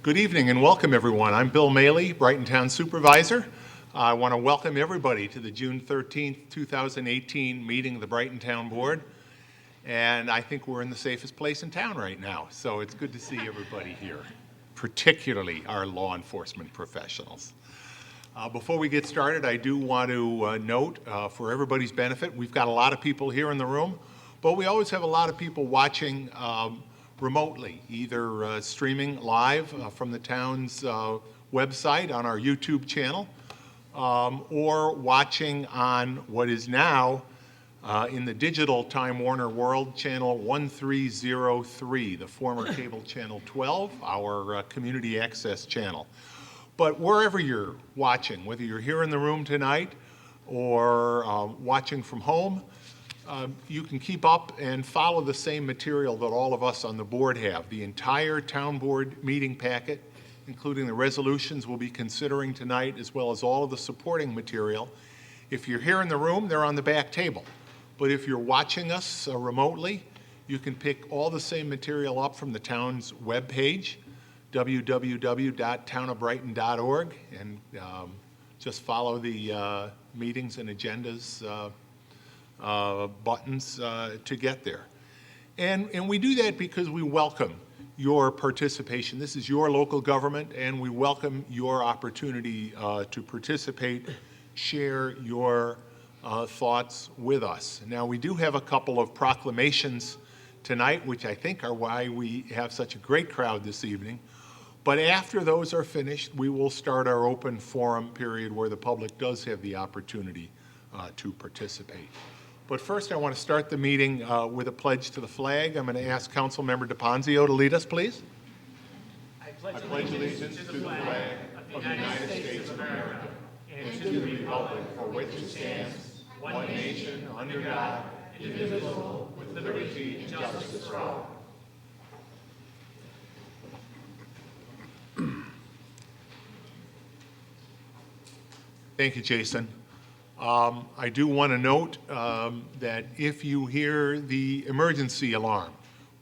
Good evening and welcome everyone. I'm Bill Maley, Brighton Town Supervisor. I want to welcome everybody to the June 13th, 2018 meeting of the Brighton Town Board. And I think we're in the safest place in town right now. So it's good to see everybody here, particularly our law enforcement professionals. Before we get started, I do want to note for everybody's benefit, we've got a lot of people here in the room, but we always have a lot of people watching remotely, either streaming live from the town's website on our YouTube channel, or watching on what is now in the digital Time Warner world, channel 1303, the former cable channel 12, our community access channel. But wherever you're watching, whether you're here in the room tonight or watching from home, you can keep up and follow the same material that all of us on the board have. The entire town board meeting packet, including the resolutions we'll be considering tonight, as well as all of the supporting material. If you're here in the room, they're on the back table. But if you're watching us remotely, you can pick all the same material up from the town's webpage, www.townofbrighton.org, and just follow the meetings and agendas buttons to get there. And we do that because we welcome your participation. This is your local government, and we welcome your opportunity to participate, share your thoughts with us. Now, we do have a couple of proclamations tonight, which I think are why we have such a great crowd this evening. But after those are finished, we will start our open forum period where the public does have the opportunity to participate. But first, I want to start the meeting with a pledge to the flag. I'm going to ask Councilmember DePonzio to lead us, please. I pledge allegiance to the flag of the United States of America and to the republic for which it stands, one nation, under God, indivisible, with liberty and justice for all. Thank you, Jason. I do want to note that if you hear the emergency alarm,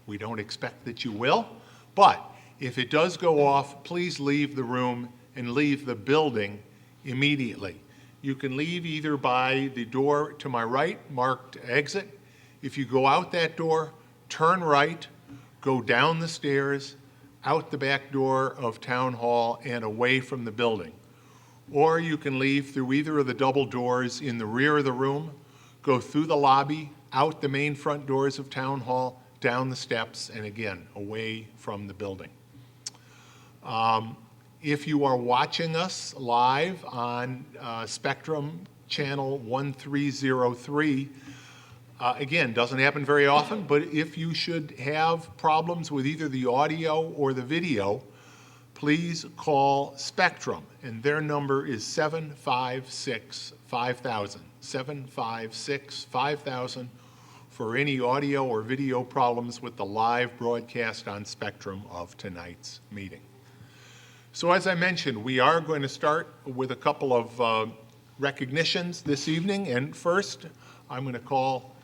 we don't expect that you will, but if it does go off, please leave the room and leave the building immediately. You can leave either by the door to my right, marked exit. If you go out that door, turn right, go down the stairs, out the back door of Town Hall and away from the building. Or you can leave through either of the double doors in the rear of the room, go through the lobby, out the main front doors of Town Hall, down the steps, and again, away from the building. If you are watching us live on Spectrum channel 1303, again, doesn't happen very often, but if you should have problems with either the audio or the video, please call Spectrum, and their number is 756-5000, 756-5000 for any audio or video problems with the live broadcast on Spectrum of tonight's meeting. So as I mentioned, we are going to start with a couple of recognitions this evening, and first, I'm going to call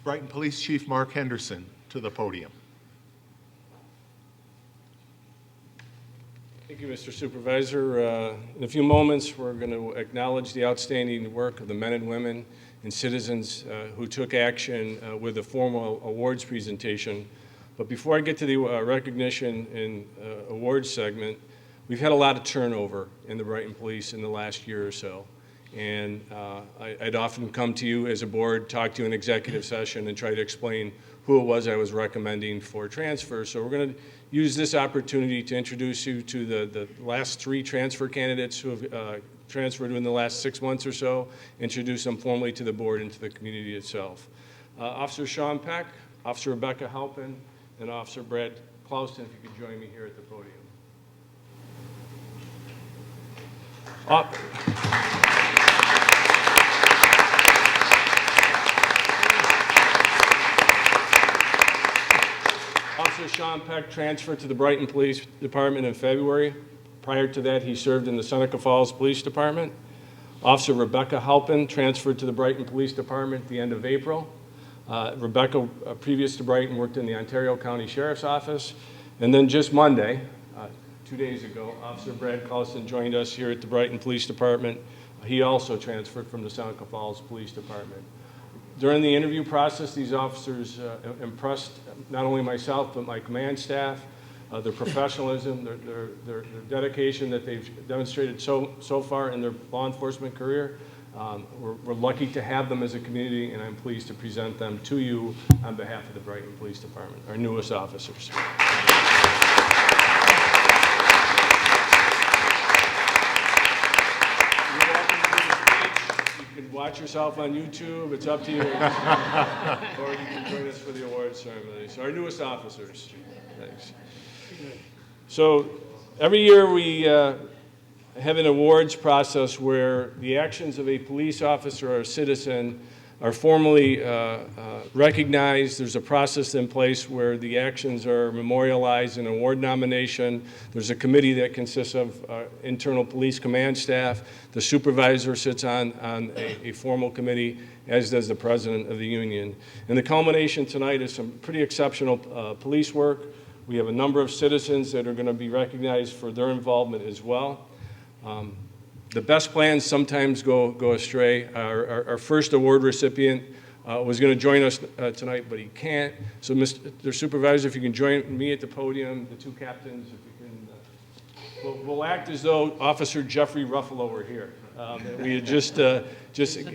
Brighton Police Chief Mark Henderson to the podium. Thank you, Mr. Supervisor. In a few moments, we're going to acknowledge the outstanding work of the men and women and citizens who took action with a formal awards presentation. But before I get to the recognition and awards segment, we've had a lot of turnover in the Brighton Police in the last year or so. And I'd often come to you as a board, talk to you in executive session, and try to explain who it was I was recommending for transfer. So we're going to use this opportunity to introduce you to the last three transfer candidates who have transferred in the last 6 months or so, introduce them formally to the board and to the community itself. Officer Sean Peck, Officer Rebecca Halpin, and Officer Brad Clauston, if you could join me here at the podium. Officer Sean Peck transferred to the Brighton Police Department in February. Prior to that, he served in the Seneca Falls Police Department. Officer Rebecca Halpin transferred to the Brighton Police Department at the end of April. Rebecca, previous to Brighton, worked in the Ontario County Sheriff's Office. And then just Monday, 2 days ago. Officer Brad Collison joined us here at the Brighton Police Department. He also transferred from the Seneca Falls Police Department. During the interview process, these officers impressed not only myself, but my command staff, their professionalism, their dedication that they've demonstrated so far in their law enforcement career. We're lucky to have them as a community, and I'm pleased to present them to you on behalf of the Brighton Police Department, our newest officers. You can watch yourself on YouTube, it's up to you. Or you can join us for the awards ceremony. So our newest officers. Thanks. So every year we have an awards process where the actions of a police officer or a citizen are formally recognized. There's a process in place where the actions are memorialized in award nomination. There's a committee that consists of internal police command staff. The supervisor sits on a formal committee, as does the president of the union. And the culmination tonight is some pretty exceptional police work. We have a number of citizens that are going to be recognized for their involvement as well. The best plans sometimes go astray. Our first award recipient was going to join us tonight, but he can't. So, Mr. Supervisor, if you can join me at the podium, the two captains, if you can, we'll act as though Officer Jeffrey Ruffalo were here. We had just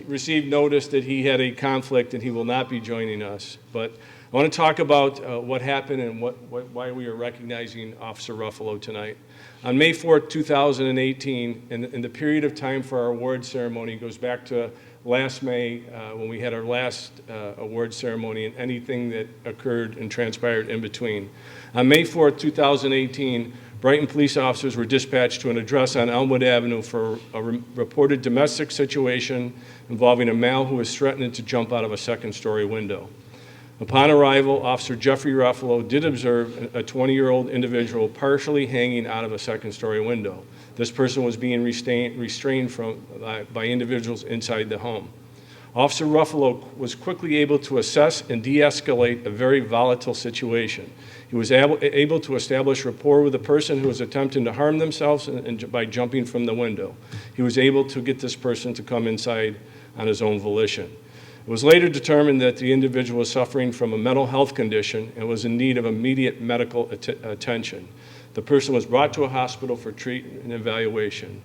received notice that he had a conflict and he will not be joining us. But I want to talk about what happened and why we are recognizing Officer Ruffalo tonight. On May 4th, 2018, and the period of time for our award ceremony goes back to last May when we had our last award ceremony and anything that occurred and transpired in between. On May 4th, 2018, Brighton police officers were dispatched to an address on Elmwood Avenue for a reported domestic situation involving a male who was threatening to jump out of a second-story window. Upon arrival, Officer Jeffrey Ruffalo did observe a 20-year-old individual partially hanging out of a second-story window. This person was being restrained by individuals inside the home. Officer Ruffalo was quickly able to assess and de-escalate a very volatile situation. He was able to establish rapport with the person who was attempting to harm themselves by jumping from the window. He was able to get this person to come inside on his own volition. It was later determined that the individual was suffering from a mental health condition and was in need of immediate medical attention. The person was brought to a hospital for treatment and evaluation.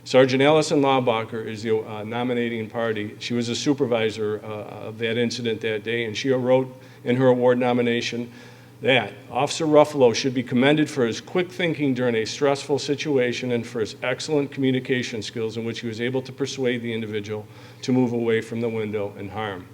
Sergeant Allison Laubacher is the nominating party. She was a supervisor of that incident that day, and she wrote in her award nomination that Officer Ruffalo should be commended for his quick thinking during a stressful situation and for his excellent communication skills in which he was able to persuade the individual to move away from the window and harm.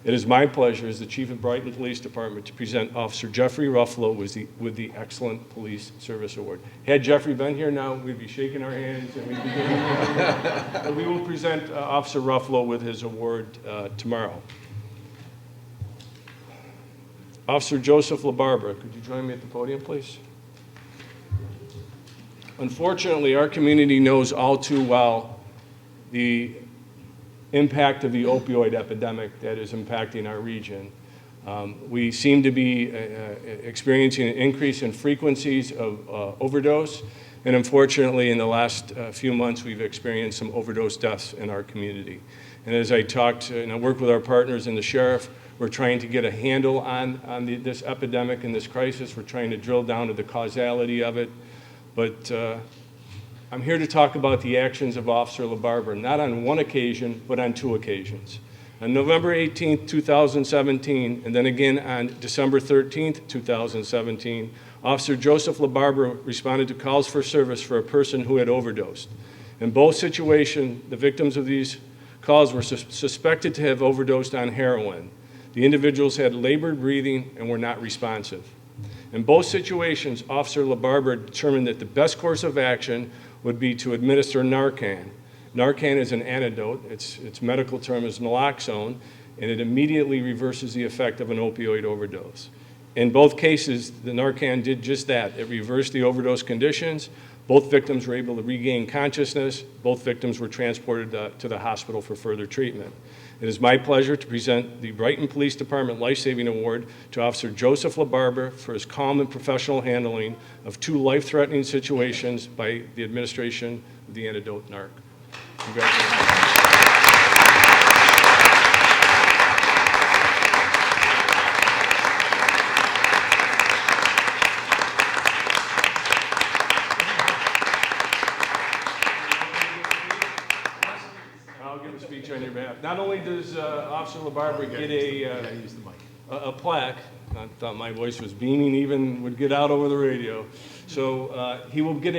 It is my pleasure as the Chief of Brighton Police Department to present Officer Jeffrey Ruffalo with the Excellent Police Service Award. Had Jeffrey been here now, we'd be shaking our hands and we'd be giving him we will present Officer Ruffalo with his award tomorrow. Officer Joseph LaBarbera, could you join me at the podium, please? Unfortunately, our community knows all too well the impact of the opioid epidemic that is impacting our region. We seem to be experiencing an increase in frequencies of overdose, and unfortunately, in the last few months, we've experienced some overdose deaths in our community. And as I talked and I worked with our partners and the sheriff, we're trying to get a handle on this epidemic and this crisis. We're trying to drill down to the causality of it. But I'm here to talk about the actions of Officer LaBarbera, not on one occasion, but on two occasions. On November 18th, 2017, and then again on December 13th, 2017, Officer Joseph LaBarbera responded to calls for service for a person who had overdosed. In both situations, the victims of these calls were suspected to have overdosed on heroin. The individuals had labored breathing and were not responsive. In both situations, Officer LaBarbera determined that the best course of action would be to administer Narcan. Narcan is an antidote. Its medical term is naloxone, and it immediately reverses the effect of an opioid overdose. In both cases, the Narcan did just that. It reversed the overdose conditions. Both victims were able to regain consciousness. Both victims were transported to the hospital for further treatment. It is my pleasure to present the Brighton Police Department Life Saving Award to Officer Joseph LaBarbera for his calm and professional handling of 2 life-threatening situations by the administration of the antidote NARC. Congratulations. On your behalf. Not only does Officer LaBarbera get a plaque, I thought my voice was beaming, even would get out over the radio. So he will get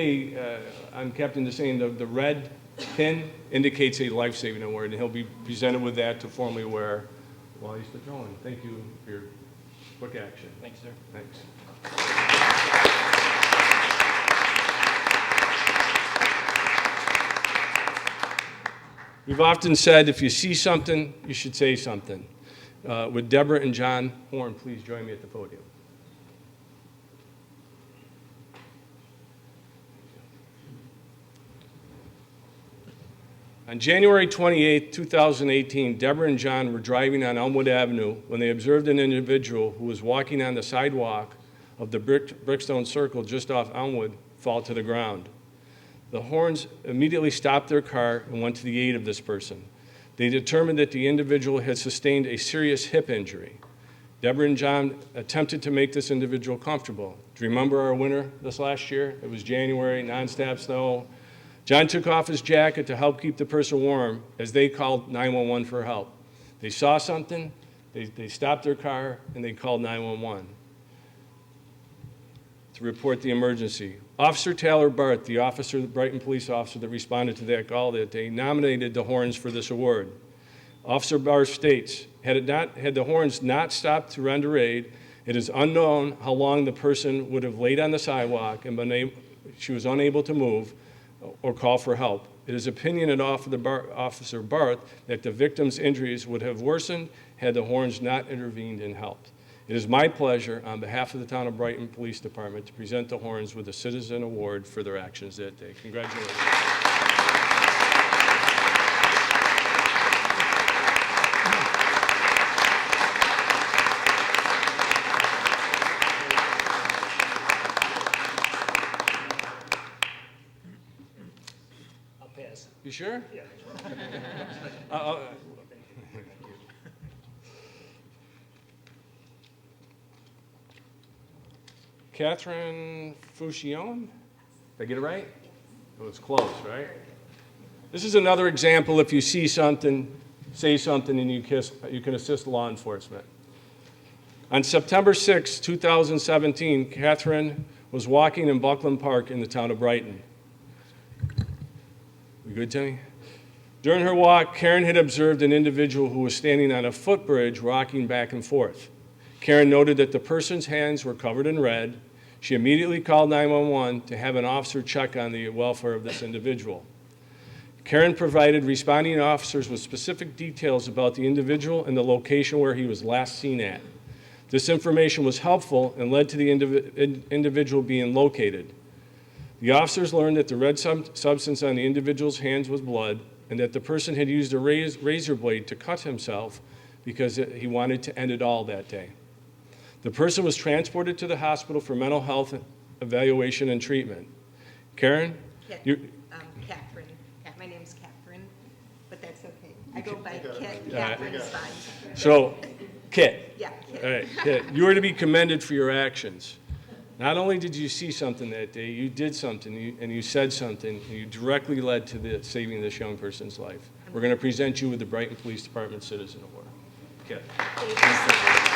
I'm Captain DeSane, the red pin indicates a life-saving award, and he'll be presented with that to formally wear while he's patrolling. Thank you for your quick action. Thanks, sir. Thanks. We've often said if you see something, you should say something. Would Deborah and John Horn please join me at the podium? On January 28, 2018, Deborah and John were driving on Elmwood Avenue when they observed an individual who was walking on the sidewalk of the Brickstone Circle just off Elmwood fall to the ground. The Horns immediately stopped their car and went to the aid of this person. They determined that the individual had sustained a serious hip injury. Deborah and John attempted to make this individual comfortable. Do you remember our winter this last year? It was January, nonstop snow. John took off his jacket to help keep the person warm as they called 911 for help. They saw something, they stopped their car, and they called 911 to report the emergency. Officer Taylor Barth, the Brighton police officer that responded to that call that day, nominated the Horns for this award. Officer Barth states, had the Horns not stopped to render aid, it is unknown how long the person would have laid on the sidewalk and she was unable to move or call for help. It is opinion of Officer Barth that the victim's injuries would have worsened had the Horns not intervened and helped. It is my pleasure, on behalf of the Town of Brighton Police Department, to present the Horns with a Citizen Award for their actions that day. Congratulations. I'll pass. You sure? Yeah. Catherine Fouchion? Did I get it right? It was close, right? This is another example. If you see something, say something, and you can assist law enforcement. On September 6, 2017, Catherine was walking in Buckland Park in the town of Brighton. We good, Timmy? During her walk, Karen had observed an individual who was standing on a footbridge rocking back and forth. Karen noted that the person's hands were covered in red. She immediately called 911 to have an officer check on the welfare of this individual. Karen provided responding officers with specific details about the individual and the location where he was last seen at. This information was helpful and led to the individual being located. The officers learned that the red substance on the individual's hands was blood and that the person had used a razor blade to cut himself because he wanted to end it all that day. The person was transported to the hospital for mental health evaluation and treatment. Karen? Catherine. My name's Catherine, but that's okay. I go by Kit. Catherine's fine. So, Kit. Yeah, Kit. All right, Kit. You are to be commended for your actions. Not only did you see something that day, you did something and you said something, and you directly led to saving this young person's life. We're going to present you with the Brighton Police Department Citizen Award. Kit. Thank you so much.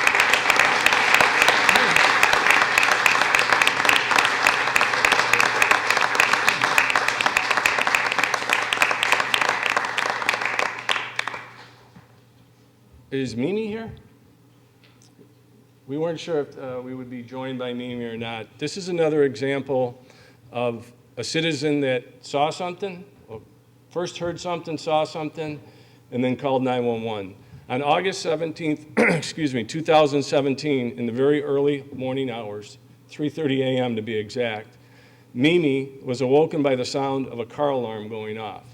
Is Mimi here? We weren't sure if we would be joined by Mimi or not. This is another example of a citizen that saw something, or first heard something, saw something, and then called 911. On August 17th, 2017, in the very early morning hours, 3:30 a.m. to be exact, Mimi was awoken by the sound of a car alarm going off.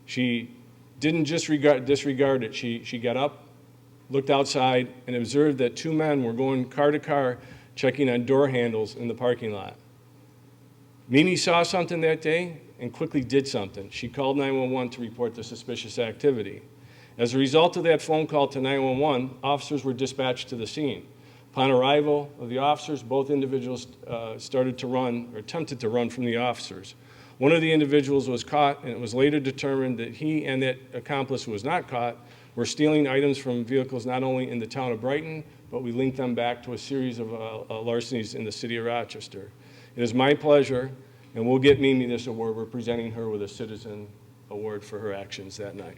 She didn't just disregard it. She got up, looked outside, and observed that two men were going car to car checking on door handles in the parking lot. Mimi saw something that day and quickly did something. She called 911 to report the suspicious activity. As a result of that phone call to 911, officers were dispatched to the scene. Upon arrival of the officers, both individuals started to run, or attempted to run from the officers. One of the individuals was caught, and it was later determined that he and that accomplice who was not caught were stealing items from vehicles not only in the town of Brighton, but we linked them back to a series of larcenies in the city of Rochester. It is my pleasure, and we'll get Mimi this award. We're presenting her with a Citizen Award for her actions that night.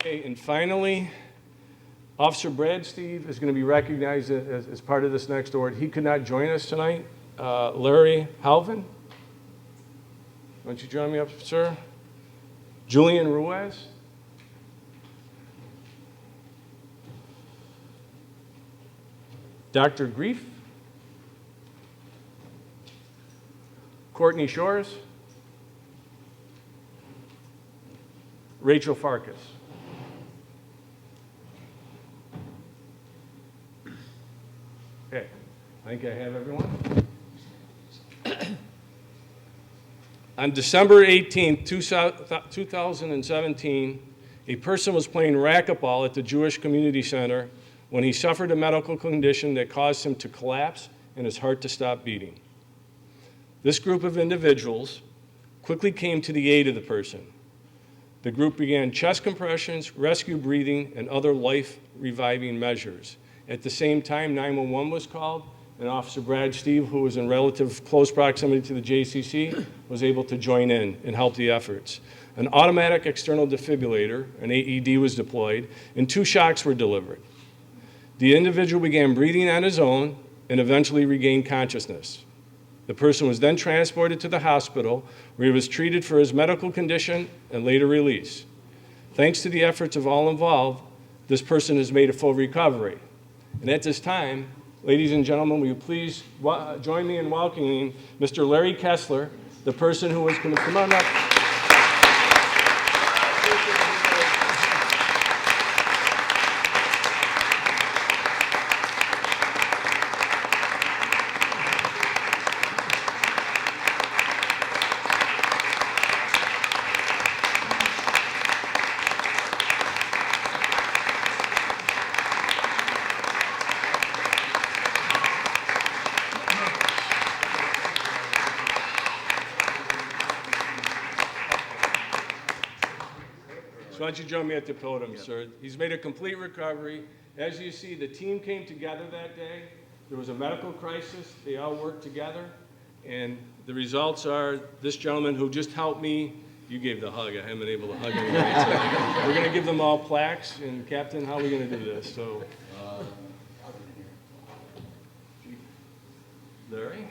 Okay, and finally, Officer Brad Steve is going to be recognized as part of this next award. He could not join us tonight. Larry Halvin, why don't you join me up, sir? Julian Ruiz. Dr. Grief. Courtney Shores. Rachel Farkas. Okay, I think I have everyone. On December 18th, 2017, a person was playing racquetball at the Jewish Community Center when he suffered a medical condition that caused him to collapse and his heart to stop beating. This group of individuals quickly came to the aid of the person. The group began chest compressions, rescue breathing, and other life-reviving measures. At the same time, 911 was called, and Officer Brad Steve, who was in relative close proximity to the JCC, was able to join in and help the efforts. An automatic external defibrillator, an AED, was deployed, and 2 shocks were delivered. The individual began breathing on his own and eventually regained consciousness. The person was then transported to the hospital, where he was treated for his medical condition and later released. Thanks to the efforts of all involved, this person has made a full recovery. And at this time, ladies and gentlemen, will you please join me in welcoming Mr. Larry Kessler, the person who was going to come on up. So why don't you join me at the podium, sir? He's made a complete recovery. As you see, the team came together that day. There was a medical crisis. They all worked together. And the results are this gentleman who just helped me, you gave the hug. I haven't been able to hug anybody tonight. We're going to give them all plaques. And Captain, how are we going to do this? So, Larry?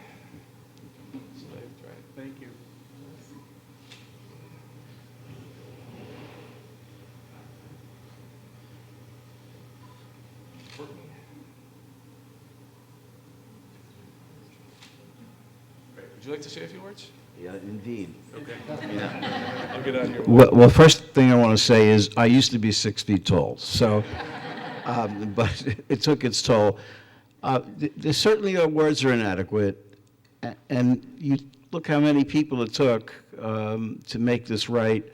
Thank you. Would you like to say a few words? Yeah, indeed. Okay. I'll get on your Well, first thing I want to say is I used to be 6 feet tall, so, but it took its toll. There certainly words are inadequate, and you look how many people it took to make this right.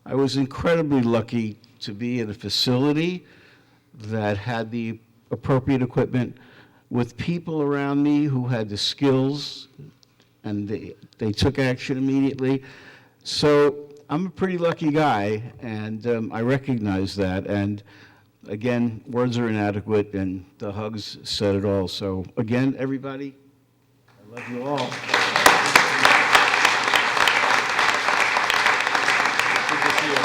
I was incredibly lucky to be in a facility that had the appropriate equipment with people around me who had the skills, and they took action immediately. So I'm a pretty lucky guy, and I recognize that. And again, words are inadequate, and the hugs said it all. So again, everybody, I love you all. Good to see you.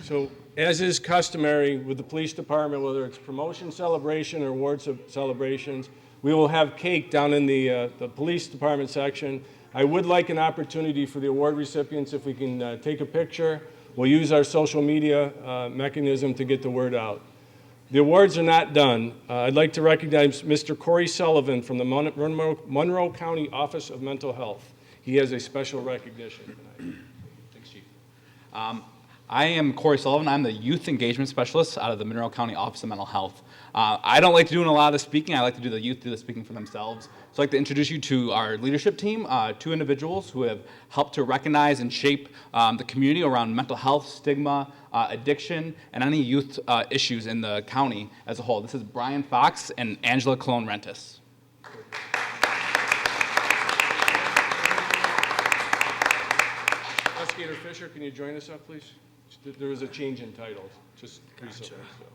So, as is customary with the police department, whether it's promotion celebration or awards celebrations, we will have cake down in the police department section. I would like an opportunity for the award recipients, if we can take a picture. We'll use our social media mechanism to get the word out. The awards are not done. I'd like to recognize Mr. Corey Sullivan from the Monroe County Office of Mental Health. He has a special recognition tonight. Thanks, Chief. I am Corey Sullivan. I'm the Youth Engagement Specialist out of the Monroe County Office of Mental Health. I don't like to do a lot of the speaking. I like to do the youth do the speaking for themselves. So I'd like to introduce you to our leadership team, two individuals who have helped to recognize and shape the community around mental health, stigma, addiction, and any youth issues in the county as a whole. This is Brian Fox and Angela Cologne-Rentis. Investigator Fisher, can you join us up, please? There was a change in titles, just recently. So.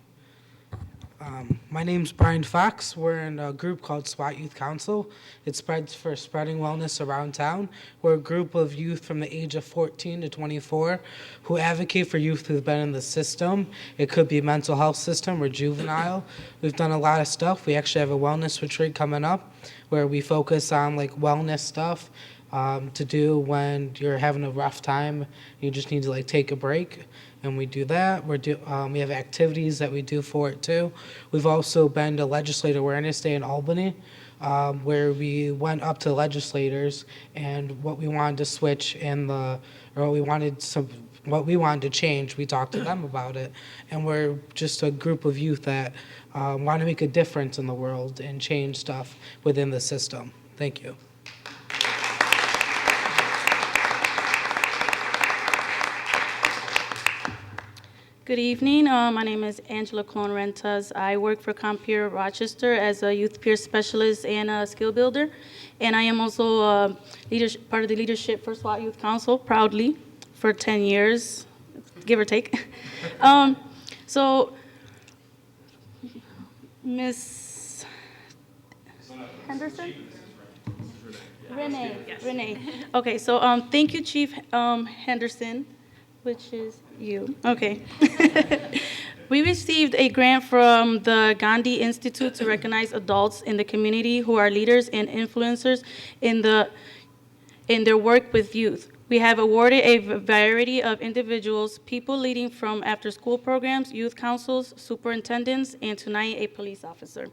My name's Brian Fox. We're in a group called SWAT Youth Council. It spreads for spreading wellness around town. We're a group of youth from the age of 14 to 24 who advocate for youth who've been in the system. It could be mental health system or juvenile. We've done a lot of stuff. We actually have a wellness retreat coming up where we focus on like wellness stuff to do when you're having a rough time. You just need to like take a break. And we do that. We have activities that we do for it too. We've also been to Legislative Awareness Day in Albany, where we went up to legislators and what we wanted to switch what we wanted to change. We talked to them about it, and we're just a group of youth that want to make a difference in the world and change stuff within the system. Thank you. Good evening. My name is Angela Cologne-Rentis. I work for Compeer Rochester as a youth peer specialist and a skill builder. And I am also part of the leadership for SWAT Youth Council, proudly, for 10 years, give or take. So, Ms. Henderson? Renee. Yes. Renee. Okay, so thank you, Chief Henderson, which is you. Okay. We received a grant from the Gandhi Institute to recognize adults in the community who are leaders and influencers in their work with youth. We have awarded a variety of individuals, people leading from after-school programs, youth councils, superintendents, and tonight a police officer.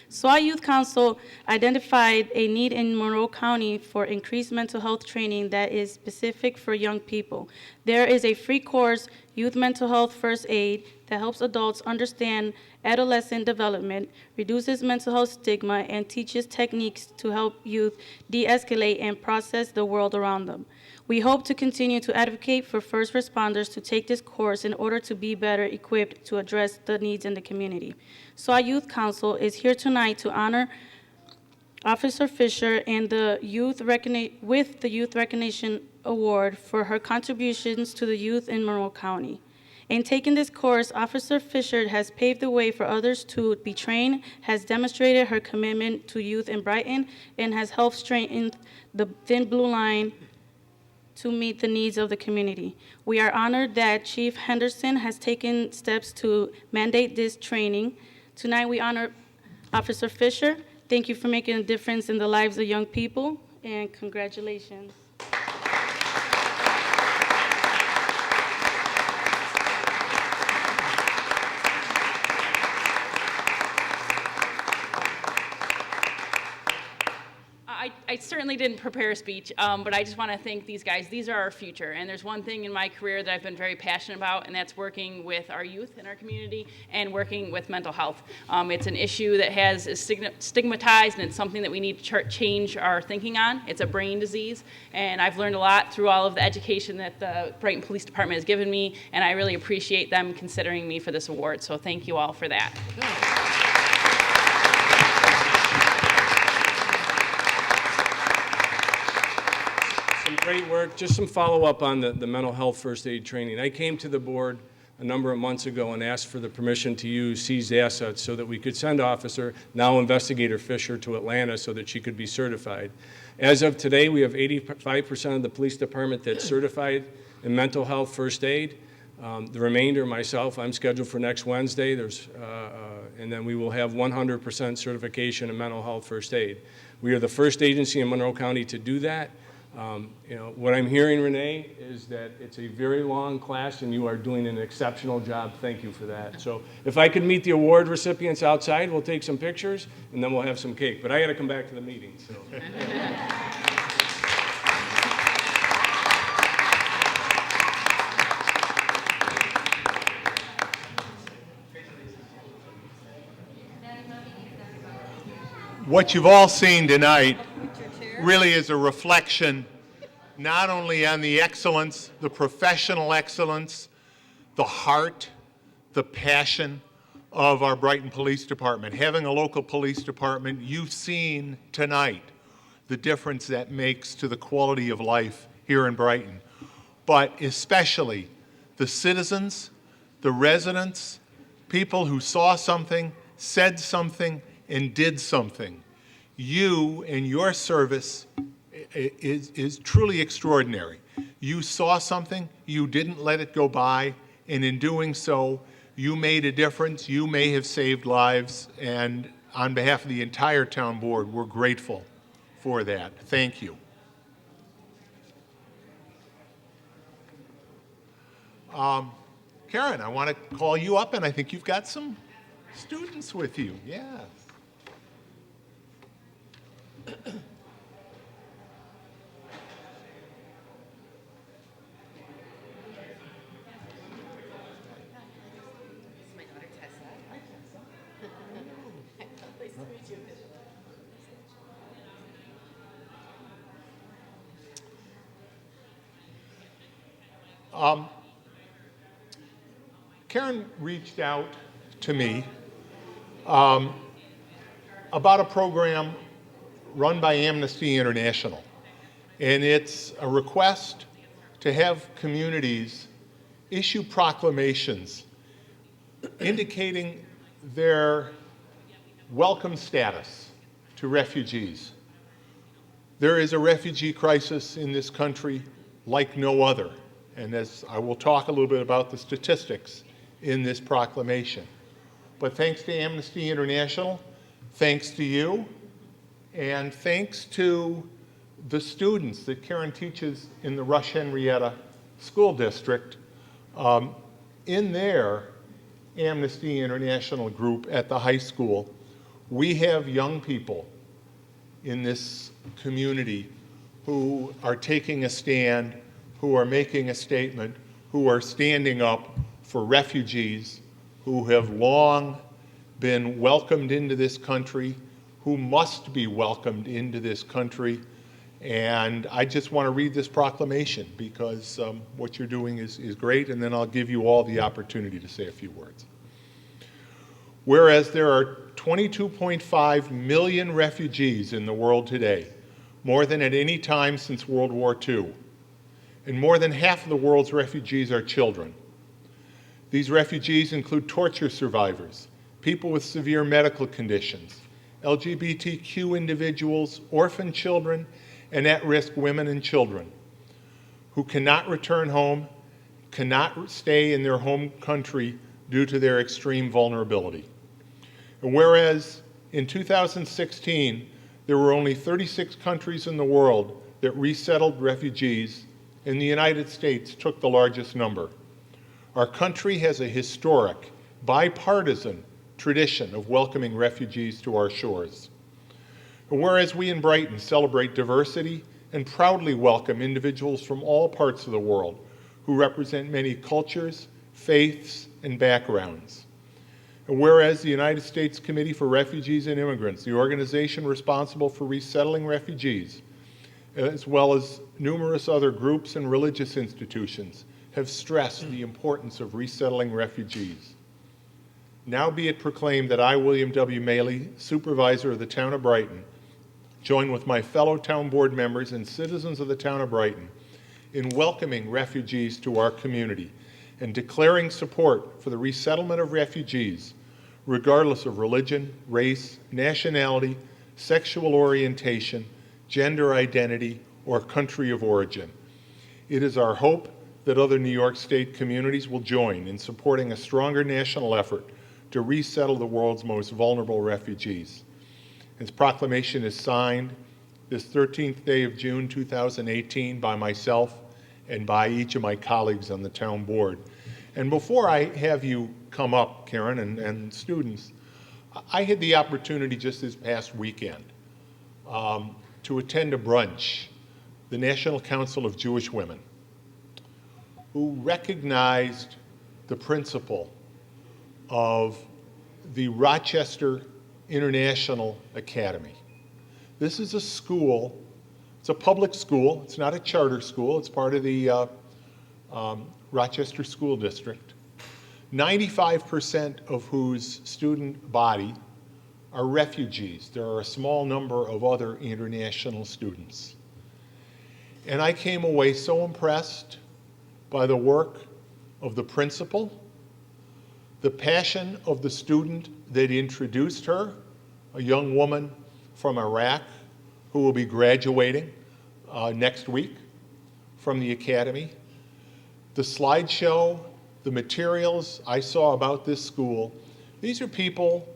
SWAT Youth Council identified a need in Monroe County for increased mental health training that is specific for young people. There is a free course, Youth Mental Health First Aid, that helps adults understand adolescent development, reduces mental health stigma, and teaches techniques to help youth de-escalate and process the world around them. We hope to continue to advocate for first responders to take this course in order to be better equipped to address the needs in the community. So our Youth Council is here tonight to honor Officer Fisher and the Youth Recognition Award for her contributions to the youth in Monroe County. In taking this course, Officer Fisher has paved the way for others to be trained, has demonstrated her commitment to youth in Brighton, and has helped strengthen the thin blue line to meet the needs of the community. We are honored that Chief Henderson has taken steps to mandate this training. Tonight we honor Officer Fisher. Thank you for making a difference in the lives of young people, and congratulations. I certainly didn't prepare a speech, but I just want to thank these guys. These are our future, and there's one thing in my career that I've been very passionate about, and that's working with our youth in our community and working with mental health. It's an issue that is stigmatized, and it's something that we need to change our thinking on. It's a brain disease, and I've learned a lot through all of the education that the Brighton Police Department has given me, and I really appreciate them considering me for this award, so thank you all for that. Great work. Just some follow-up on the mental health first aid training. I came to the board a number of months ago and asked for the permission to use seized assets so that we could send Officer, now Investigator Fisher, to Atlanta so that she could be certified. As of today, we have 85% of the police department that's certified in mental health first aid. The remainder, myself, I'm scheduled for next Wednesday. And then we will have 100% certification in mental health first aid. We are the first agency in Monroe County to do that. What I'm hearing, Renee, is that it's a very long class and you are doing an exceptional job. Thank you for that. So if I could meet the award recipients outside, we'll take some pictures and then we'll have some cake. But I got to come back to the meeting. So. What you've all seen tonight really is a reflection not only on the excellence, the professional excellence, the heart, the passion of our Brighton Police Department. Having a local police department, you've seen tonight the difference that makes to the quality of life here in Brighton. But especially the citizens, the residents, people who saw something, said something, and did something. You and your service is truly extraordinary. You saw something, you didn't let it go by, and in doing so, you made a difference. You may have saved lives, and on behalf of the entire town board, we're grateful for that. Thank you. Karen, I want to call you up, and I think you've got some students with you. Yes. Karen reached out to me about a program run by Amnesty International. And it's a request to have communities issue proclamations indicating their welcome status to refugees. There is a refugee crisis in this country like no other. And as I will talk a little bit about the statistics in this proclamation. But thanks to Amnesty International, thanks to you, and thanks to the students that Karen teaches in the Rush Henrietta School District, in their Amnesty International group at the high school, we have young people in this community who are taking a stand, who are making a statement, who are standing up for refugees who have long been welcomed into this country, who must be welcomed into this country. And I just want to read this proclamation because what you're doing is great, and then I'll give you all the opportunity to say a few words. Whereas there are 22.5 million refugees in the world today, more than at any time since World War II, and more than half of the world's refugees are children. These refugees include torture survivors, people with severe medical conditions, LGBTQ individuals, orphan children, and at-risk women and children who cannot return home, cannot stay in their home country due to their extreme vulnerability. And whereas in 2016, there were only 36 countries in the world that resettled refugees, and the United States took the largest number. Our country has a historic, bipartisan tradition of welcoming refugees to our shores. And whereas we in Brighton celebrate diversity and proudly welcome individuals from all parts of the world who represent many cultures, faiths, and backgrounds. And whereas the United States Committee for Refugees and Immigrants, the organization responsible for resettling refugees, as well as numerous other groups and religious institutions, have stressed the importance of resettling refugees. Now be it proclaimed that I, William W. Maley, Supervisor of the Town of Brighton, join with my fellow town board members and citizens of the Town of Brighton in welcoming refugees to our community and declaring support for the resettlement of refugees, regardless of religion, race, nationality, sexual orientation, gender identity, or country of origin. It is our hope that other New York State communities will join in supporting a stronger national effort to resettle the world's most vulnerable refugees. This proclamation is signed this 13th day of June 2018 by myself and by each of my colleagues on the town board. And before I have you come up, Karen, and students, I had the opportunity just this past weekend to attend a brunch, the National Council of Jewish Women, who recognized the principle of the Rochester International Academy. This is a school, it's a public school, it's not a charter school, it's part of the Rochester School District, 95% of whose student body are refugees. There are a small number of other international students. And I came away so impressed by the work of the principal, the passion of the student that introduced her, a young woman from Iraq who will be graduating next week from the academy. The slideshow, the materials I saw about this school, these are people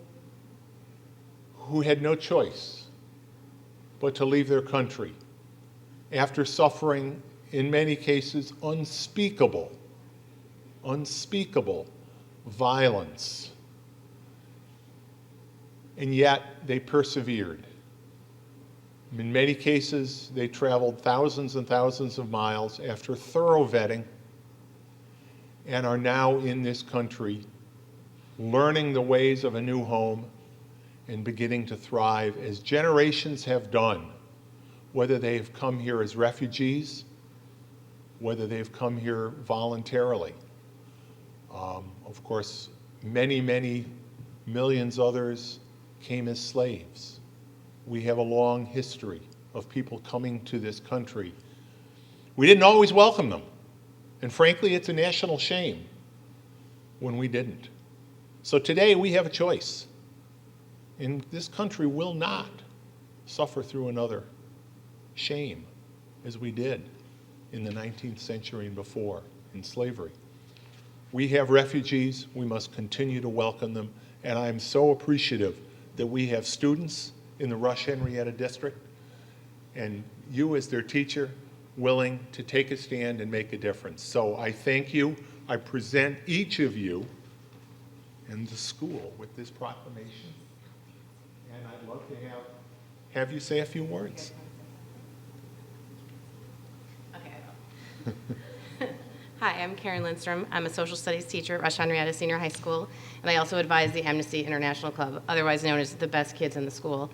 who had no choice but to leave their country after suffering, in many cases, unspeakable violence. And yet they persevered. In many cases, they traveled thousands and thousands of miles after thorough vetting and are now in this country learning the ways of a new home and beginning to thrive as generations have done, whether they've come here as refugees, whether they've come here voluntarily. Of course, many, many millions others came as slaves. We have a long history of people coming to this country. We didn't always welcome them. And frankly, it's a national shame when we didn't. So today we have a choice. And this country will not suffer through another shame as we did in the 19th century and before in slavery. We have refugees, we must continue to welcome them, and I am so appreciative that we have students in the Rush Henrietta District and you as their teacher willing to take a stand and make a difference. So I thank you. I present each of you and the school with this proclamation. And I'd love to have you say a few words. Okay, I will. Hi, I'm Karen Lindstrom. I'm a social studies teacher at Rush Henrietta Senior High School, and I also advise the Amnesty International Club, otherwise known as the best kids in the school.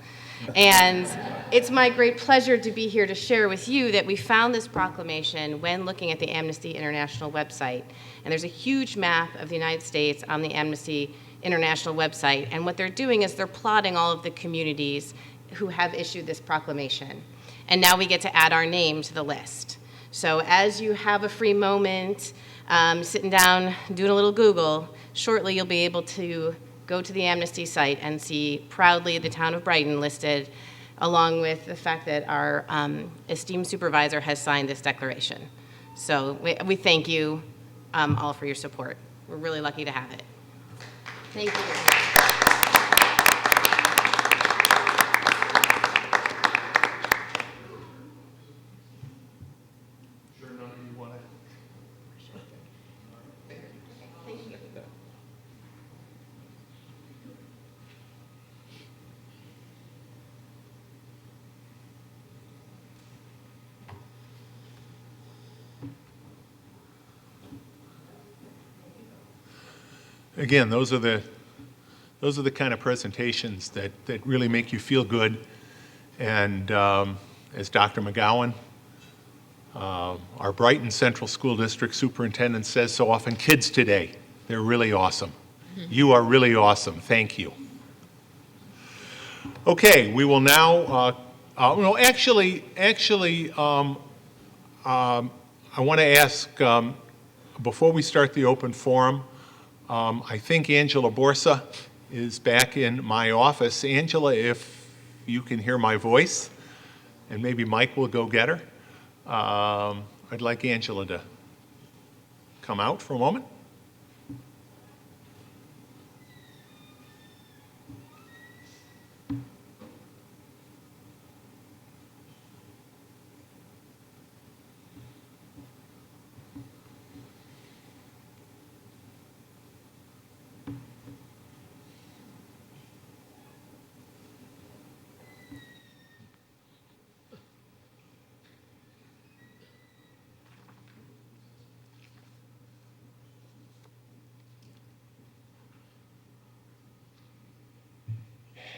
And it's my great pleasure to be here to share with you that we found this proclamation when looking at the Amnesty International website. And there's a huge map of the United States on the Amnesty International website, and what they're doing is they're plotting all of the communities who have issued this proclamation. And now we get to add our name to the list. So as you have a free moment, sitting down, doing a little Google, shortly you'll be able to go to the Amnesty site and see proudly the town of Brighton listed, along with the fact that our esteemed supervisor has signed this declaration. So we thank you all for your support. We're really lucky to have it. Thank you. Again, those are the kind of presentations that really make you feel good. And as Dr. McGowan, our Brighton Central School District Superintendent says so often, kids today, they're really awesome. You are really awesome. Thank you. Okay, we will now, no, actually, I want to ask, before we start the open forum, I think Angela Borsa is back in my office. Angela, if you can hear my voice, and maybe Mike will go get her. I'd like Angela to come out for a moment.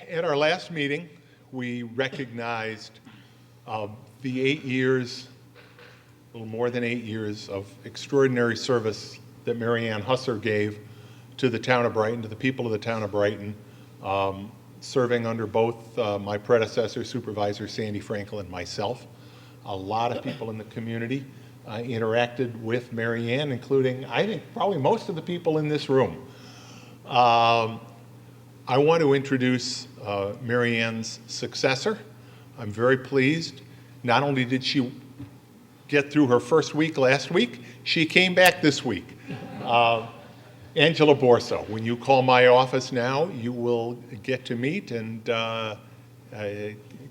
At our last meeting, we recognized the 8 years, a little more than 8 years of extraordinary service that Mary Ann Husser gave to the town of Brighton, to the people of the town of Brighton, serving under both my predecessor, Supervisor Sandy Frankel, and myself. A lot of people in the community interacted with Mary Ann, including, I think, probably most of the people in this room. I want to introduce Mary Ann's successor. I'm very pleased. Not only did she get through her first week last week, she came back this week. Angela Borso, when you call my office now, you will get to meet and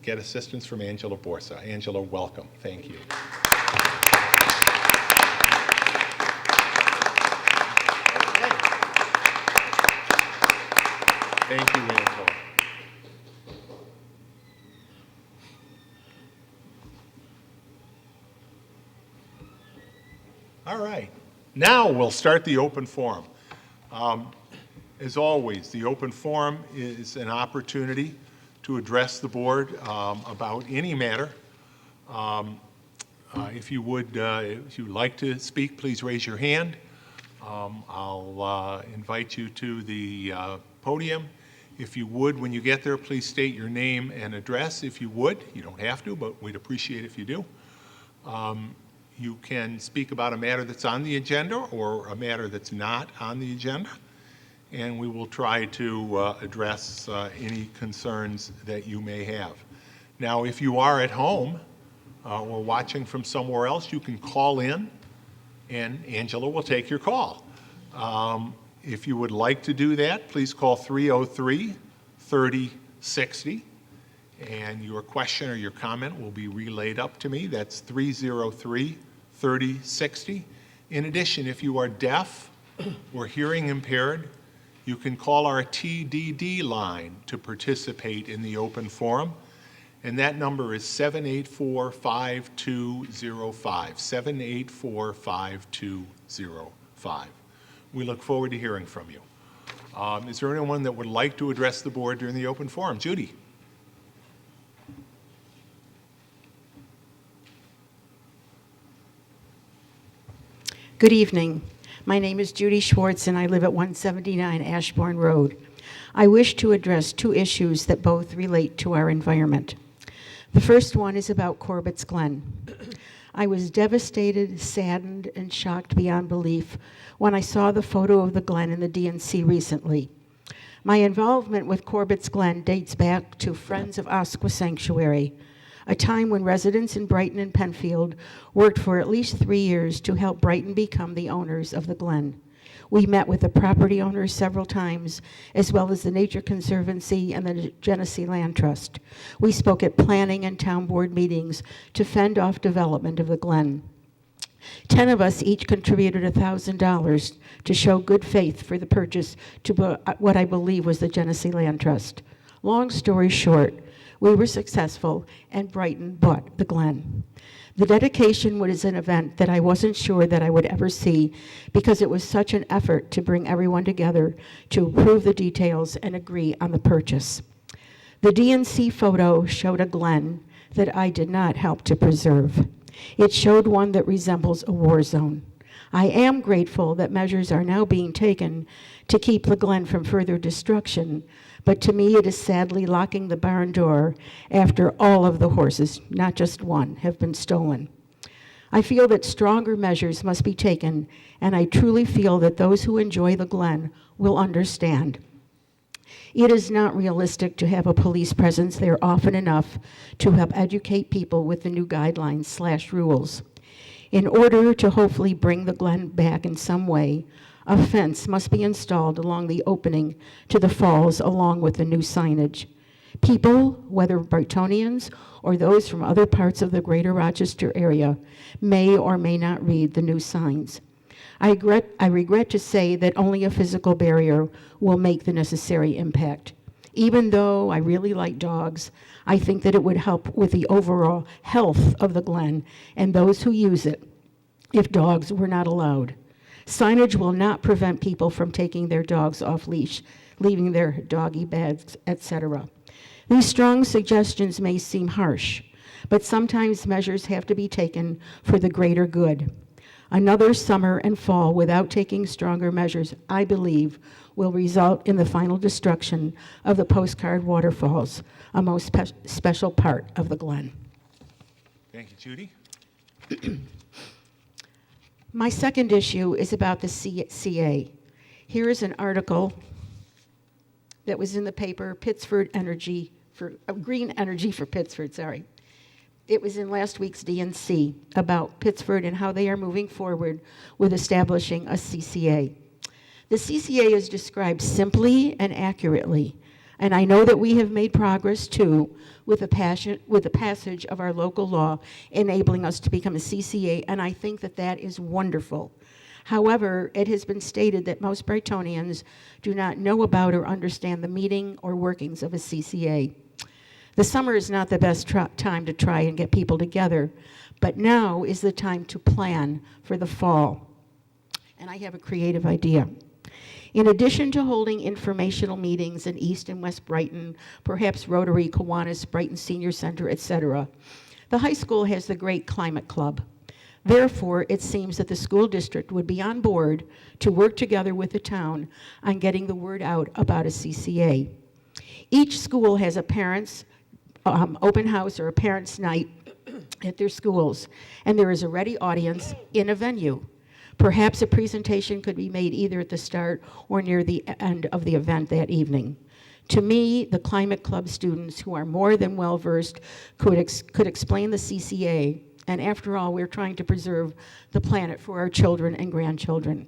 get assistance from Angela Borso. Angela, welcome. Thank you. Thank you, Angela. All right. Now we'll start the open forum. As always, the open forum is an opportunity to address the board about any matter. If you'd like to speak, please raise your hand. I'll invite you to the podium. If you would, when you get there, please state your name and address if you would. You don't have to, but we'd appreciate if you do. You can speak about a matter that's on the agenda or a matter that's not on the agenda, and we will try to address any concerns that you may have. Now, if you are at home or watching from somewhere else, you can call in, and Angela will take your call. If you would like to do that, please call 303-3060, and your question or your comment will be relayed up to me. That's 303-3060. In addition, if you are deaf or hearing impaired, you can call our TDD line to participate in the open forum, and that number is 784-5205, 784-5205. We look forward to hearing from you. Is there anyone that would like to address the board during the open forum? Judy. Good evening. My name is Judy Schwartz, and I live at 179 Ashbourne Road. I wish to address two issues that both relate to our environment. The first one is about Corbett's Glen. I was devastated, saddened, and shocked beyond belief when I saw the photo of the Glen in the DNC recently. My involvement with Corbett's Glen dates back to Friends of Osqua Sanctuary, a time when residents in Brighton and Penfield worked for at least 3 years to help Brighton become the owners of the Glen. We met with the property owners several times, as well as the Nature Conservancy and the Genesee Land Trust. We spoke at planning and town board meetings to fend off development of the Glen. 10 of us each contributed $1,000 to show good faith for the purchase to what I believe was the Genesee Land Trust. Long story short, we were successful, and Brighton bought the Glen. The dedication was an event that I wasn't sure that I would ever see because it was such an effort to bring everyone together to approve the details and agree on the purchase. The DNC photo showed a Glen that I did not help to preserve. It showed one that resembles a war zone. I am grateful that measures are now being taken to keep the Glen from further destruction, but to me it is sadly locking the barn door after all of the horses, not just one, have been stolen. I feel that stronger measures must be taken, and I truly feel that those who enjoy the Glen will understand. It is not realistic to have a police presence there often enough to help educate people with the new guidelines/rules. In order to hopefully bring the Glen back in some way, a fence must be installed along the opening to the falls along with the new signage. People, whether Brightonians or those from other parts of the greater Rochester area, may or may not read the new signs. I regret to say that only a physical barrier will make the necessary impact. Even though I really like dogs, I think that it would help with the overall health of the Glen and those who use it if dogs were not allowed. Signage will not prevent people from taking their dogs off leash. leaving their doggy bags, etc. These strong suggestions may seem harsh, but sometimes measures have to be taken for the greater good. Another summer and fall without taking stronger measures, I believe, will result in the final destruction of the postcard waterfalls, a most special part of the Glen. Thank you, Judy. My second issue is about the CA. Here is an article that was in the paper, Green Energy for Pittsford, sorry. It was in last week's DNC about Pittsford and how they are moving forward with establishing a CCA. The CCA is described simply and accurately, and I know that we have made progress too with the passage of our local law enabling us to become a CCA, and I think that that is wonderful. However, it has been stated that most Brightonians do not know about or understand the meaning or workings of a CCA. The summer is not the best time to try and get people together, but now is the time to plan for the fall. And I have a creative idea. In addition to holding informational meetings in East and West Brighton, perhaps Rotary, Kiwanis, Brighton Senior Center, etc., the high school has the great Climate Club. Therefore, it seems that the school district would be on board to work together with the town on getting the word out about a CCA. Each school has a parents' open house or a parents' night at their schools, and there is a ready audience in a venue. Perhaps a presentation could be made either at the start or near the end of the event that evening. To me, the Climate Club students, who are more than well-versed, could explain the CCA, and after all, we're trying to preserve the planet for our children and grandchildren.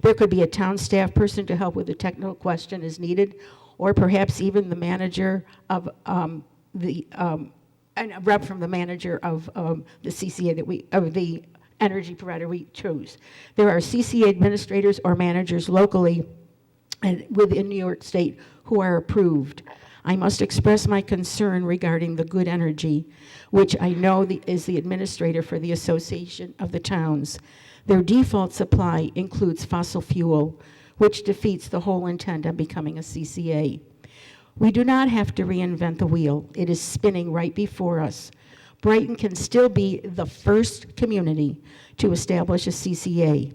There could be a town staff person to help with the technical question as needed, or perhaps even the manager of and a rep from the manager of the CCA of the energy provider we choose. There are CCA administrators or managers locally and within New York State who are approved. I must express my concern regarding the Good Energy, which I know is the administrator for the Association of the Towns. Their default supply includes fossil fuel, which defeats the whole intent of becoming a CCA. We do not have to reinvent the wheel. It is spinning right before us. Brighton can still be the first community to establish a CCA.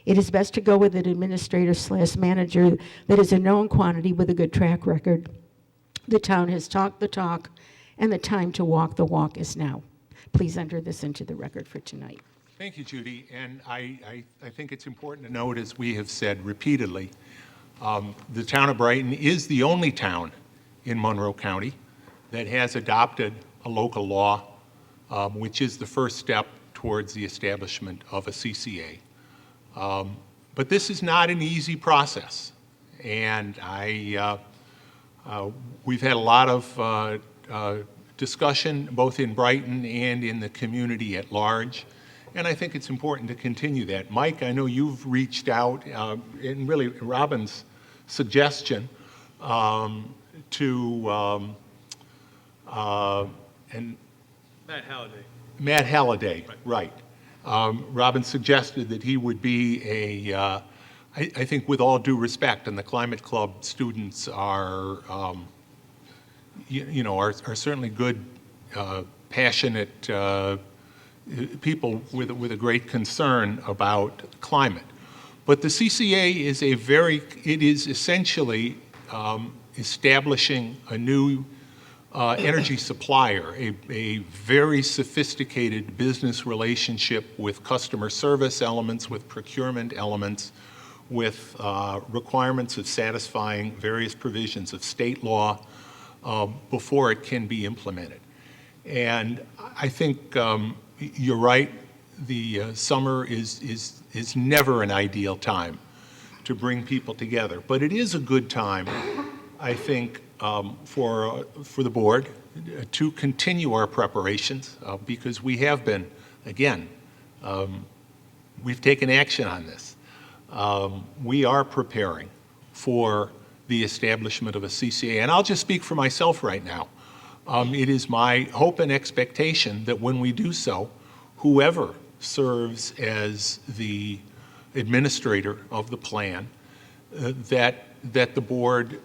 It is best to go with an administrator/manager that is a known quantity with a good track record. The town has talked the talk, and the time to walk the walk is now. Please enter this into the record for tonight. Thank you, Judy. And I think it's important to note, as we have said repeatedly, the town of Brighton is the only town in Monroe County that has adopted a local law, which is the first step towards the establishment of a CCA. But this is not an easy process, and we've had a lot of discussion both in Brighton and in the community at large, and I think it's important to continue that. Mike, I know you've reached out, and really Robin's suggestion to and Matt Halliday, right. Robin suggested that he would be I think with all due respect, and the Climate Club students are, are certainly good, passionate people with a great concern about climate. But the CCA is it is essentially establishing a new energy supplier, a very sophisticated business relationship with customer service elements, with procurement elements, with requirements of satisfying various provisions of state law before it can be implemented. And I think you're right, the summer is never an ideal time to bring people together, but it is a good time, I think, for the board to continue our preparations because we have been, again, we've taken action on this. We are preparing for the establishment of a CCA, and I'll just speak for myself right now. It is my hope and expectation that when we do so, whoever serves as the administrator of the plan, that the board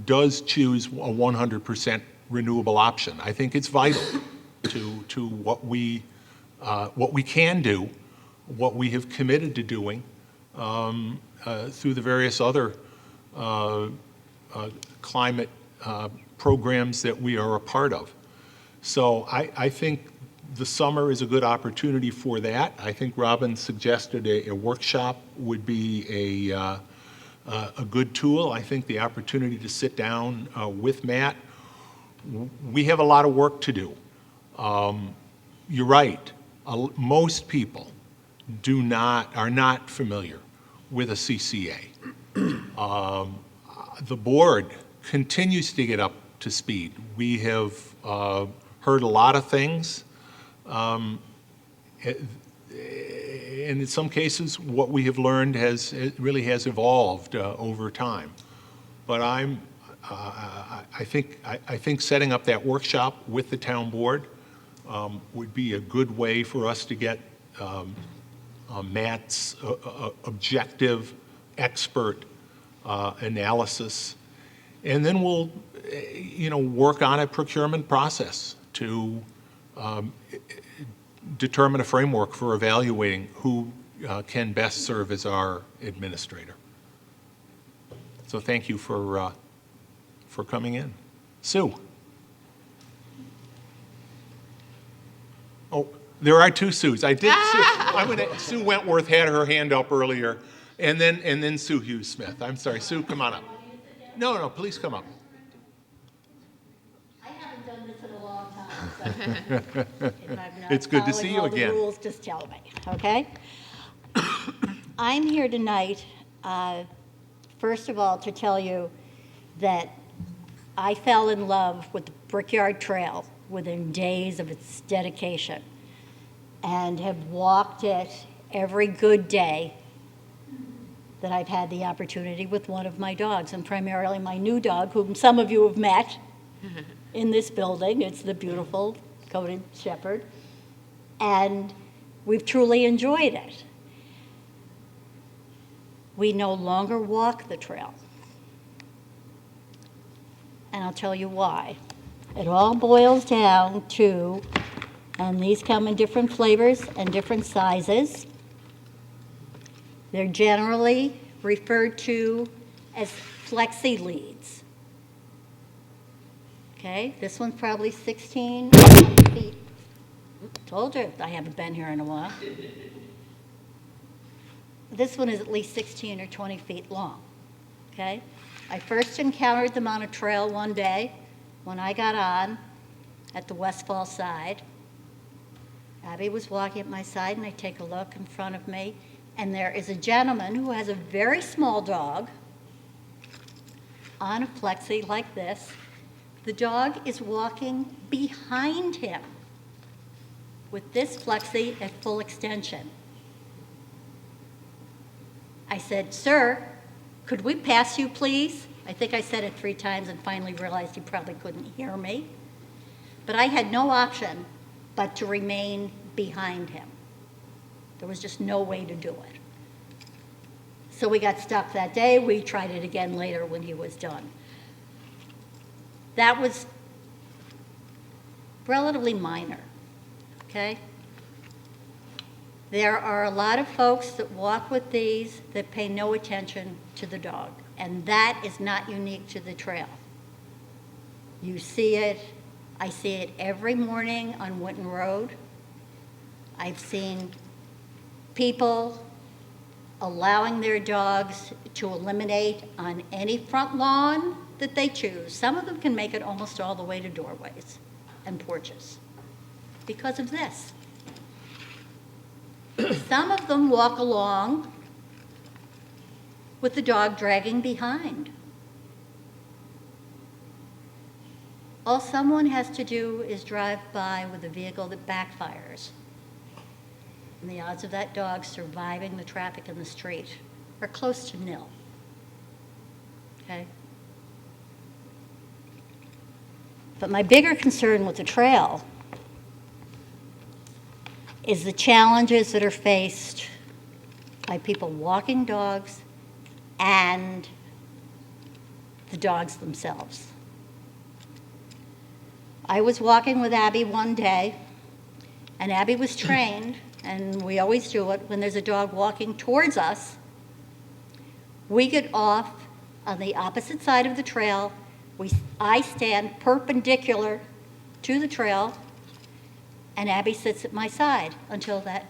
does choose a 100% renewable option. I think it's vital to what we can do, what we have committed to doing through the various other climate programs that we are a part of. So I think the summer is a good opportunity for that. I think Robin suggested a workshop would be a good tool. I think the opportunity to sit down with Matt. We have a lot of work to do. You're right. Most people are not familiar with a CCA. The board continues to get up to speed. We have heard a lot of things. And in some cases, what we have learned really has evolved over time. But I think setting up that workshop with the town board would be a good way for us to get Matt's objective, expert analysis, and then we'll, work on a procurement process to determine a framework for evaluating who can best serve as our administrator. So thank you for coming in. Sue. Oh, there are two Sues. I did. Sue Wentworth had her hand up earlier, and then Sue Hughes Smith. I'm sorry, Sue, come on up. No, please come up. I haven't done this in a long time, so if I'm not It's good to see you following all again. the rules, just tell me, okay? I'm here tonight, first of all, to tell you that I fell in love with the Brickyard Trail within days of its dedication and have walked it every good day that I've had the opportunity with one of my dogs, and primarily my new dog, whom some of you have met in this building. It's the beautiful coated shepherd, and we've truly enjoyed it. We no longer walk the trail, and I'll tell you why. It all boils down to, and these come in different flavors and different sizes. They're generally referred to as flexi leads. Okay, this one's probably 16 feet. Told you I haven't been here in a while. This one is at least 16 or 20 feet long. Okay, I first encountered them on a trail one day when I got on at the Westfall side. Abby was walking at my side, and I take a look in front of me, and there is a gentleman who has a very small dog on a flexi like this. The dog is walking behind him with this flexi at full extension. I said, "Sir, could we pass you, please?" I think I said it 3 times and finally realized he probably couldn't hear me. But I had no option but to remain behind him. There was just no way to do it. So we got stuck that day. We tried it again later when he was done. That was relatively minor, okay? There are a lot of folks that walk with these that pay no attention to the dog, and that is not unique to the trail. You see it. I see it every morning on Winton Road. I've seen people allowing their dogs to eliminate on any front lawn that they choose. Some of them can make it almost all the way to doorways and porches because of this. Some of them walk along with the dog dragging behind. All someone has to do is drive by with a vehicle that backfires, and the odds of that dog surviving the traffic in the street are close to nil. Okay? But my bigger concern with the trail is the challenges that are faced by people walking dogs and the dogs themselves. I was walking with Abby one day, and Abby was trained, and we always do it, when there's a dog walking towards us, we get off on the opposite side of the trail. I stand perpendicular to the trail, and Abby sits at my side until that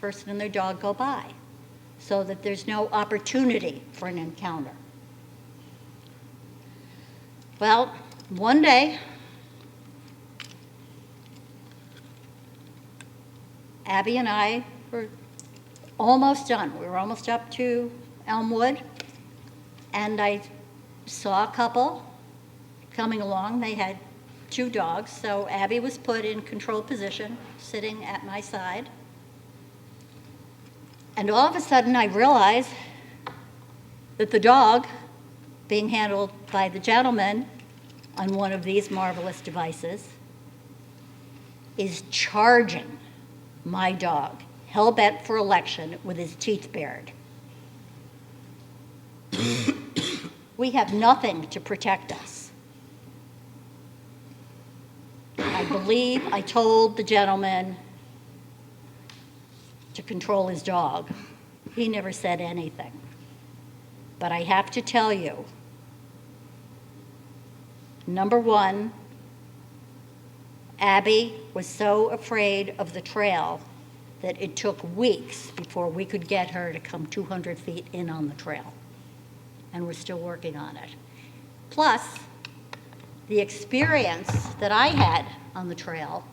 person and their dog go by, so that there's no opportunity for an encounter. Well, one day, Abby and I were almost done. We were almost up to Elmwood, and I saw a couple coming along. They had 2 dogs, so Abby was put in control position, sitting at my side. And all of a sudden, I realized that the dog, being handled by the gentleman on one of these marvelous devices, is charging my dog, hell-bent for election, with his teeth bared. We have nothing to protect us. I believe I told the gentleman to control his dog. He never said anything. But I have to tell you, number one, Abby was so afraid of the trail that it took weeks before we could get her to come 200 feet in on the trail. And we're still working on it. Plus, the experience that I had on the trail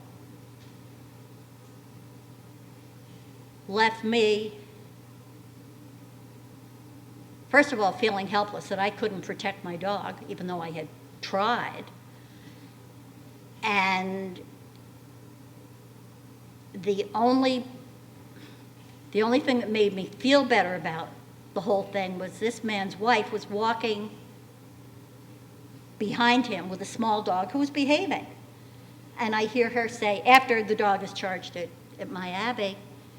left me, first of all, feeling helpless that I couldn't protect my dog, even though I had tried. And the only thing that made me feel better about the whole thing was this man's wife was walking behind him with a small dog who was behaving. And I hear her say, after the dog is charged at my Abby,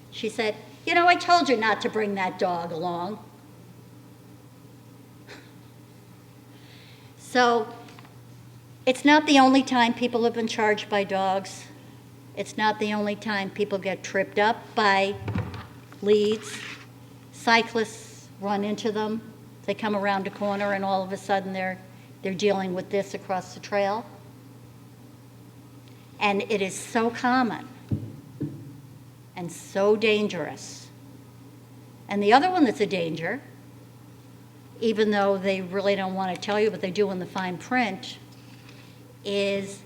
she said, "You know, I told you not to bring that dog along." So it's not the only time people have been charged by dogs. It's not the only time people get tripped up by leads. Cyclists run into them. They come around a corner and all of a sudden they're dealing with this across the trail. And it is so common and so dangerous. And the other one that's a danger, even though they really don't want to tell you, but they do in the fine print, is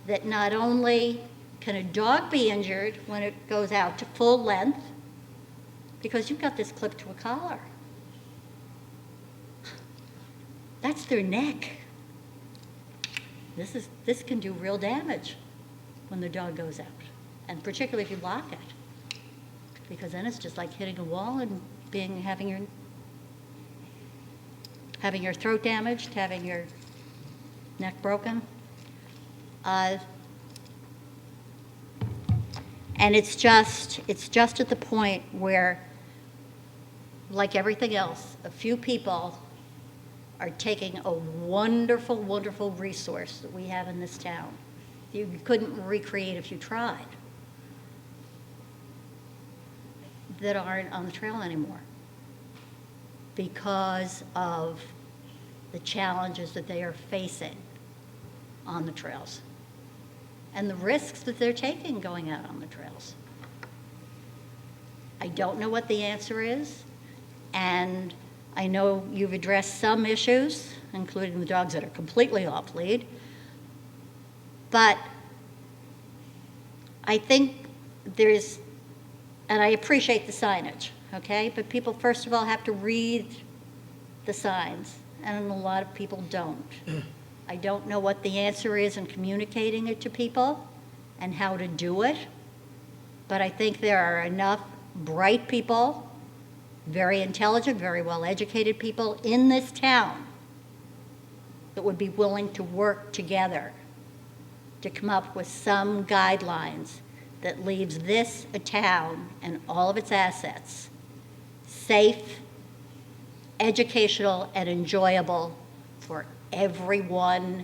that not only can a dog be injured when it goes out to full length, because you've got this clipped to a collar. That's their neck. This can do real damage when the dog goes out, and particularly if you lock it, because then it's just like hitting a wall and having your throat damaged, having your neck broken. And it's just at the point where, like everything else, a few people are taking a wonderful, wonderful resource that we have in this town. You couldn't recreate if you tried, that aren't on the trail anymore because of the challenges that they are facing on the trails and the risks that they're taking going out on the trails. I don't know what the answer is, and I know you've addressed some issues, including the dogs that are completely off lead, but I think and I appreciate the signage, okay? But people, first of all, have to read the signs, and a lot of people don't. I don't know what the answer is in communicating it to people and how to do it, but I think there are enough bright people, very intelligent, very well-educated people in this town that would be willing to work together to come up with some guidelines that leaves this a town and all of its assets safe educational and enjoyable for everyone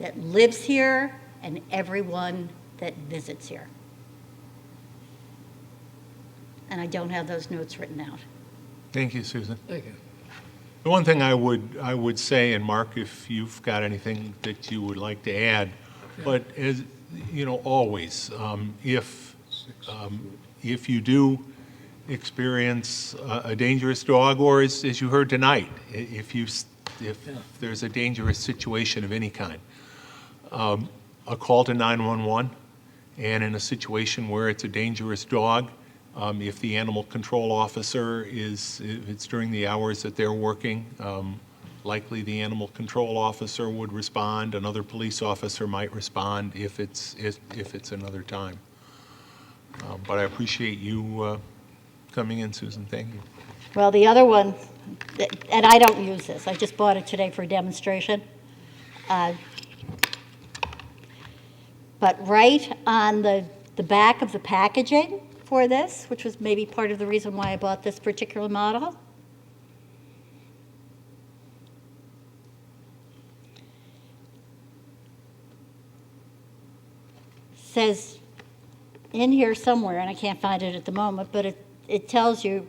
that lives here and everyone that visits here. And I don't have those notes written out. Thank you, Susan. Thank you. The one thing I would say, and Mark, if you've got anything that you would like to add, but as you know, always, if you do experience a dangerous dog, or as you heard tonight, if there's a dangerous situation of any kind, a call to 911, and in a situation where it's a dangerous dog, if the animal control officer if it's during the hours that they're working, likely the animal control officer would respond. Another police officer might respond if it's another time. But I appreciate you coming in, Susan. Thank you. Well, the other one, and I don't use this, I just bought it today for demonstration. But right on the back of the packaging for this, which was maybe part of the reason why I bought this particular model, says in here somewhere, and I can't find it at the moment, but it tells you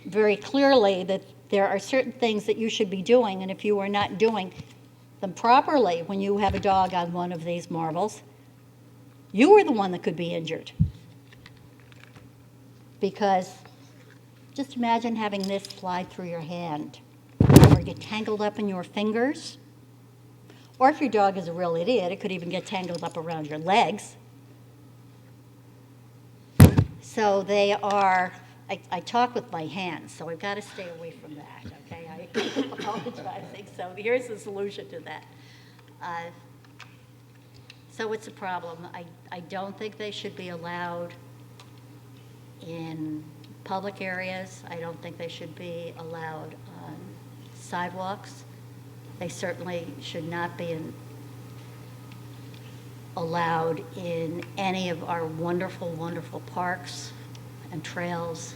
very clearly that there are certain things that you should be doing, and if you are not doing them properly when you have a dog on one of these marbles, you are the one that could be injured. Because just imagine having this slide through your hand or get tangled up in your fingers. Or if your dog is a real idiot, it could even get tangled up around your legs. So they are, I talk with my hands, so I've got to stay away from that, okay? I apologize. So here's the solution to that. So it's a problem. I don't think they should be allowed in public areas. I don't think they should be allowed on sidewalks. They certainly should not be allowed in any of our wonderful, wonderful parks and trails.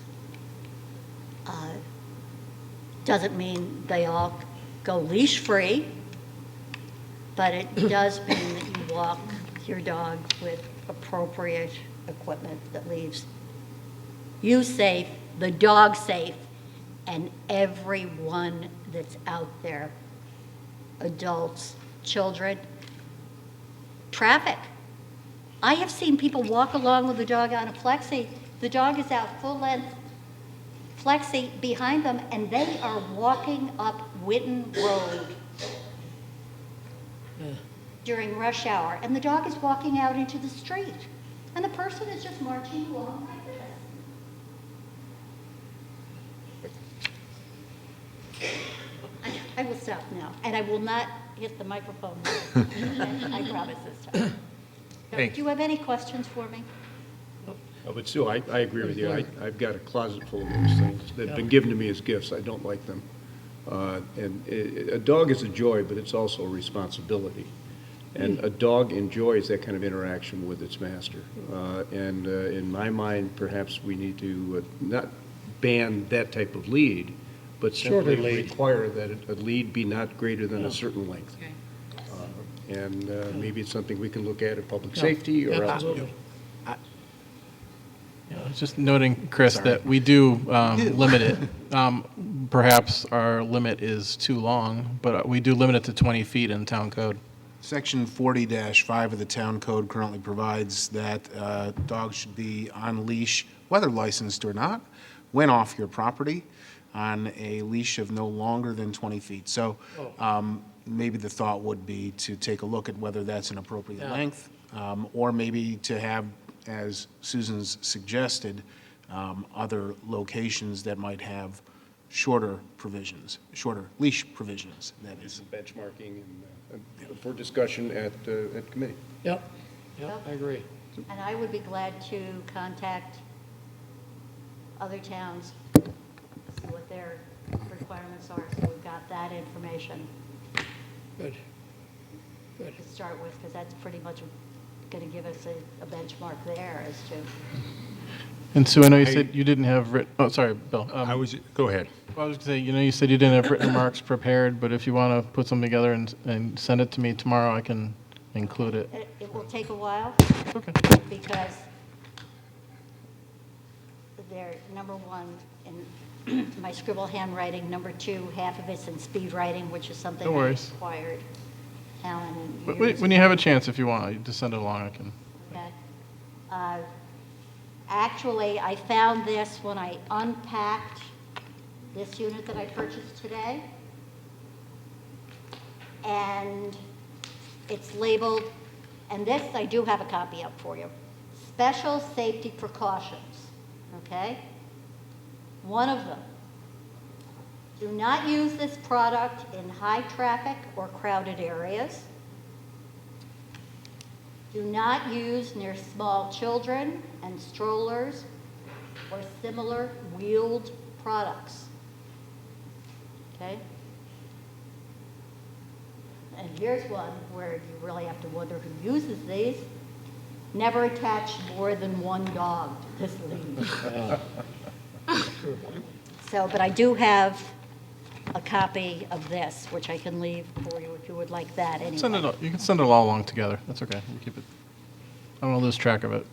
Doesn't mean they all go leash-free, but it does mean that you walk your dog with appropriate equipment that leaves you safe, the dog safe, and everyone that's out there, adults, children, traffic. I have seen people walk along with the dog on a flexi. The dog is out full length, flexi behind them, and they are walking up Whitten Road during rush hour, and the dog is walking out into the street, and the person is just marching along like this. I will stop now, and I will not hit the microphone. I promise this time. Thank Do you have any questions for me? Oh, but Sue, I agree with you. I've got a closet full of those things that have been given to me as gifts. I don't like them. A dog is a joy, but it's also a responsibility. And a dog enjoys that kind of interaction with its master. In my mind, perhaps we need to not ban that type of lead, but simply require that a lead be not greater than a certain length. Maybe it's something we can look at public safety or Absolutely. I was just noting, Chris, that we do limit it. Perhaps our limit is too long, but we do limit it to 20 feet in town code. Section 40-5 of the town code currently provides that dogs should be on leash, whether licensed or not, when off your property, on a leash of no longer than 20 feet. So maybe the thought would be to take a look at whether that's an appropriate length, or maybe to have, as Susan's suggested, other locations that might have shorter provisions, shorter leash provisions, that is. Benchmarking and for discussion at committee. Yep, I agree. And I would be glad to contact other towns, see what their requirements are, so we've got that information Good. to start with, because that's pretty much going to give us a benchmark there as to And Sue, I know you said you didn't have written, oh, sorry, Bill. Go ahead. I was going to say, you said you didn't have written remarks prepared, but if you want to put something together and send it to me tomorrow, I can include it. It will take a while. Okay. Because they're, number one, in my scribble handwriting, number two, half of it's in speed writing, which is something No I worries. acquired talent and But years when you have a chance, if you want, to send it along, I can. Okay. Actually, I found this when I unpacked this unit that I purchased today. And it's labeled, and this I do have a copy up for you, special safety precautions, okay? One of them, do not use this product in high traffic or crowded areas. Do not use near small children and strollers or similar wheeled products. Okay? And here's one where you really have to wonder who uses these. Never attach more than one dog to this lead. So, but I do have a copy of this, which I can leave for you if you would like that anyway. You can send it all along together. That's okay. You keep it. I don't want to lose track of it.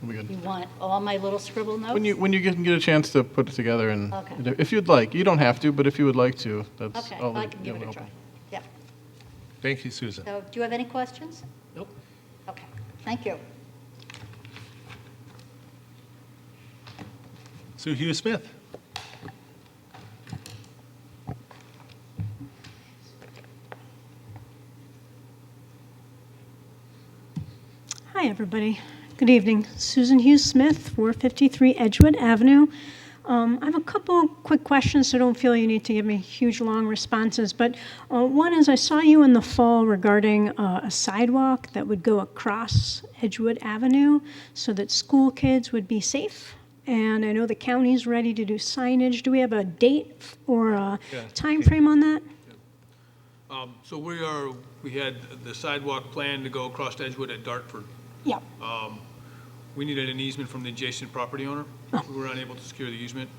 It'll be good. You want all my little scribble notes? When you get a chance to put it together, and Okay. if you'd like, you don't have to, but if you would like to, that's. Okay, I'll I leave- can give it a open. try. Yeah. Thank you, Susan. So, do you have any questions? Nope. Okay, thank you. Sue Hughes Smith. Hi, everybody. Good evening. Susan Hughes Smith, 453 Edgewood Avenue. I have a couple quick questions, so don't feel you need to give me huge, long responses. But one is, I saw you in the fall regarding a sidewalk that would go across Edgewood Avenue so that school kids would be safe. And I know the county's ready to do signage. Do we have a date or a time frame on that? So we had the sidewalk plan to go across Edgewood at Dartford. Yeah. We needed an easement from the adjacent property owner. We were unable to secure the easement.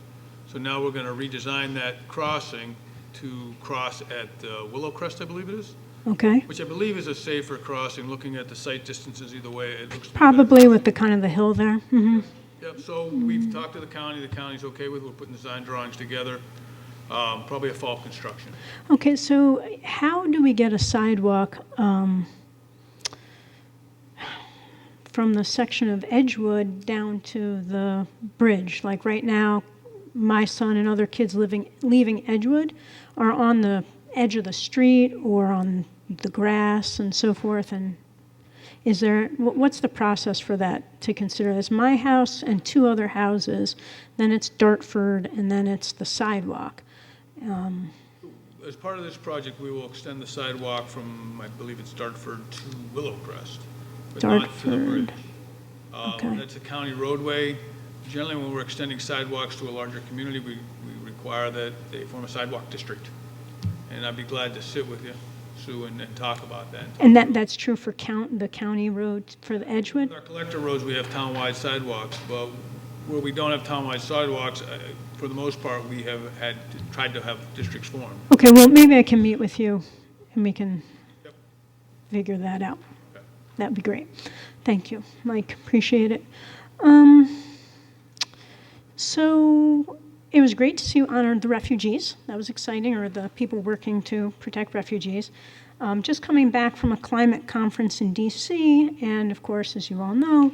So now we're going to redesign that crossing to cross at Willow Crest, I believe it is. Okay. Which I believe is a safer crossing, looking at the site distances either way. It looks Probably with the kind of the hill there. Mm-hmm. Yep, so we've talked to the county's okay with it, we're putting design drawings together, probably a fall construction. Okay, so how do we get a sidewalk from the section of Edgewood down to the bridge? Like right now, my son and other kids leaving Edgewood are on the edge of the street or on the grass and so forth. And what's the process for that to consider? As my house and two other houses, then it's Dartford, and then it's the sidewalk. As part of this project, we will extend the sidewalk from, I believe it's Dartford to Willow Crest, but not to the bridge. Okay. That's a county roadway. Generally, when we're extending sidewalks to a larger community, we require that they form a sidewalk district. And I'd be glad to sit with you, Sue, and talk about that. And that's true for the county road for the Edgewood? With our collector roads, we have townwide sidewalks, but where we don't have townwide sidewalks, for the most part, we have tried to have districts formed. Okay, well, maybe I can meet with you and we can figure that out. Okay. That'd be great. Thank you, Mike. Appreciate it. So it was great to see you honor the refugees. That was exciting, or the people working to protect refugees. Just coming back from a climate conference in D.C., and of course, as you all know,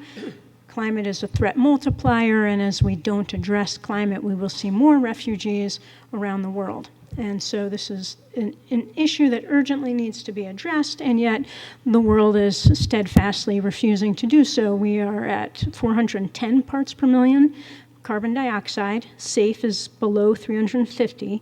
climate is a threat multiplier, and as we don't address climate, we will see more refugees around the world. And so this is an issue that urgently needs to be addressed, and yet the world is steadfastly refusing to do so. We are at 410 parts per million carbon dioxide. Safe is below 350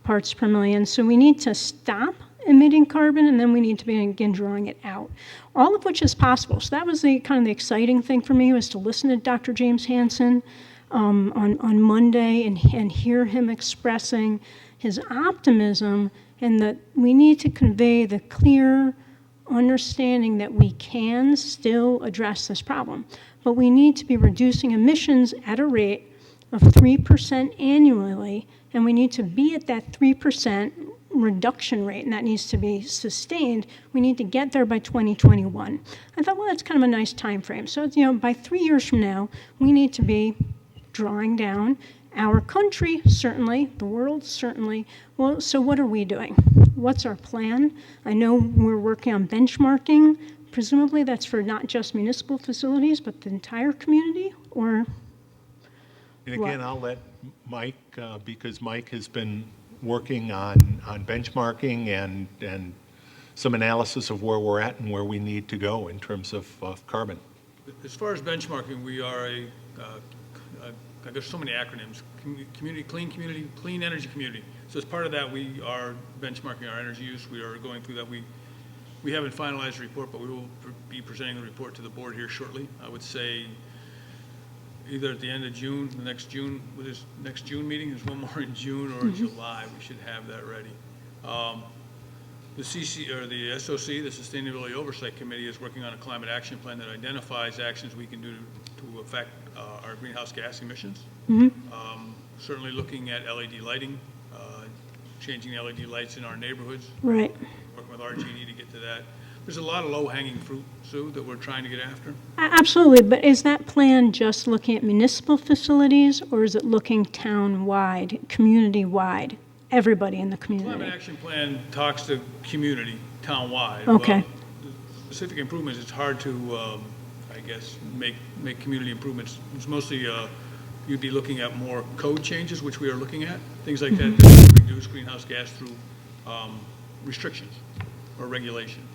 parts per million. So we need to stop emitting carbon, and then we need to begin drawing it out, all of which is possible. So that was the kind of the exciting thing for me, was to listen to Dr. James Hansen on Monday and hear him expressing his optimism, and that we need to convey the clear understanding that we can still address this problem. but we need to be reducing emissions at a rate of 3% annually, and we need to be at that 3% reduction rate, and that needs to be sustained. We need to get there by 2021. I thought, well, that's kind of a nice time frame. So, by 3 years from now, we need to be drawing down. Our country, certainly, the world, certainly. Well, so what are we doing? What's our plan? I know we're working on benchmarking. Presumably that's for not just municipal facilities, but the entire community, or And again, I'll let Mike, because Mike has been working on benchmarking and some analysis of where we're at and where we need to go in terms of carbon. As far as benchmarking, we are there's so many acronyms, clean energy community. So as part of that, we are benchmarking our energy use. We are going through that. We haven't finalized the report, but we will be presenting the report to the board here shortly. I would say either at the end of June, with this next June meeting, there's one more in June, or in July, we should have that ready. The SOC, the Sustainability Oversight Committee, is working on a climate action plan that identifies actions we can do to affect our greenhouse gas emissions. Certainly looking at LED lighting, changing LED lights in our neighborhoods. Right. Working with RG&E to get to that. There's a lot of low-hanging fruit, Sue, that we're trying to get after. Absolutely, but is that plan just looking at municipal facilities, or is it looking town-wide, community-wide, everybody in the community? Climate action plan talks to community, town-wide. Okay. The specific improvements, it's hard to, I guess, make community improvements. It's mostly, you'd be looking at more code changes, which we are looking at, things like that, to reduce greenhouse gas through restrictions or regulation.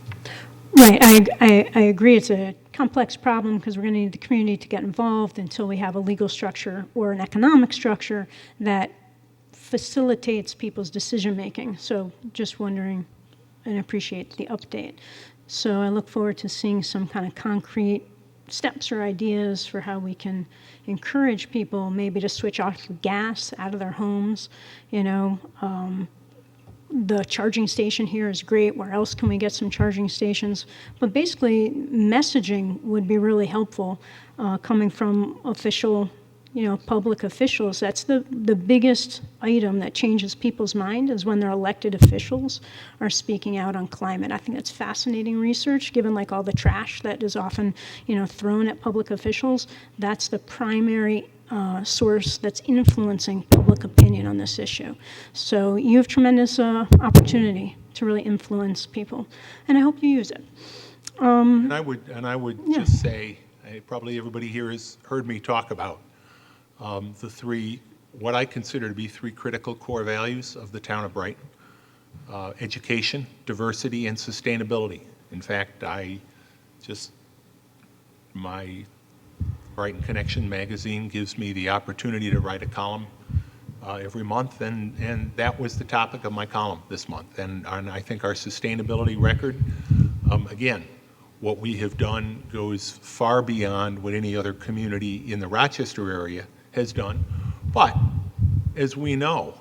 Right, I agree. It's a complex problem because we're going to need the community to get involved until we have a legal structure or an economic structure that facilitates people's decision-making. So just wondering and appreciate the update. So I look forward to seeing some kind of concrete steps or ideas for how we can encourage people maybe to switch off gas out of their homes, the charging station here is great. Where else can we get some charging stations? But basically, messaging would be really helpful coming from public officials. That's the biggest item that changes people's mind is when their elected officials are speaking out on climate. I think that's fascinating research, given like all the trash that is often, thrown at public officials. That's the primary source that's influencing public opinion on this issue. So you have tremendous opportunity to really influence people, and I hope you use it. And I would just say, probably everybody here has heard me talk about the three, what I consider to be three critical core values of the town of Brighton: education, diversity, and sustainability. In fact, my Brighton Connection magazine gives me the opportunity to write a column every month, and that was the topic of my column this month. And I think our sustainability record, again, what we have done goes far beyond what any other community in the Rochester area has done. But as we know,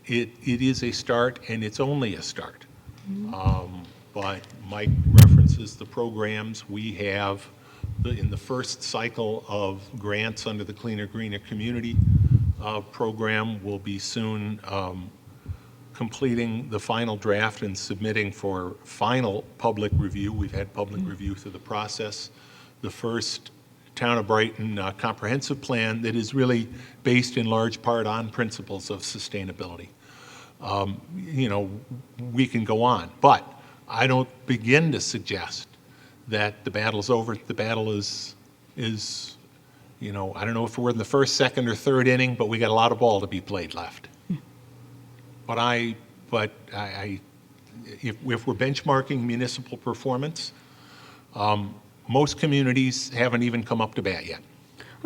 it is a start, and it's only a start. But Mike references the programs we have. In the first cycle of grants under the Cleaner, Greener Community program, we'll be soon completing the final draft and submitting for final public review. We've had public review through the process. The first Town of Brighton comprehensive plan that is really based in large part on principles of sustainability. We can go on, but I don't begin to suggest that the battle's over. The battle is, I don't know if we're in the first, second, or third inning, but we got a lot of ball to be played left. But if we're benchmarking municipal performance, most communities haven't even come up to bat yet.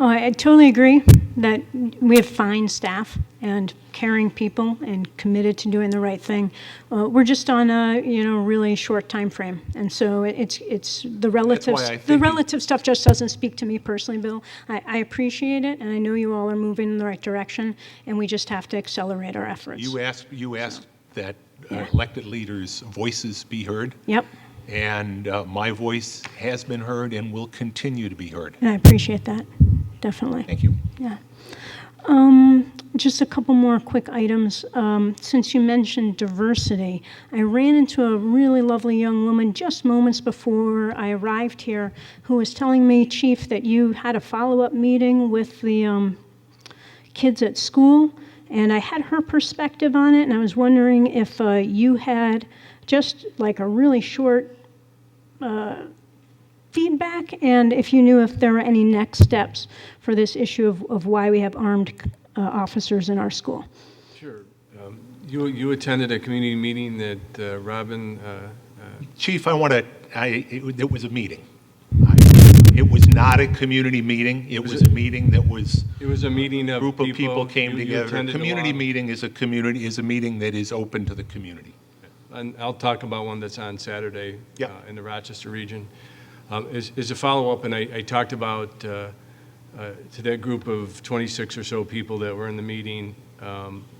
Oh, I totally agree that we have fine staff and caring people and committed to doing the right thing. We're just on a really short time frame, and so it's the relatives. The relative stuff just doesn't speak to me personally, Bill. I appreciate it, and I know you all are moving in the right direction, and we just have to accelerate our efforts. You asked that elected leaders' voices be heard. Yep. And my voice has been heard and will continue to be heard. And I appreciate that, definitely. Thank you. Yeah. Just a couple more quick items. Since you mentioned diversity, I ran into a really lovely young woman just moments before I arrived here who was telling me, Chief, that you had a follow-up meeting with the kids at school, and I had her perspective on it, and I was wondering if you had just like a really short feedback, and if you knew if there were any next steps for this issue of why we have armed officers in our school. Sure. You attended a community meeting that Robin... Chief, it was a meeting. It was not a community meeting. It was a meeting that was... It was a meeting of a group of people came you together. A attended community along. meeting is a meeting that is open to the community. And I'll talk about one that's on Saturday Yeah. In the Rochester region. As a follow-up, and I talked about to that group of 26 or so people that were in the meeting,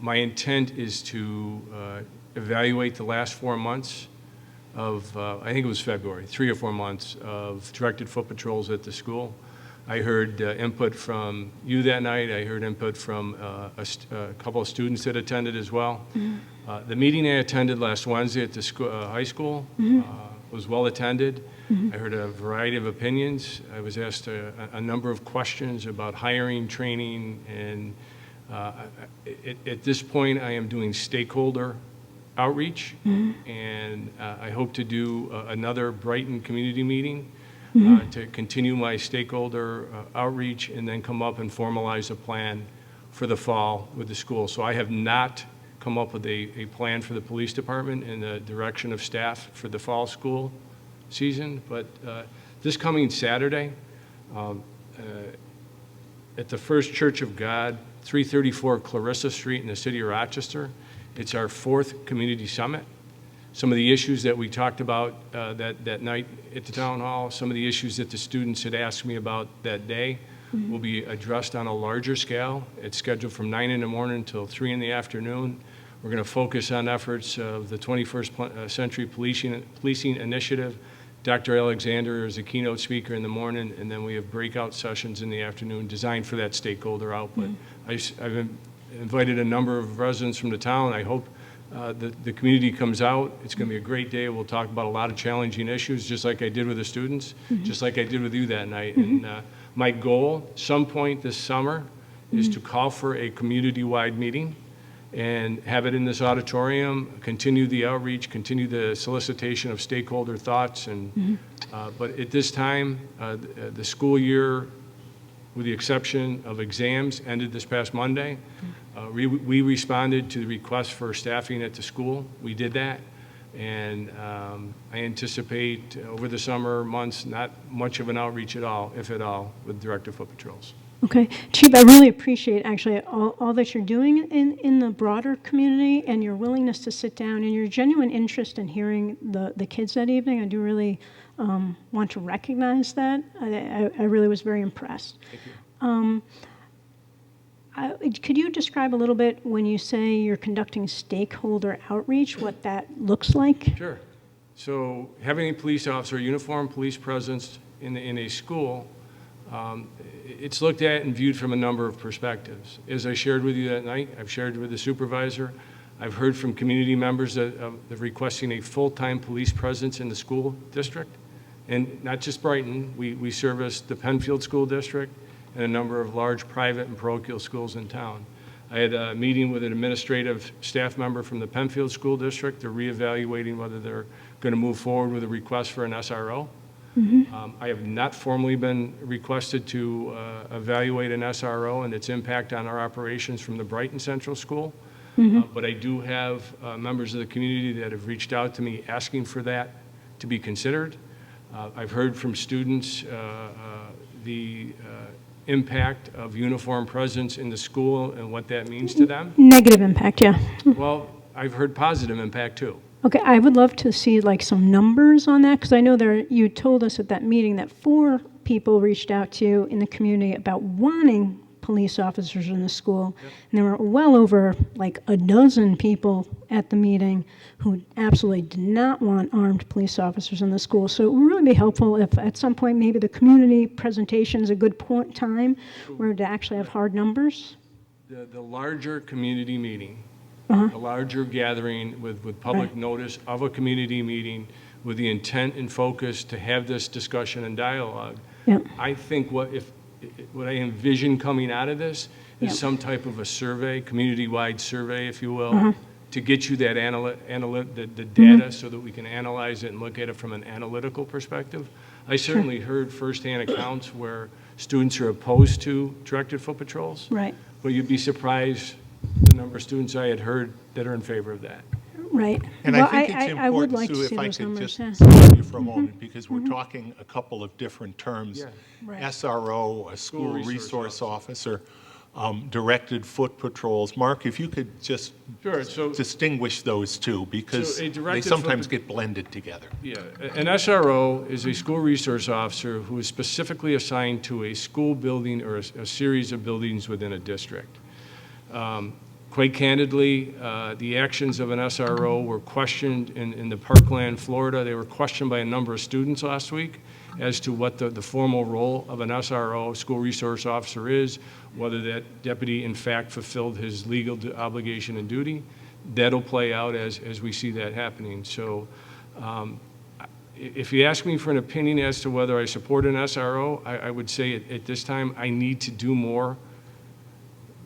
my intent is to evaluate the last 4 months of, I think it was February, 3 or 4 months of directed foot patrols at the school. I heard input from you that night. I heard input from a couple of students that attended as well. The meeting I attended last Wednesday at the high school was well attended. I heard a variety of opinions. I was asked a number of questions about hiring, training, and at this point I am doing stakeholder outreach, and I hope to do another Brighton community meeting to continue my stakeholder outreach and then come up and formalize a plan for the fall with the school. So I have not come up with a plan for the police department and the direction of staff for the fall school season, but this coming Saturday at the First Church of God, 334 Clarissa Street in the city of Rochester, it's our 4th community summit. Some of the issues that we talked about that night at the town hall, some of the issues that the students had asked me about that day will be addressed on a larger scale. It's scheduled from 9 in the morning until 3 in the afternoon. We're going to focus on efforts of the 21st Century Policing Initiative. Dr. Alexander is a keynote speaker in the morning, and then we have breakout sessions in the afternoon designed for that stakeholder output. I've invited a number of residents from the town. I hope the community comes out. It's going to be a great day. We'll talk about a lot of challenging issues, just like I did with the students, just like I did with you that night. And my goal, some point this summer, is to call for a community-wide meeting and have it in this auditorium, continue the outreach, continue the solicitation of stakeholder thoughts. And but at this time, the school year, with the exception of exams, ended this past Monday. We responded to the request for staffing at the school. We did that. And I anticipate over the summer months, not much of an outreach at all, if at all, with directed foot patrols. Okay. Chief, I really appreciate actually all that you're doing in the broader community and your willingness to sit down and your genuine interest in hearing the kids that evening. I do really want to recognize that. I really was very impressed. Thank you. Could you describe a little bit when you say you're conducting stakeholder outreach, what that looks like? Sure. So having a police officer, uniformed police presence in a school, it's looked at and viewed from a number of perspectives. As I shared with you that night, I've shared with the supervisor. I've heard from community members that they're requesting a full-time police presence in the school district. And not just Brighton, we service the Penfield School District and a number of large private and parochial schools in town. I had a meeting with an administrative staff member from the Penfield School District. They're reevaluating whether they're going to move forward with a request for an SRO. I have not formally been requested to evaluate an SRO and its impact on our operations from the Brighton Central School, but I do have members of the community that have reached out to me asking for that to be considered. I've heard from students the impact of uniform presence in the school and what that means to them. Negative impact, yeah. Well, I've heard positive impact too. Okay, I would love to see like some numbers on that, because I know you told us at that meeting that 4 people reached out to you in the community about wanting police officers in the school. And there were well over like a dozen people at the meeting who absolutely did not want armed police officers in the school. So it would really be helpful if at some point maybe the community presentation is a good point time where to actually have hard numbers. The larger community meeting, Uh-huh. a larger gathering with public notice of a community meeting with the intent and focus to have this discussion and dialogue. Yep. I think what I envision coming out of this is Yep. some type of a survey, community-wide survey, if you will, Uh-huh. to get you that the data so that we can analyze it and look at it from an analytical perspective. I certainly heard firsthand accounts where students are opposed to directed foot patrols. Right. But you'd be surprised the number of students I had heard that are in favor of that. Right. And Well, I think it's I would important, like to Sue, see if I those could numbers, just yeah. stop you for a moment, because we're talking a couple of different terms. Yeah. Right. SRO, a school resource resource officer, directed foot patrols. Mark, if you could just Sure, so- distinguish those two, because So a they directed foot sometimes pat- get blended together. Yeah, an SRO is a school resource officer who is specifically assigned to a school building or a series of buildings within a district. Quite candidly, the actions of an SRO were questioned in the Parkland, Florida. They were questioned by a number of students last week as to what the formal role of an SRO, school resource officer, is, whether that deputy in fact fulfilled his legal obligation and duty. That'll play out as we see that happening. So if you ask me for an opinion as to whether I support an SRO, I would say at this time I need to do more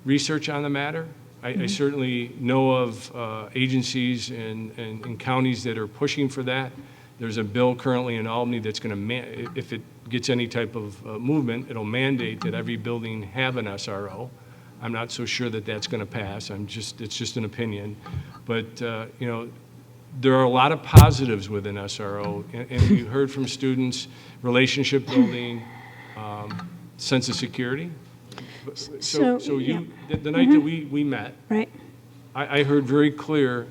research on the matter. I certainly know of agencies and counties that are pushing for that. There's a bill currently in Albany that's going to, if it gets any type of movement, it'll mandate that every building have an SRO. I'm not so sure that that's going to pass. It's just an opinion. But, you know, there are a lot of positives with an SRO, and we heard from students, relationship building, sense of security. So you, the night that we met, Right. I heard very clear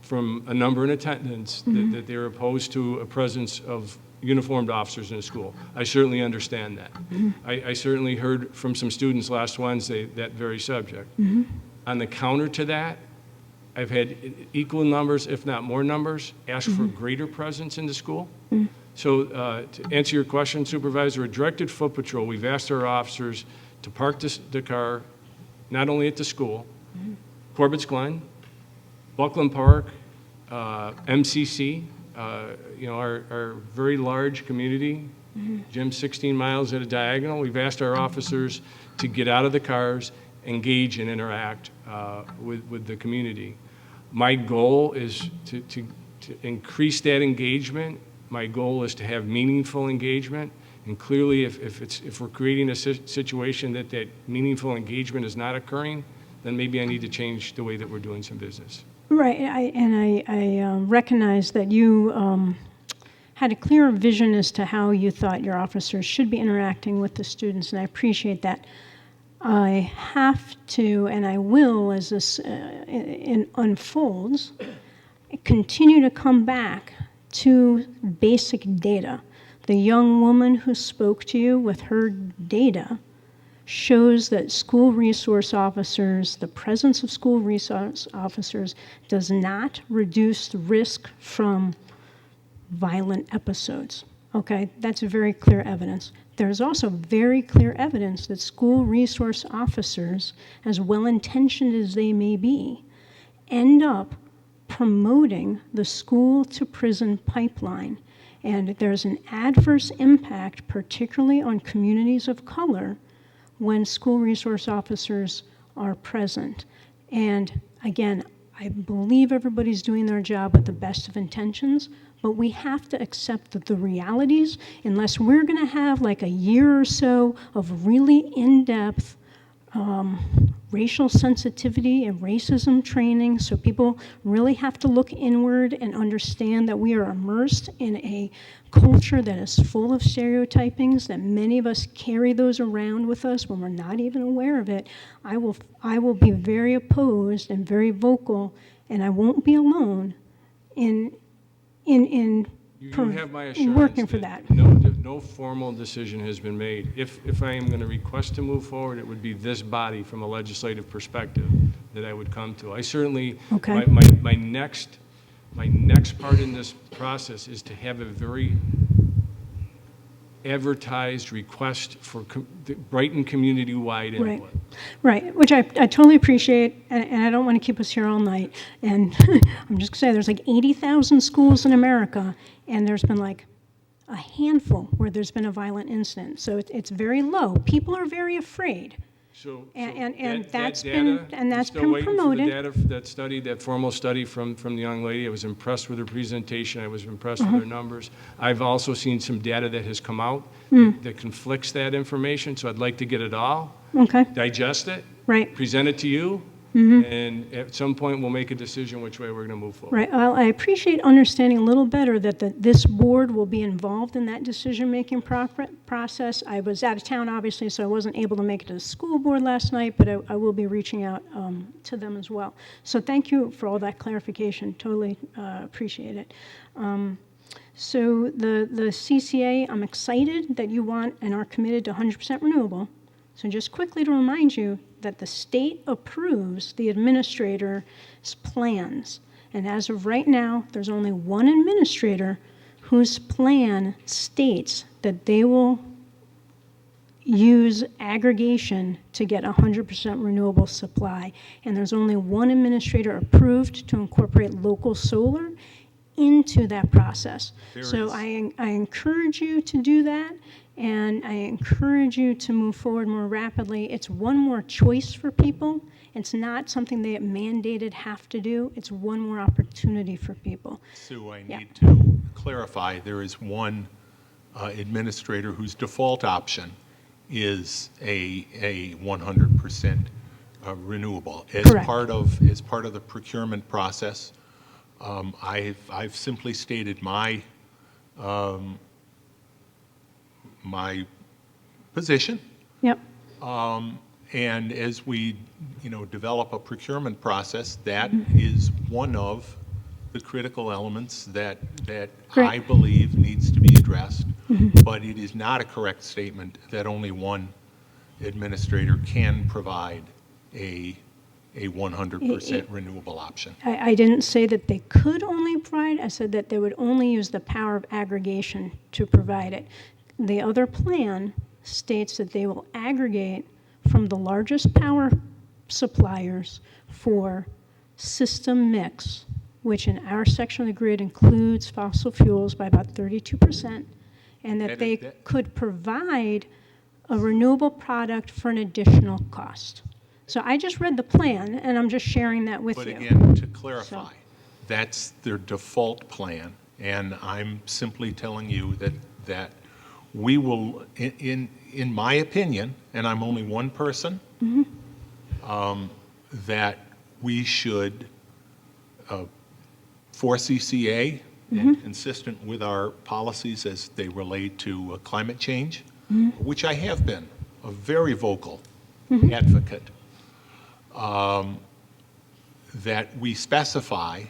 from a number in attendance that they're opposed to a presence of uniformed officers in a school. I certainly understand that. I certainly heard from some students last Wednesday that very subject. On the counter to that, I've had equal numbers, if not more numbers, ask for greater presence in the school. So to answer your question, Supervisor, a directed foot patrol, we've asked our officers to park the car not only at the school, Corbett's Glen, Buckland Park, MCC, you know, our very large community, Jim, 16 miles at a diagonal. We've asked our officers to get out of the cars, engage and interact with the community. My goal is to increase that engagement. My goal is to have meaningful engagement. And clearly, if we're creating a situation that meaningful engagement is not occurring, then maybe I need to change the way that we're doing some business. Right, I recognize that you had a clear vision as to how you thought your officers should be interacting with the students, and I appreciate that. I have to, and I will, as this unfolds, continue to come back to basic data. The young woman who spoke to you with her data shows that school resource officers, the presence of school resource officers, does not reduce the risk from violent episodes. Okay, that's very clear evidence. There's also very clear evidence that school resource officers, as well-intentioned as they may be, end up promoting the school-to-prison pipeline. And there's an adverse impact, particularly on communities of color, when school resource officers are present. And again, I believe everybody's doing their job with the best of intentions, but we have to accept that the realities, unless we're going to have like a year or so of really in-depth racial sensitivity and racism training, so people really have to look inward and understand that we are immersed in a culture that is full of stereotypings, that many of us carry those around with us when we're not even aware of it. I will be very opposed and very vocal, and I won't be alone in You have my assurance working for that. No no formal decision has been made. If I am going to request to move forward, it would be this body from a legislative perspective that I would come to. I certainly, Okay. my next part in this process is to have a very advertised request for the Brighton community-wide Right, input. right, which I totally appreciate, and I don't want to keep us here all night. And I'm just going to say, there's like 80,000 schools in America, and there's been like a handful where there's been a violent incident. So it's very low. People are very afraid. And that's been Still waiting for the promoted. data, that formal study from the young lady. I was impressed with her presentation. I was impressed Uh-huh. with her numbers. I've also seen some data that has come out that conflicts that information, so I'd like to get it all, Okay, digest it, right. present it to you, Mhm. and at some point, we'll make a decision which way we're going to move forward. Right. Well, I appreciate understanding a little better that this board will be involved in that decision-making process. I was out of town, obviously, so I wasn't able to make it to the school board last night, but I will be reaching out to them as well. So thank you for all that clarification. Totally appreciate it. So the CCA, I'm excited that you want and are committed to 100% renewable. So just quickly to remind you that the state approves the administrator's plans. And as of right now, there's only one administrator whose plan states that they will use aggregation to get 100% renewable supply. And there's only one administrator approved to incorporate local solar into that process. So I encourage you to do that. And I encourage you to move forward more rapidly. It's one more choice for people. It's not something they mandated have to do. It's one more opportunity for people. Sue, I need to clarify, there is one administrator whose default option is a 100% renewable. As Correct. part of the procurement process, I've simply stated my position. Yep. And as we, develop a procurement process, that Mm-hmm. is one of the critical elements that Great. I believe needs to be addressed. Mhm. But it is not a correct statement that only one administrator can provide a 100% renewable option. I didn't say that they could only provide. I said that they would only use the power of aggregation to provide it. The other plan states that they will aggregate from the largest power suppliers for system mix, which in our section of the grid includes fossil fuels by about 32%, and that they could provide a renewable product for an additional cost. So I just read the plan, and I'm just sharing that with But you. again, to clarify, that's their default plan, and I'm simply telling you that we will, in my opinion, and I'm only one person, that we should, for CCA, and consistent with our policies as they relate to climate change, which I have been a very vocal advocate, that we specify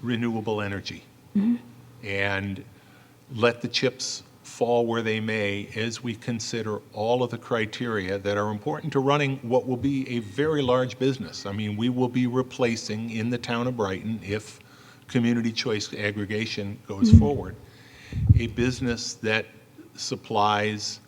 renewable energy and let the chips fall where they may as we consider all of the criteria that are important to running what will be a very large business. I mean, we will be replacing in the town of Brighton, if community choice aggregation goes forward, a business that supplies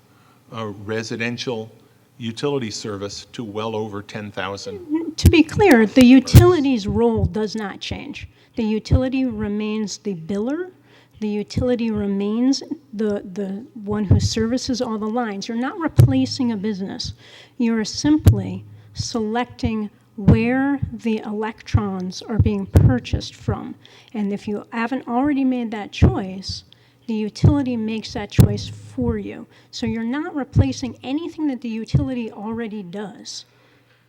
residential utility service to well over 10,000. To be clear, the utility's role does not change. The utility remains the biller. The utility remains the one who services all the lines. You're not replacing a business. You're simply selecting where the electrons are being purchased from. And if you haven't already made that choice, the utility makes that choice for you. So you're not replacing anything that the utility already does.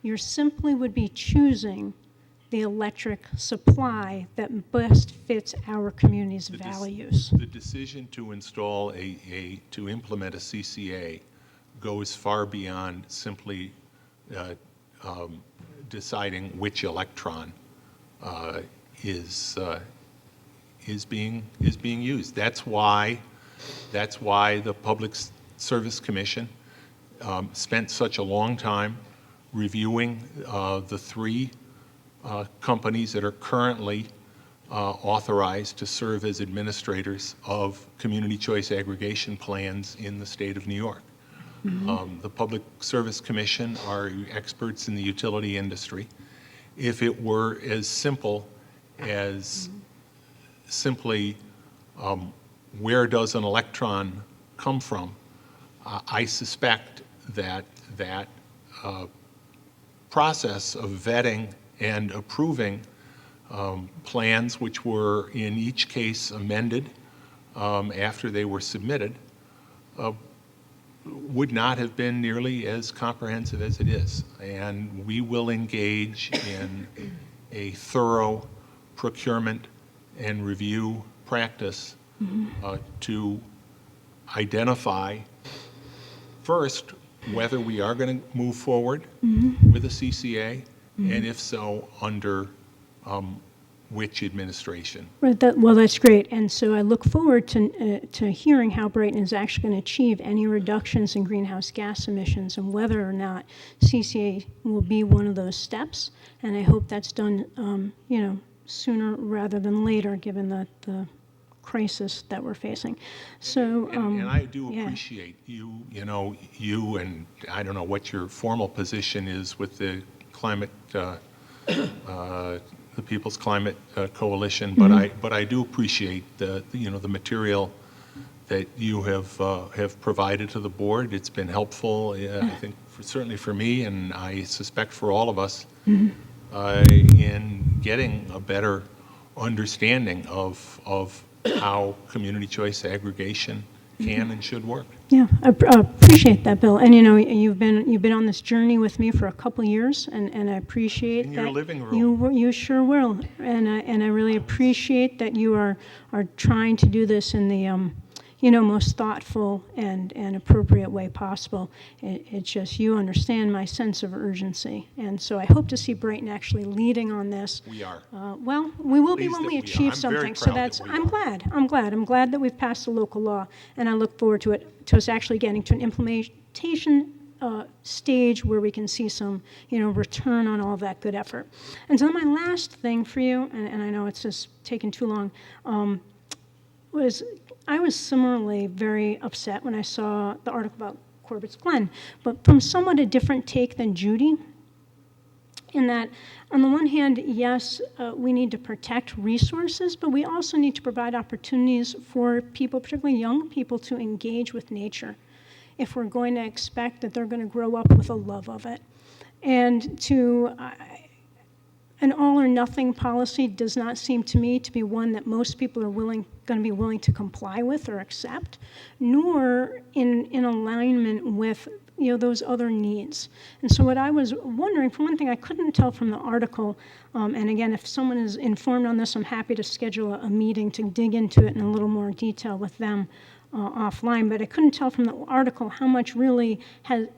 You simply would be choosing the electric supply that best fits our community's values. The decision to install to implement a CCA goes far beyond simply deciding which electron is being used. That's why That's why the Public Service Commission spent such a long time reviewing the three companies that are currently authorized to serve as administrators of community choice aggregation plans in the state of New York. The Public Service Commission are experts in the utility industry. If it were as simple as simply where does an electron come from, I suspect that that process of vetting and approving plans, which were in each case amended after they were submitted, would not have been nearly as comprehensive as it is. And we will engage in a thorough procurement and review practice to identify first whether we are going to move forward with a CCA, and if so, under which administration. Right, well, that's great. And so I look forward to hearing how Brighton is actually going to achieve any reductions in greenhouse gas emissions and whether or not CCA will be one of those steps. And I hope that's done, sooner rather than later, given the crisis that we're facing. So, and I do appreciate you and I don't know what your formal position is with the climate, the People's Climate Coalition, but I do appreciate the material that you have provided to the board. It's been helpful, I think, certainly for me, and I suspect for all of us, in getting a better understanding of how community choice aggregation can and should work. Yeah, I appreciate that, Bill. And you've been on this journey with me for a couple years, and I appreciate in that. Your living room. You sure will, and I really appreciate that you are trying to do this in the most thoughtful and appropriate way possible. It's just you understand my sense of urgency, and so I hope to see Brighton actually leading on this. We are. Well, we will be Pleased when that we we are. achieve I'm very something. So proud that's. that we I'm are. glad that we've passed a local law, and I look forward to us actually getting to an implementation stage where we can see some, return on all that good effort. And so my last thing for you, and I know it's just taken too long, was I was similarly very upset when I saw the article about Corbett's Glen, but from somewhat a different take than Judy, in that, on the one hand, yes, we need to protect resources, but we also need to provide opportunities for people, particularly young people, to engage with nature if we're going to expect that they're going to grow up with a love of it. And an all-or-nothing policy does not seem to me to be one that most people are going to be willing to comply with or accept, nor in alignment with those other needs. And so what I was wondering, for one thing, I couldn't tell from the article, and again, if someone is informed on this, I'm happy to schedule a meeting to dig into it in a little more detail with them offline, but I couldn't tell from the article how much really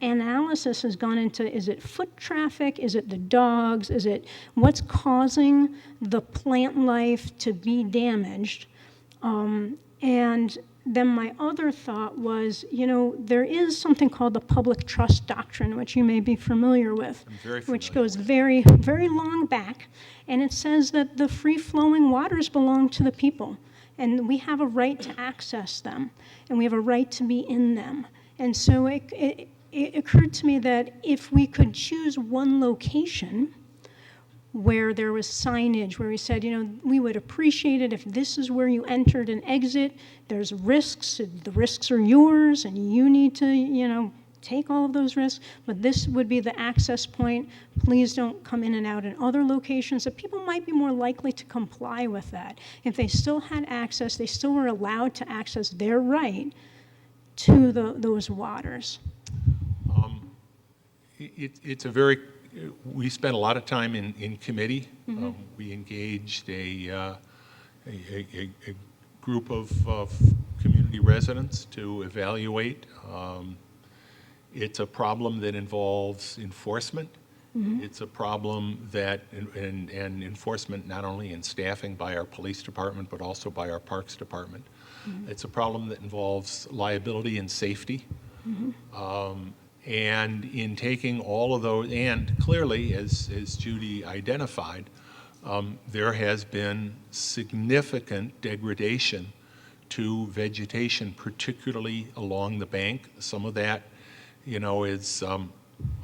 analysis has gone into, is it foot traffic, is it the dogs, is it what's causing the plant life to be damaged? And then my other thought was, there is something called the public trust doctrine, which you may be familiar with, which goes very, very long back, and it says that the free-flowing waters belong to the people. And we have a right to access them, and we have a right to be in them. And so it occurred to me that if we could choose one location where there was signage, where we said, we would appreciate it if this is where you entered and exit. There's risks. The risks are yours, and you need to, take all of those risks, but this would be the access point. Please don't come in and out in other locations. That people might be more likely to comply with that. If they still had access, they still were allowed to access their right to those waters. We spent a lot of time in committee. We engaged a group of community residents to evaluate. It's a problem that involves enforcement It's a problem that, and enforcement, not only in staffing by our police department, but also by our parks department. It's a problem that involves liability and safety. And in taking all of those, and clearly, as Judy identified, there has been significant degradation to vegetation, particularly along the bank. Some of that, is,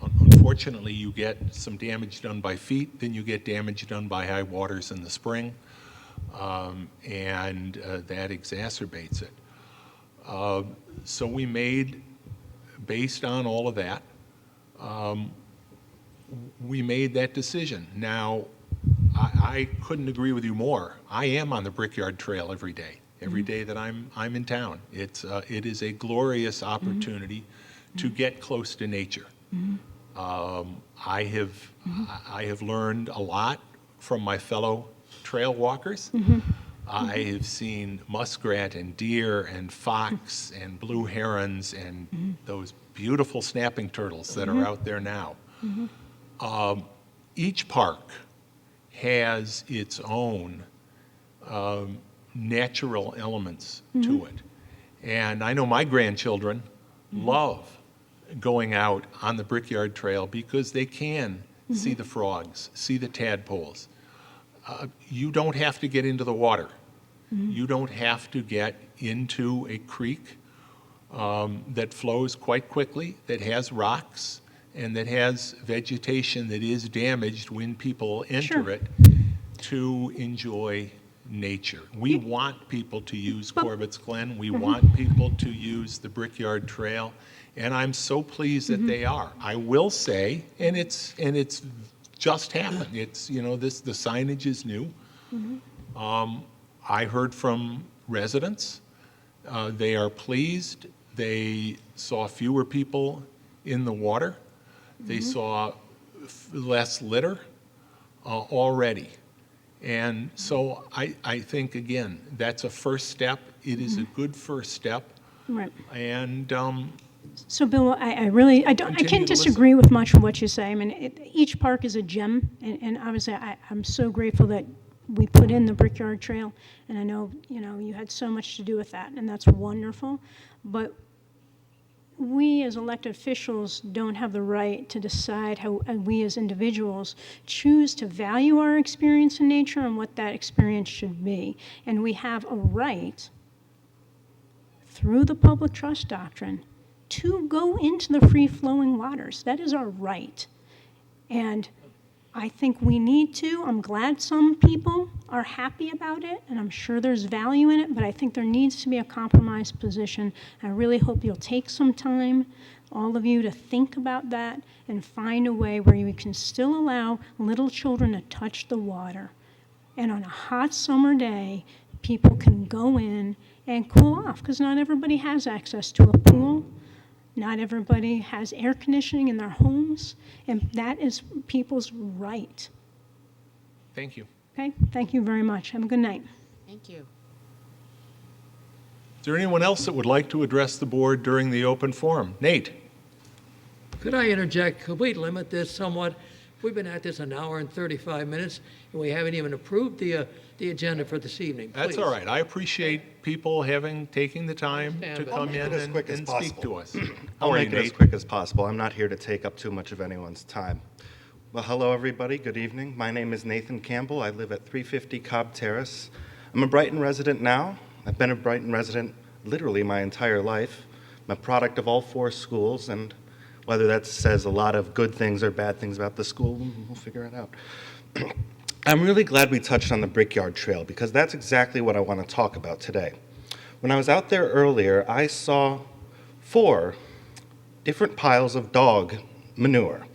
unfortunately, you get some damage done by feet, then you get damage done by high waters in the spring, and that exacerbates it. So we made, based on all of that, we made that decision. Now, I couldn't agree with you more. I am on the Brickyard Trail every day that I'm in town. It is a glorious opportunity to get close to nature. I have learned a lot from my fellow trail walkers. I have seen muskrat and deer and fox and blue herons and those beautiful snapping turtles that are out there now. Each park has its own natural elements to it. And I know my grandchildren love going out on the Brickyard Trail because they can see the frogs, see the tadpoles. You don't have to get into the water. You don't have to get into a creek that flows quite quickly, that has rocks, and that has vegetation that is damaged when people enter it to enjoy nature. We want people to use Corbett's Glen. We want people to use the Brickyard Trail, and I'm so pleased that they are. I will say, and it's just happened. It's, the signage is new. I heard from residents. They are pleased. They saw fewer people in the water. They saw less litter already. And so I think, again, that's a first step. It is a good first step. Right. And So, Bill, I can't disagree with much of what you say. I mean, each park is a gem, and obviously, I'm so grateful that we put in the Brickyard Trail, and I know, you had so much to do with that, and that's wonderful. But we as elected officials don't have the right to decide how we as individuals choose to value our experience in nature and what that experience should be. And we have a right, through the public trust doctrine, to go into the free-flowing waters. That is our right. And I think we need to. I'm glad some people are happy about it, and I'm sure there's value in it, but I think there needs to be a compromise position. I really hope you'll take some time, all of you, to think about that and find a way where you can still allow little children to touch the water. And on a hot summer day, people can go in and cool off, because not everybody has access to a pool. Not everybody has air conditioning in their homes, and that is people's right. thank you. Okay? Thank you very much. Have a good night. Thank you. Is there anyone else that would like to address the board during the open forum? Nate? Could I interject? Could we limit this somewhat? We've been at this an hour and 35 minutes, and we haven't even approved the agenda for this evening. That's Please. all right. I appreciate people taking the time to come in and speak to us. I'll make it as quick as possible. I'm not here to take up too much of anyone's time. Well, hello, everybody. Good evening. My name is Nathan Campbell. I live at 350 Cobb Terrace. I'm a Brighton resident now. I've been a Brighton resident literally my entire life. I'm a product of all four schools, and whether that says a lot of good things or bad things about the school, we'll figure it out. I'm really glad we touched on the Brickyard Trail, because that's exactly what I want to talk about today. When I was out there earlier, I saw 4 different piles of dog manure,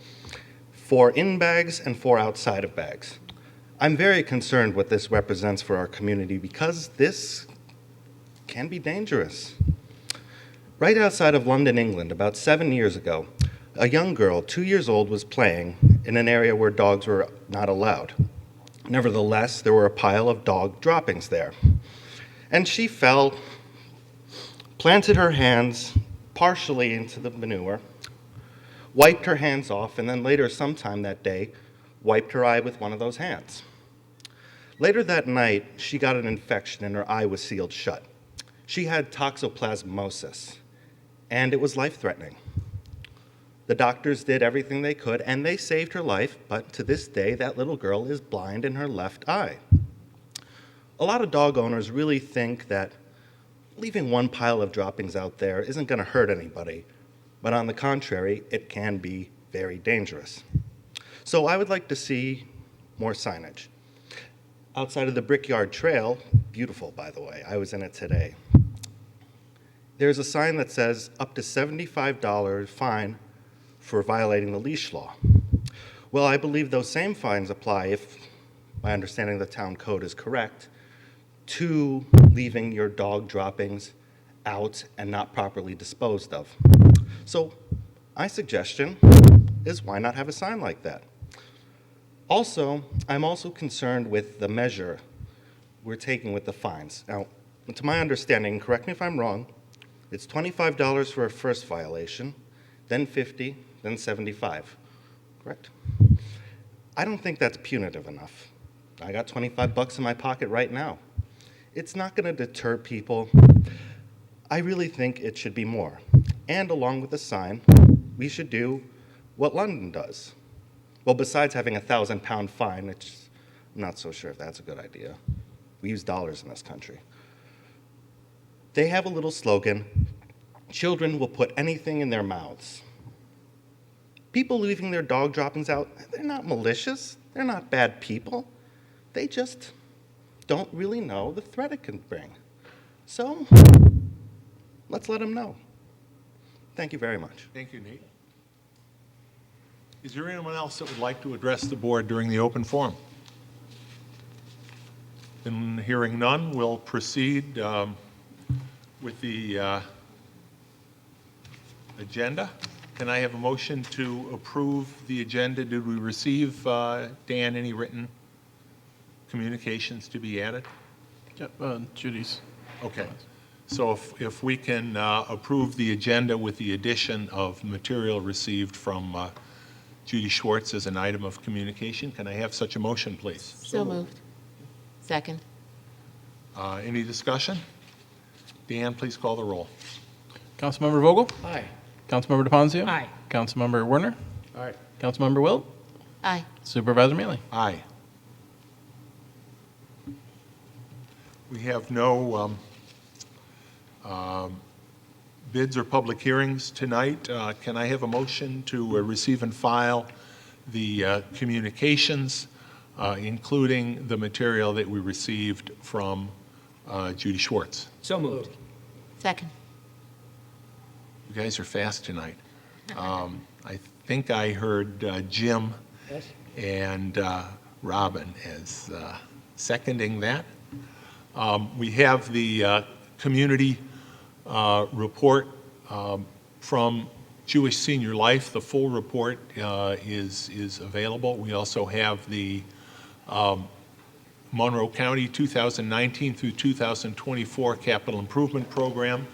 4 in bags and 4 outside of bags. I'm very concerned what this represents for our community, because this can be dangerous. Right outside of London, England, about 7 years ago, a young girl, 2 years old, was playing in an area where dogs were not allowed. Nevertheless, there were a pile of dog droppings there. And she fell, planted her hands partially into the manure, wiped her hands off, and then later sometime that day, wiped her eye with one of those hands. Later that night, she got an infection and her eye was sealed shut. She had toxoplasmosis, and it was life-threatening. The doctors did everything they could, and they saved her life, but to this day, that little girl is blind in her left eye. A lot of dog owners really think that leaving one pile of droppings out there isn't going to hurt anybody, but on the contrary, it can be very dangerous. So I would like to see more signage. Outside of the Brickyard Trail, beautiful by the way, I was in it today, there's a sign that says up to $75 fine for violating the leash law. Well, I believe those same fines apply, if my understanding of the town code is correct, to leaving your dog droppings out and not properly disposed of. So my suggestion is, why not have a sign like that? Also, I'm also concerned with the measure we're taking with the fines. Now, to my understanding, correct me if I'm wrong, it's $25 for a first violation, then $50, then $75, correct? I don't think that's punitive enough. I got 25 bucks in my pocket right now. It's not going to deter people. I really think it should be more. And along with the sign, we should do what London does. Well, besides having a 1,000-pound fine, which I'm not so sure if that's a good idea. We use dollars in this country. They have a little slogan, children will put anything in their mouths. People leaving their dog droppings out, they're not malicious. They're not bad people. They just don't really know the threat it can bring. So let's let them know. Thank you very much. Thank you, Nate. Is there anyone else that would like to address the board during the open forum? And hearing none, we'll proceed with the agenda. Can I have a motion to approve the agenda? Did we receive, Dan, any written communications to be added? Yep, Judy's. Okay. So if we can approve the agenda with the addition of material received from Judy Schwartz as an item of communication, can I have such a motion, please? So moved. Second. Any discussion? Dan, please call the roll. Councilmember Vogel? Aye. Councilmember DePonzio? Aye. Councilmember Werner? Aye. Councilmember Wilt? Aye. Supervisor Mealy? Aye. We have no bids or public hearings tonight. Can I have a motion to receive and file the communications, including the material that we received from Judy Schwartz? So moved. Second. You guys are fast tonight. I think I heard Jim Yes. and Robin as seconding that. We have the community report from Jewish Senior Life. The full report is available. We also have the Monroe County 2019 through 2024 Capital Improvement Program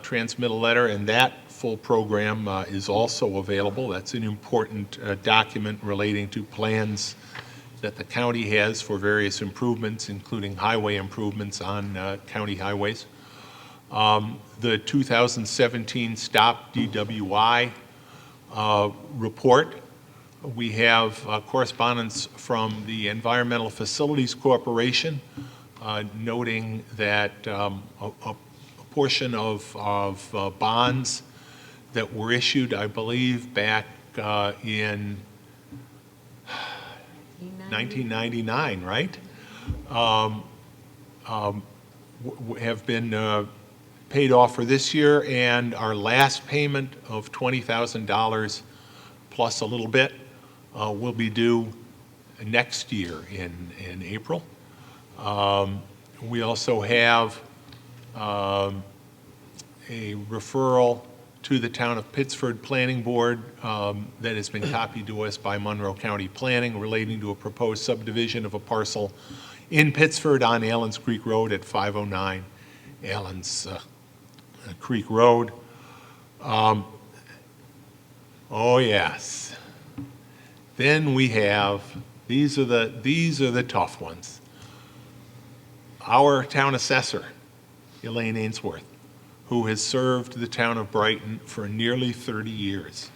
transmittal letter, and that full program is also available. That's an important document relating to plans that the county has for various improvements, including highway improvements on county highways. The 2017 Stop DWI report. We have correspondence from the Environmental Facilities Corporation noting that a portion of bonds that were issued, I believe, back in 1999, right? Have been paid off for this year, and our last payment of $20,000 plus a little bit will be due next year in April. We also have a referral to the Town of Pittsford Planning Board that has been copied to us by Monroe County Planning relating to a proposed subdivision of a parcel in Pittsford on Allens Creek Road at 509 Allens Creek Road. Oh, yes. Then we have, these are the tough ones. Our town assessor, Elaine Ainsworth, who has served the town of Brighton for nearly 30 years,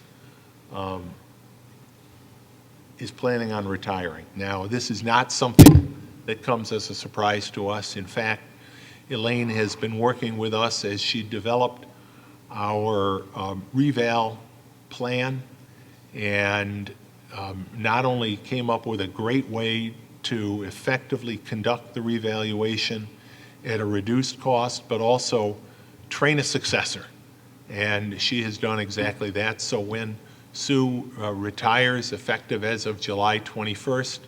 is planning on retiring. Now, this is not something that comes as a surprise to us. In fact, Elaine has been working with us as she developed our reval plan, and not only came up with a great way to effectively conduct the revaluation at a reduced cost, but also train a successor. And she has done exactly that. So when Sue retires, effective as of July 21st,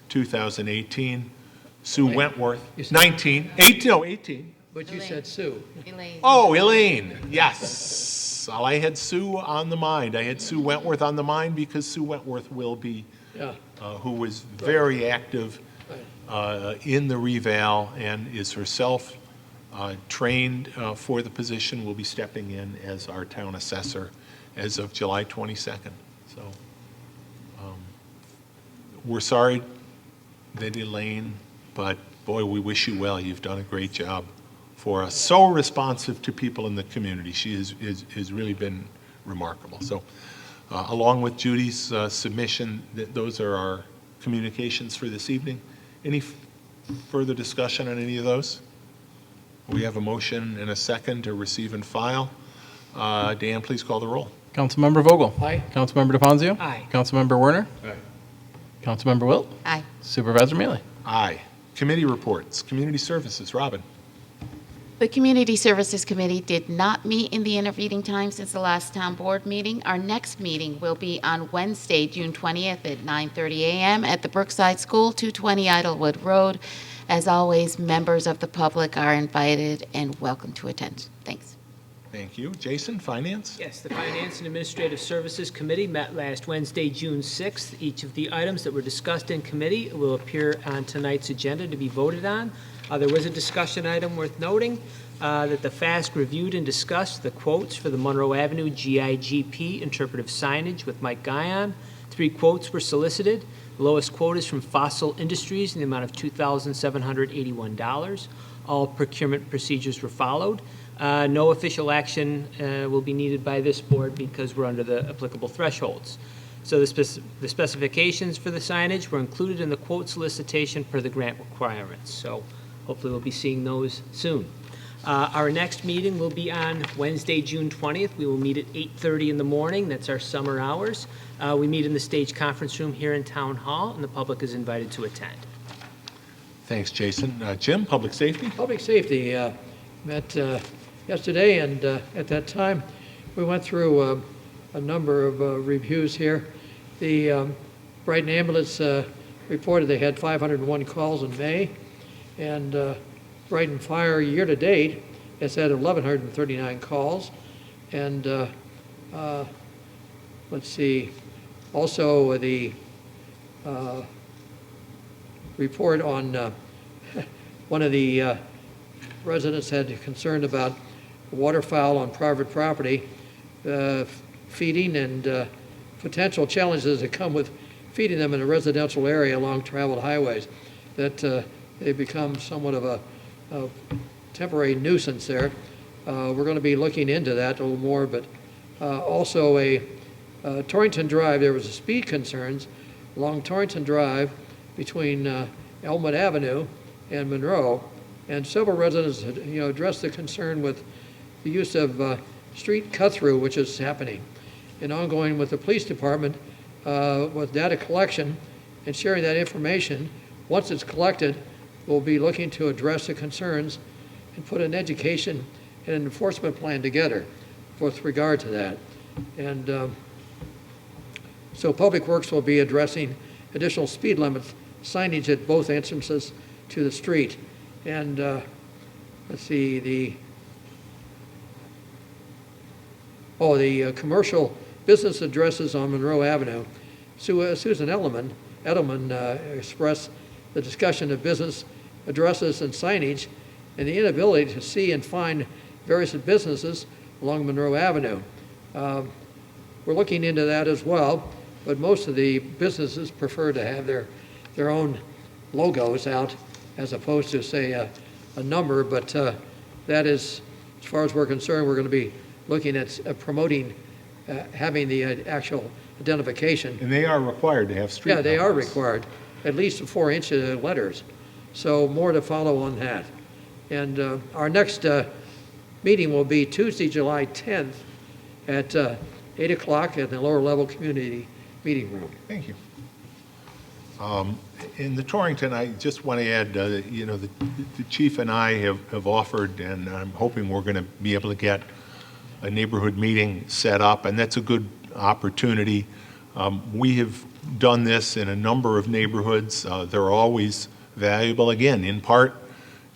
2018, Sue Wentworth, 18. But you said Sue. Elaine. Oh, Elaine, yes. Well, I had Sue on the mind. I had Sue Wentworth on the mind because Sue Wentworth will be, who was very active in the reval and is herself trained for the position, will be stepping in as our town assessor as of July 22nd. So we're sorry that Elaine, but boy, we wish you well. You've done a great job for us. So responsive to people in the community. She has really been remarkable. So along with Judy's submission, those are our communications for this evening. Any further discussion on any of those? We have a motion and a second to receive and file. Dan, please call the roll. Councilmember Vogel? Aye. Councilmember DePonzio? Aye. Councilmember Werner? Aye. Councilmember Wilt? Aye. Supervisor Mealy? Aye. Committee reports. Community Services. Robin. The Community Services Committee did not meet in the intervening time since the last town board meeting. Our next meeting will be on Wednesday, June 20th at 9:30 a.m. at the Brookside School, 220 Idlewood Road. As always, members of the public are invited and welcome to attend. Thanks. Thank you. Jason, Finance? Yes, the Finance and Administrative Services Committee met last Wednesday, June 6th. Each of the items that were discussed in committee will appear on tonight's agenda to be voted on. There was a discussion item worth noting that the FASC reviewed and discussed the quotes for the Monroe Avenue GIGP interpretive signage with Mike Guyon. 3 quotes were solicited. The lowest quote is from Fossil Industries in the amount of $2,781. All procurement procedures were followed. No official action will be needed by this board because we're under the applicable thresholds. So the specifications for the signage were included in the quote solicitation per the grant requirements. So hopefully we'll be seeing those soon. Our next meeting will be on Wednesday, June 20th. We will meet at 8:30 in the morning. That's our summer hours. We meet in the Stage Conference Room here in Town Hall, and the public is invited to attend. Thanks, Jason. Jim, Public Safety? Public Safety met yesterday, and at that time, we went through a number of reviews here. The Brighton Ambulance reported they had 501 calls in May, and Brighton Fire year-to-date has had 1,139 calls. And let's see, also the report on one of the residents had concern about waterfowl on private property, feeding and potential challenges that come with feeding them in a residential area along traveled highways, that they become somewhat of a temporary nuisance there. We're going to be looking into that a little more, but also Torrington Drive, there was speed concerns along Torrington Drive between Elmwood Avenue and Monroe, and several residents had, addressed the concern with the use of street cut-through, which is happening, and ongoing with the police department with data collection and sharing that information. Once it's collected, we'll be looking to address the concerns and put an education and an enforcement plan together with regard to that. And so Public Works will be addressing additional speed limit signage at both entrances to the street. And let's see, the commercial business addresses on Monroe Avenue. Susan Edelman expressed the discussion of business addresses and signage and the inability to see and find various businesses along Monroe Avenue. we're looking into that as well, but most of the businesses prefer to have their own logos out as opposed to, say, a number, but that is, as far as we're concerned, we're going to be looking at promoting having the actual identification. And they are required to have street Yeah, they are numbers. required, at least 4-inch letters. So more to follow on that. And our next meeting will be Tuesday, July 10th at 8 o'clock at the lower level community meeting room. Thank you. In the Torrington, I just want to add, you know, the chief and I have offered, and I'm hoping we're going to be able to get a neighborhood meeting set up, and that's a good opportunity. We have done this in a number of neighborhoods. They're always valuable, again, in part,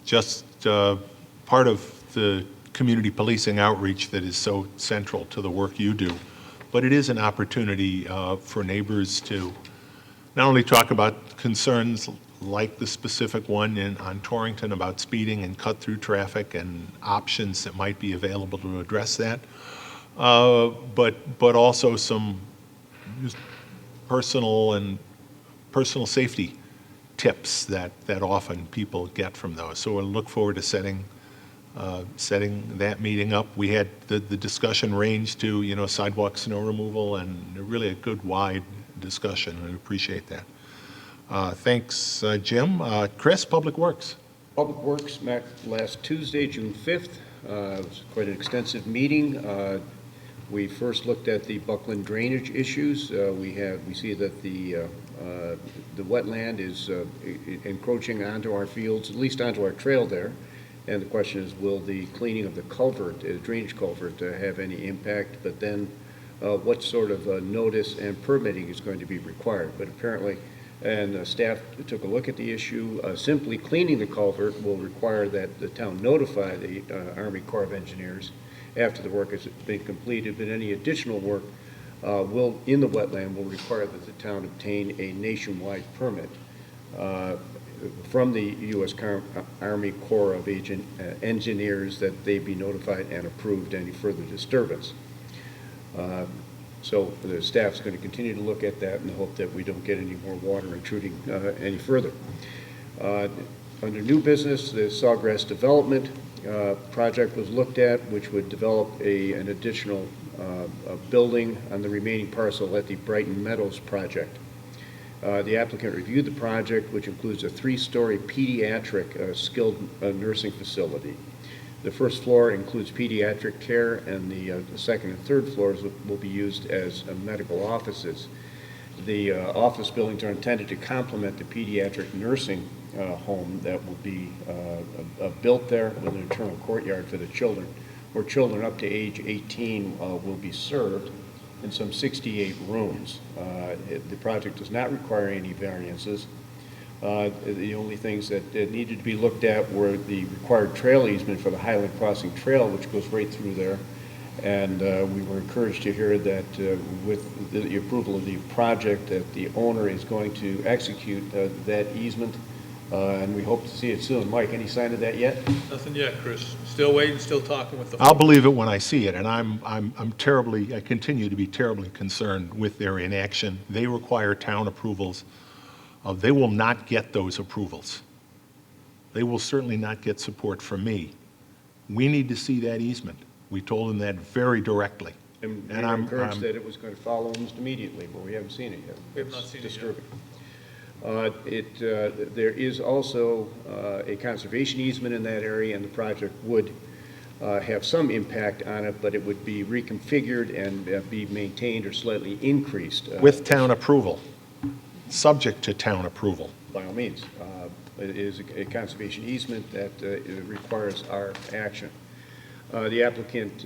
just part of the community policing outreach that is so central to the work you do. But it is an opportunity for neighbors to not only talk about concerns like the specific one on Torrington about speeding and cut-through traffic and options that might be available to address that, but also some just personal safety tips that often people get from those. So we'll look forward to setting that meeting up. We had the discussion range to, you know, sidewalk snow removal, and really a good wide discussion, and I appreciate that. Thanks, Jim. Chris, Public Works. Public Works met last Tuesday, June 5th. It was quite an extensive meeting. We first looked at the Buckland drainage issues. We see that the wetland is encroaching onto our fields, at least onto our trail there. And the question is, will the cleaning of the culvert, drainage culvert, have any impact? But then what sort of notice and permitting is going to be required? But apparently, and staff took a look at the issue, simply cleaning the culvert will require that the town notify the Army Corps of Engineers after the work has been completed, but any additional work in the wetland will require that the town obtain a nationwide permit from the U.S. Army Corps of Engineers that they be notified and approved any further disturbance. So the staff's going to continue to look at that in the hope that we don't get any more water intruding any further. Under new business, the Sawgrass Development project was looked at, which would develop an additional building on the remaining parcel at the Brighton Meadows project. The applicant reviewed the project, which includes a 3-story pediatric skilled nursing facility. The first floor includes pediatric care, and the second and third floors will be used as medical offices. The office buildings are intended to complement the pediatric nursing home that will be built there with an internal courtyard for the children, where children up to age 18 will be served in some 68 rooms. The project does not require any variances. The only things that needed to be looked at were the required trail easement for the Highland Crossing Trail, which goes right through there. And we were encouraged to hear that with the approval of the project, that the owner is going to execute that easement, and we hope to see it soon. Mike, any sign of that yet? Nothing yet, Chris. Still waiting, still talking with the. I'll believe it when I see it, and I continue to be terribly concerned with their inaction. They require town approvals. They will not get those approvals. They will certainly not get support from me. We need to see that easement. We told them that very directly. And we were encouraged that it was going to follow almost immediately, but we haven't seen it yet. We have not seen disturbing. There is also a conservation easement in that area, and the project would have some impact on it, but it would be reconfigured and be maintained or slightly increased. With town approval, subject to town approval. By all means. It is a conservation easement that requires our action. The applicant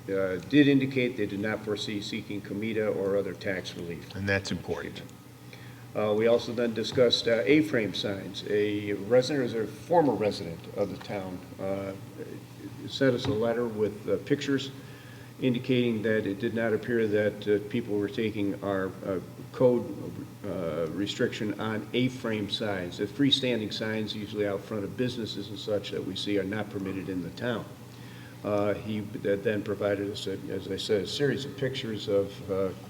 did indicate they did not foresee seeking comita or other tax relief. And that's important. We also then discussed A-frame signs. A resident, or a former resident of the town, sent us a letter with pictures indicating that it did not appear that people were taking our code restriction on A-frame signs. The freestanding signs, usually out front of businesses and such, that we see are not permitted in the town. He then provided us, as I said, a series of pictures of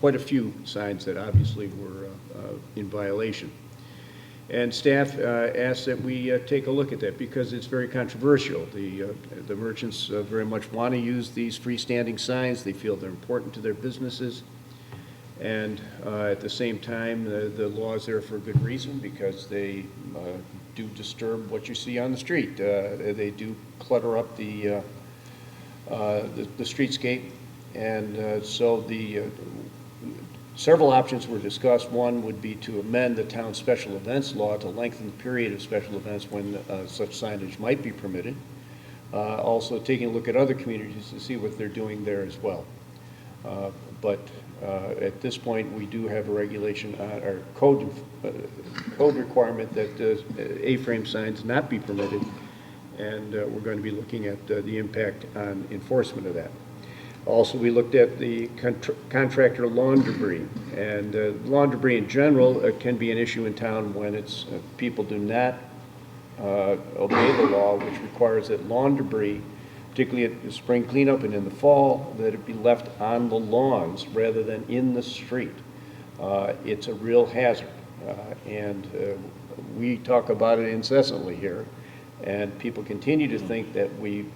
quite a few signs that obviously were in violation. And staff asked that we take a look at that because it's very controversial. The merchants very much want to use these freestanding signs. They feel they're important to their businesses. And at the same time, the law is there for a good reason because they do disturb what you see on the street. They do clutter up the streetscape. And so several options were discussed. One would be to amend the town special events law to lengthen the period of special events when such signage might be permitted. Also taking a look at other communities to see what they're doing there as well. But at this point, we do have a regulation, or code requirement that A-frame signs not be permitted, and we're going to be looking at the impact on enforcement of that. Also, we looked at the contractor lawn debris, and lawn debris in general can be an issue in town when it's people do not obey the law, which requires that lawn debris, particularly at the spring cleanup and in the fall, that it be left on the lawns rather than in the street. It's a real hazard, and we talk about it incessantly here. And people continue to think that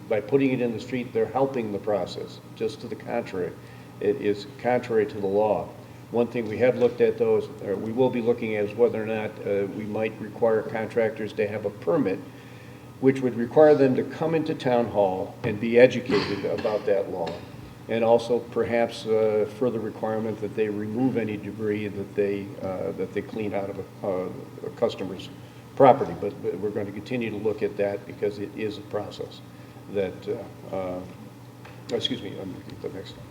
by putting it in the street, they're helping the process. Just to the contrary, it is contrary to the law. One thing we have looked at, though, or we will be looking at, is whether or not we might require contractors to have a permit, which would require them to come into town hall and be educated about that law. And also perhaps further requirement that they remove any debris that they clean out of a customer's property, but we're going to continue to look at that because it is a process that, excuse me, the next one.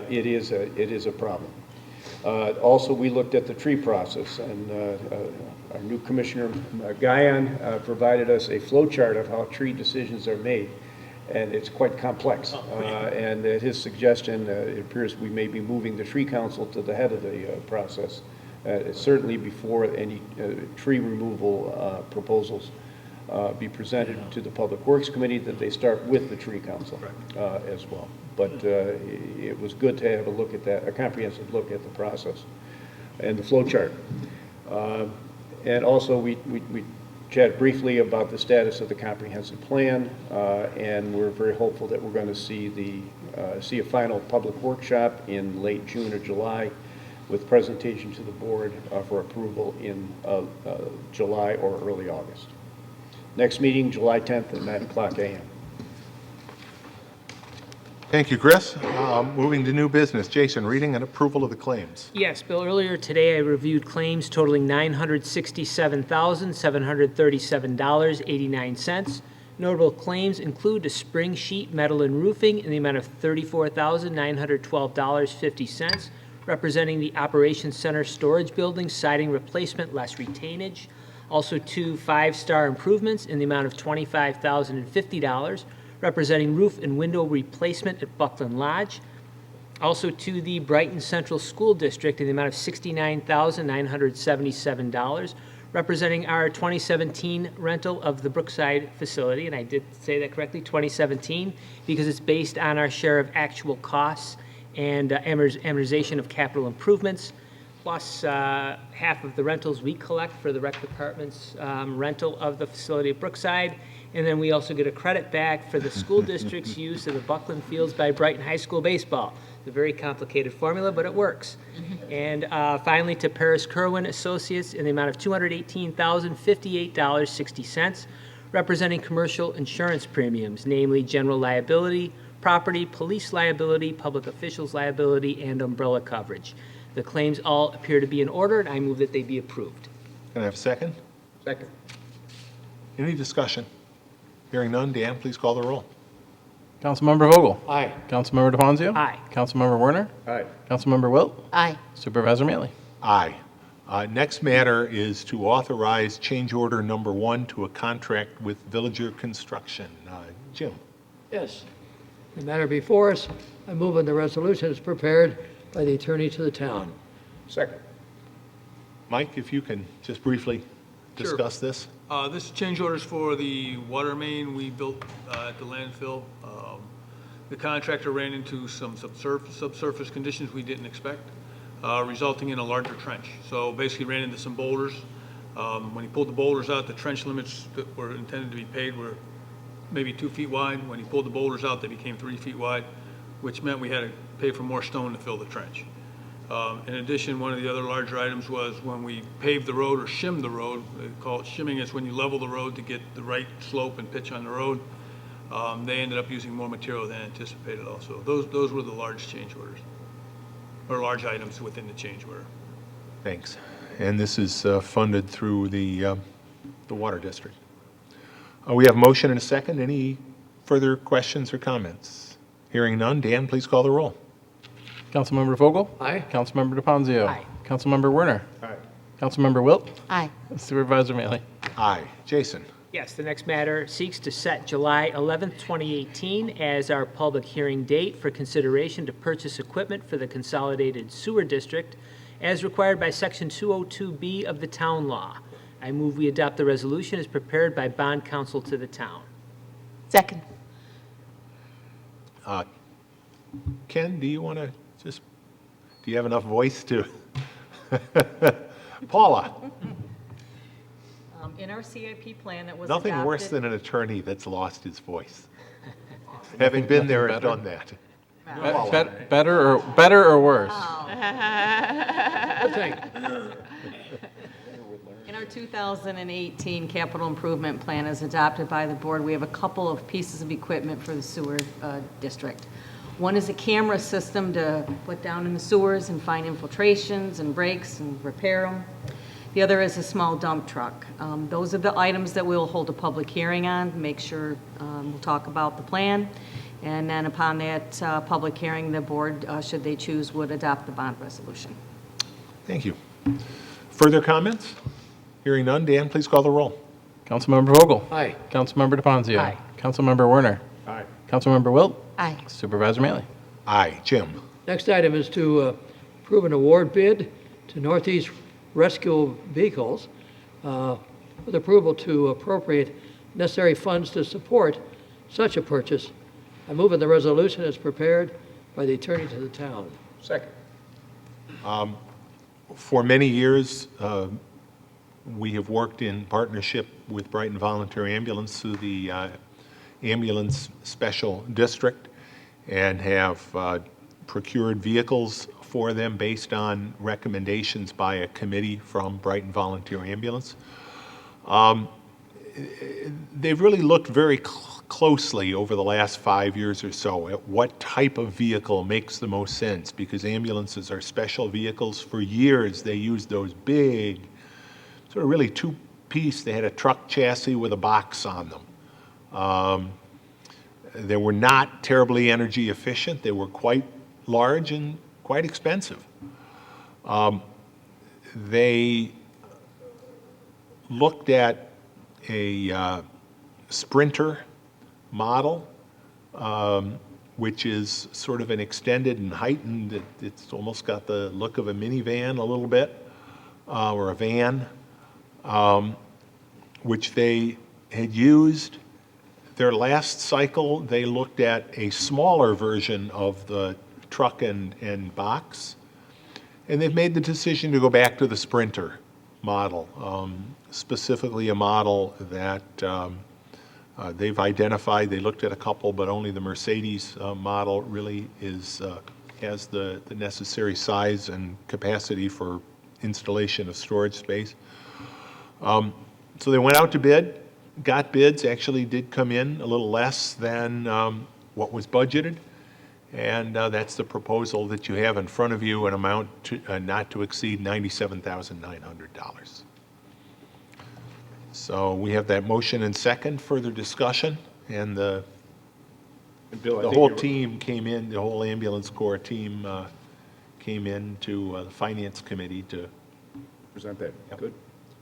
It is a problem. Also, we looked at the tree process, and our new Commissioner Guyon provided us a flow chart of how tree decisions are made, and it's quite complex. And at his suggestion, it appears we may be moving the tree council to the head of the process. Certainly before any tree removal proposals be presented to the Public Works Committee, that they start with the Tree Council as well. But it was good to have a look at that, a comprehensive look at the process and the flow chart. And also we chatted briefly about the status of the comprehensive plan, and we're very hopeful that we're going to see a final public workshop in late June or July, with presentation to the board for approval in July or early August. Next meeting, July 10th at 9 o'clock a.m. Thank you, Chris. Moving to new business. Jason, reading and approval of the claims. Yes, Bill, earlier today I reviewed claims totaling $967,737.89. Notable claims include a spring sheet, metal, and roofing in the amount of $34,912.50, representing the Operations Center Storage Building siding replacement less retainage. Also 2 5-star improvements in the amount of $25,050, representing roof and window replacement at Buckland Lodge. Also to the Brighton Central School District in the amount of $69,977, representing our 2017 rental of the Brookside facility. And I did say that correctly, 2017, because it's based on our share of actual costs and amortization of capital improvements, plus half of the rentals we collect for the rec department's rental of the facility at Brookside. And then we also get a credit back for the school district's use of the Buckland Fields by Brighton High School baseball. It's a very complicated formula, but it works. And finally, to Paris Kerwin Associates in the amount of $218,058.60, representing commercial insurance premiums, namely general liability, property, police liability, public officials liability, and umbrella coverage. The claims all appear to be in order, and I move that they be approved. Can I have a second? Second. Any discussion? Hearing none, Dan, please call the roll. Councilmember Vogel? Aye. Councilmember DeFonzio? Aye. Councilmember Werner? Aye. Councilmember Wilt? Aye. Supervisor Mealy? Aye. Next matter is to authorize change order number 1 to a contract with Villager Construction. Jim. Yes. The matter before us, I move on the resolution as prepared by the attorney to the town. Second. Mike, if you can just briefly discuss this. This is change orders for the water main we built at the landfill. The contractor ran into some subsurface conditions we didn't expect, resulting in a larger trench. So basically ran into some boulders. When he pulled the boulders out, the trench limits that were intended to be paid were maybe 2 feet wide. When he pulled the boulders out, they became 3 feet wide, which meant we had to pay for more stone to fill the trench. In addition, one of the other larger items was when we paved the road or shimmed the road. They call it shimming. It's when you level the road to get the right slope and pitch on the road. They ended up using more material than anticipated also. Those were the large change orders, or large items within the change order. Thanks. And this is funded through the Water District. We have motion and a second. Any further questions or comments? Hearing none, Dan, please call the roll. Councilmember Vogel? Aye. Councilmember DePonzio? Aye. Councilmember Werner? Aye. Councilmember Wilt? Aye. Supervisor Maley? Aye. Jason? Yes, the next matter seeks to set July 11th, 2018 as our public hearing date for consideration to purchase equipment for the Consolidated Sewer District as required by Section 202B of the Town Law. I move we adopt the resolution as prepared by bond counsel to the town. Second. Ken, do you want to do you have enough voice to? Paula? In our CIP plan that was Nothing adopted, worse than an attorney that's lost his voice. Having been there and done that. Better or worse? Good thing. in our 2018 capital improvement plan as adopted by the board, we have a couple of pieces of equipment for the sewer district. One is a camera system to put down in the sewers and find infiltrations and breaks and repair them. The other is a small dump truck. Those are the items that we'll hold a public hearing on, make sure we'll talk about the plan. And then upon that public hearing, the board, should they choose, would adopt the bond resolution. Thank you. Further comments? Hearing none, Dan, please call the roll. Councilmember Vogel? Aye. Councilmember DePonzio? Aye. Councilmember Werner? Aye. Councilmember Wilt? Aye. Supervisor Maley? Aye. Jim? Next item is to approve an award bid to Northeast Rescue Vehicles with approval to appropriate necessary funds to support such a purchase. I move in the resolution as prepared by the attorney to the town. Second. For many years, we have worked in partnership with Brighton Volunteer Ambulance through the Ambulance Special District and have procured vehicles for them based on recommendations by a committee from Brighton Volunteer Ambulance. They've really looked very closely over the last 5 years or so at what type of vehicle makes the most sense, because ambulances are special vehicles. For years, they used those big, sort of really two-piece, they had a truck chassis with a box on them. They were not terribly energy efficient. They were quite large and quite expensive. They looked at a Sprinter model, which is sort of an extended and heightened, it's almost got the look of a minivan a little bit, or a van, which they had used. Their last cycle, they looked at a smaller version of the truck and box, and they've made the decision to go back to the Sprinter model, specifically a model that they've identified. They looked at a couple, but only the Mercedes model really has the necessary size and capacity for installation of storage space. So they went out to bid, got bids, actually did come in a little less than what was budgeted. And that's the proposal that you have in front of you, an amount to, not to exceed $97,900. So we have that motion and second. Further discussion, and the whole team came in, the whole ambulance corps team came in to the finance committee to present that. Yep. Good.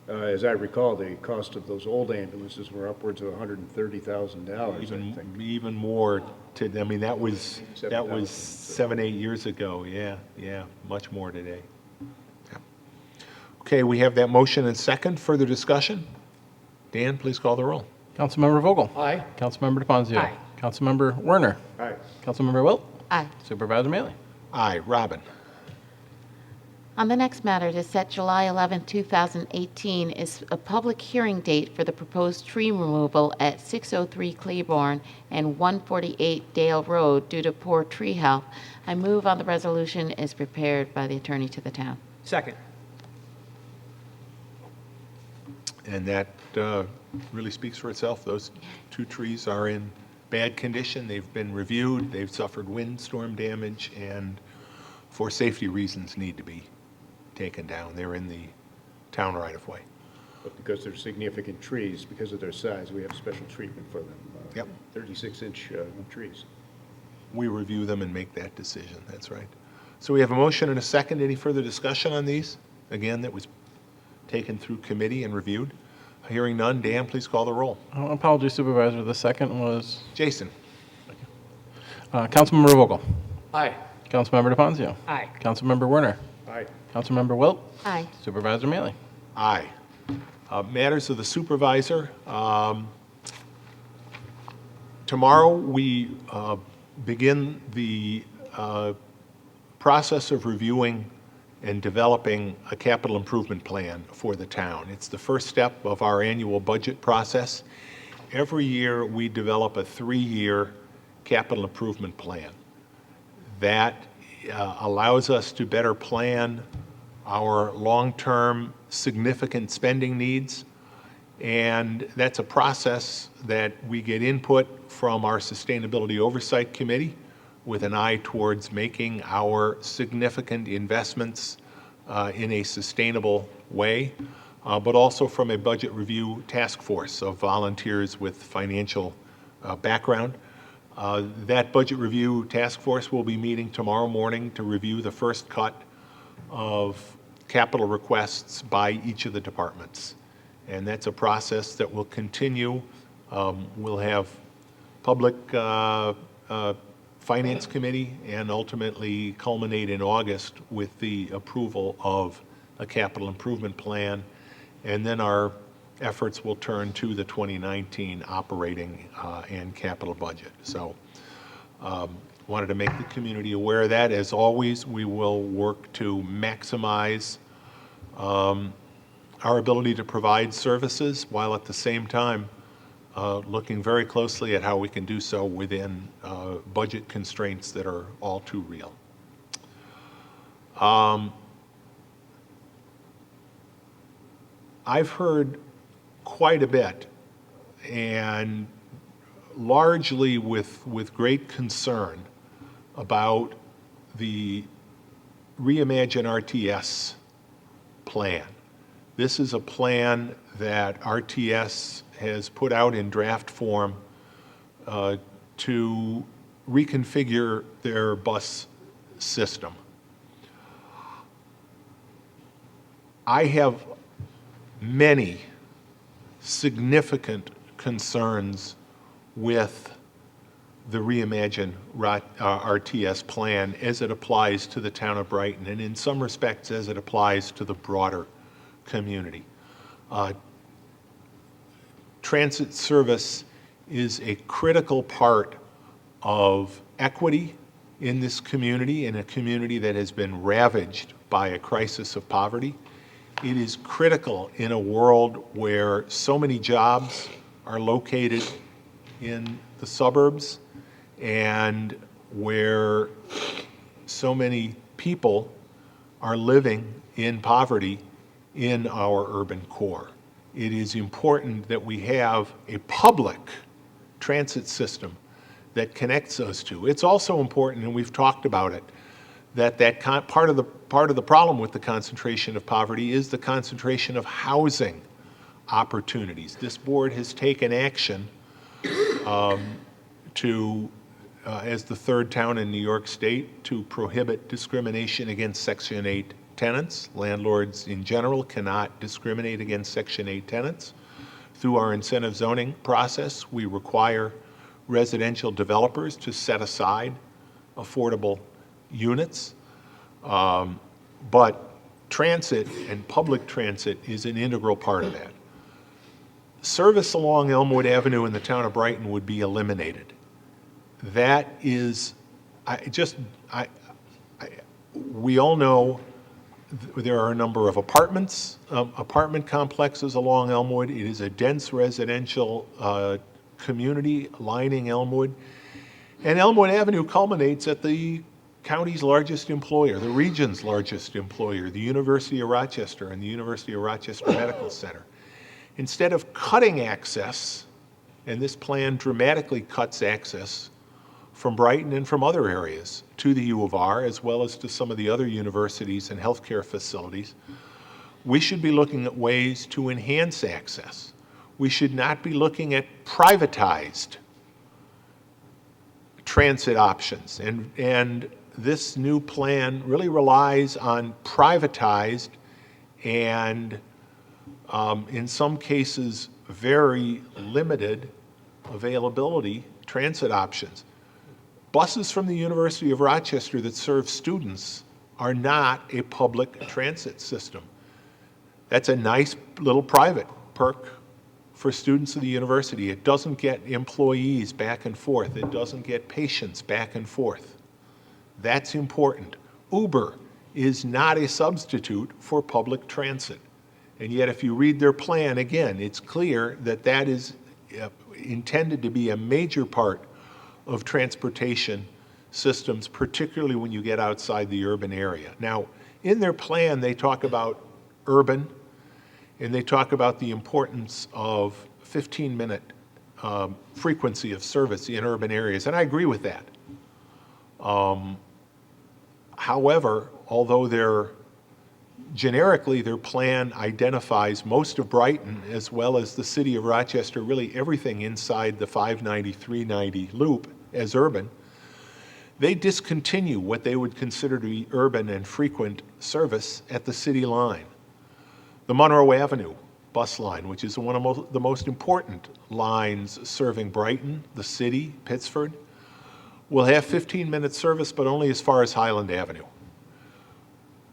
As I recall, the cost of those old ambulances were upwards of $130,000. Even more. I mean, that was 7, 8 years ago. Yeah, much more today. Yeah. Okay, we have that motion and second. Further discussion? Dan, please call the roll. Councilmember Vogel? Aye. Councilmember DeFazio? Aye. Councilmember Werner? Aye. Councilmember Wilt? Aye. Supervisor Maley? Aye. Robin. On the next matter, to set July 11, 2018 is a public hearing date for the proposed tree removal at 603 Claiborne and 148 Dale Road due to poor tree health. I move on the resolution as prepared by the attorney to the town. Second. And that really speaks for itself. Those two trees are in bad condition. They've been reviewed. They've suffered windstorm damage, and for safety reasons need to be taken down. They're in the town right-of-way. But because they're significant trees, because of their size, we have special treatment for them. Yep. 36-inch trees. We review them and make that decision. That's right. So we have a motion and a second. Any further discussion on these? Again, that was taken through committee and reviewed. Hearing none. Dan, please call the roll. Apologies, Supervisor. The second was Jason. Councilmember Vogel? Aye. Councilmember DeFazio? Aye. Councilmember Werner? Aye. Councilmember Wilt? Aye. Supervisor Maley? Aye. Matters of the supervisor. Tomorrow we begin the process of reviewing and developing a capital improvement plan for the town. It's the first step of our annual budget process. Every year we develop a 3-year capital improvement plan. That allows us to better plan our long-term significant spending needs, and that's a process that we get input from our Sustainability Oversight Committee with an eye towards making our significant investments in a sustainable way, but also from a budget review task force of volunteers with financial background. That budget review task force will be meeting tomorrow morning to review the first cut of capital requests by each of the departments. And that's a process that will continue. We'll have public finance committee and ultimately culminate in August with the approval of a capital improvement plan. And then our efforts will turn to the 2019 operating and capital budget. So wanted to make the community aware of that. As always, we will work to maximize our ability to provide services while at the same time looking very closely at how we can do so within budget constraints that are all too real. I've heard quite a bit, and largely with great concern about the Reimagine RTS plan. This is a plan that RTS has put out in draft form to reconfigure their bus system. I have many significant concerns with the Reimagine RTS plan as it applies to the town of Brighton, and in some respects as it applies to the broader community. Transit service is a critical part of equity in this community, in a community that has been ravaged by a crisis of poverty. It is critical in a world where so many jobs are located in the suburbs and where so many people are living in poverty in our urban core. It is important that we have a public transit system that connects those two. It's also important, and we've talked about it, that part of the problem with the concentration of poverty is the concentration of housing opportunities. This board has taken action as the third town in New York State, to prohibit discrimination against Section 8 tenants. Landlords in general cannot discriminate against Section 8 tenants. Through our incentive zoning process, we require residential developers to set aside affordable units. But transit and public transit is an integral part of that. service along Elmwood Avenue in the town of Brighton would be eliminated. That is, we all know there are a number of apartment complexes along Elmwood. It is a dense residential community lining Elmwood. And Elmwood Avenue culminates at the county's largest employer, the region's largest employer, the University of Rochester and the University of Rochester Medical Center. Instead of cutting access, and this plan dramatically cuts access from Brighton and from other areas to the U of R, as well as to some of the other universities and healthcare facilities, we should be looking at ways to enhance access. We should not be looking at privatized transit options. And this new plan really relies on privatized and, in some cases, very limited availability transit options. Buses from the University of Rochester that serve students are not a public transit system. That's a nice little private perk for students of the university. It doesn't get employees back and forth. It doesn't get patients back and forth. That's important. Uber is not a substitute for public transit. And yet if you read their plan, again, it's clear that that is intended to be a major part of transportation systems, particularly when you get outside the urban area. Now, in their plan, they talk about urban, and they talk about the importance of 15-minute frequency of service in urban areas, and I agree with that. However, although generically their plan identifies most of Brighton as well as the city of Rochester, really everything inside the 590, 390 loop as urban, they discontinue what they would consider to be urban and frequent service at the city line. The Monroe Avenue bus line, which is one of the most important lines serving Brighton, the city, Pittsford, will have 15-minute service, but only as far as Highland Avenue.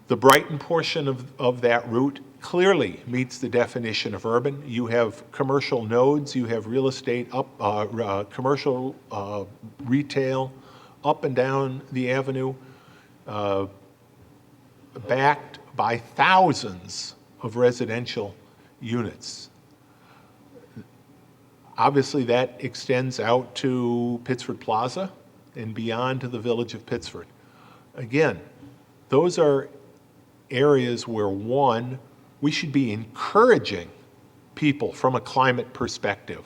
The Brighton portion of that route clearly meets the definition of urban. You have commercial nodes, you have real estate, commercial retail up and down the avenue, backed by thousands of residential units. Obviously, that extends out to Pittsford Plaza and beyond to the village of Pittsford. Again, those are areas where, one, we should be encouraging people from a climate perspective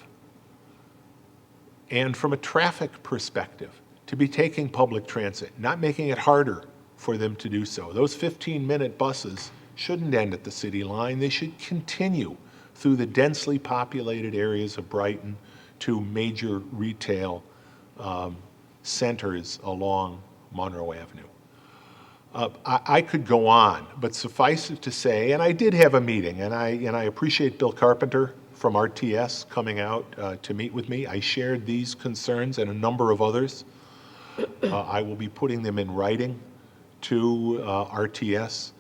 and from a traffic perspective to be taking public transit, not making it harder for them to do so. Those 15-minute buses shouldn't end at the city line. They should continue through the densely populated areas of Brighton to major retail centers along Monroe Avenue. I could go on, but suffice it to say, and I did have a meeting, and I appreciate Bill Carpenter from RTS coming out to meet with me. I shared these concerns and a number of others. I will be putting them in writing to RTS.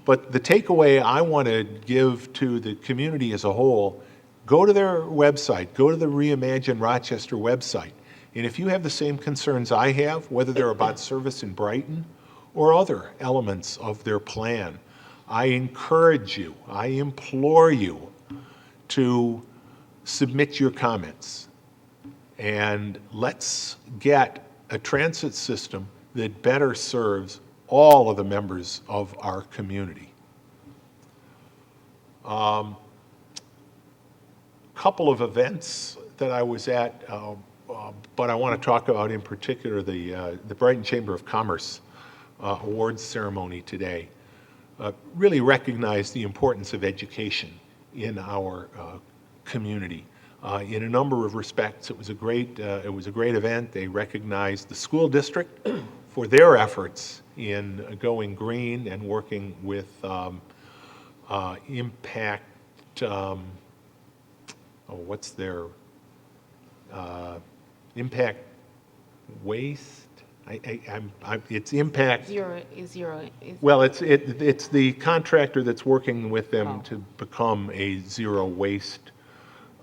But the takeaway I want to give to the community as a whole, go to their website, go to the Reimagine Rochester website, and if you have the same concerns I have, whether they're about service in Brighton or other elements of their plan, I encourage you, I implore you to submit your comments. And let's get a transit system that better serves all of the members of our community. Couple of events that I was at, but I want to talk about in particular the Brighton Chamber of Commerce awards ceremony today. Really recognize the importance of education in our community. In a number of respects, it was a great event. They recognized the school district for their efforts in going green and working with Impact. What's their Impact Waste? It's Impact. Well, it's the contractor that's working with them to become a zero waste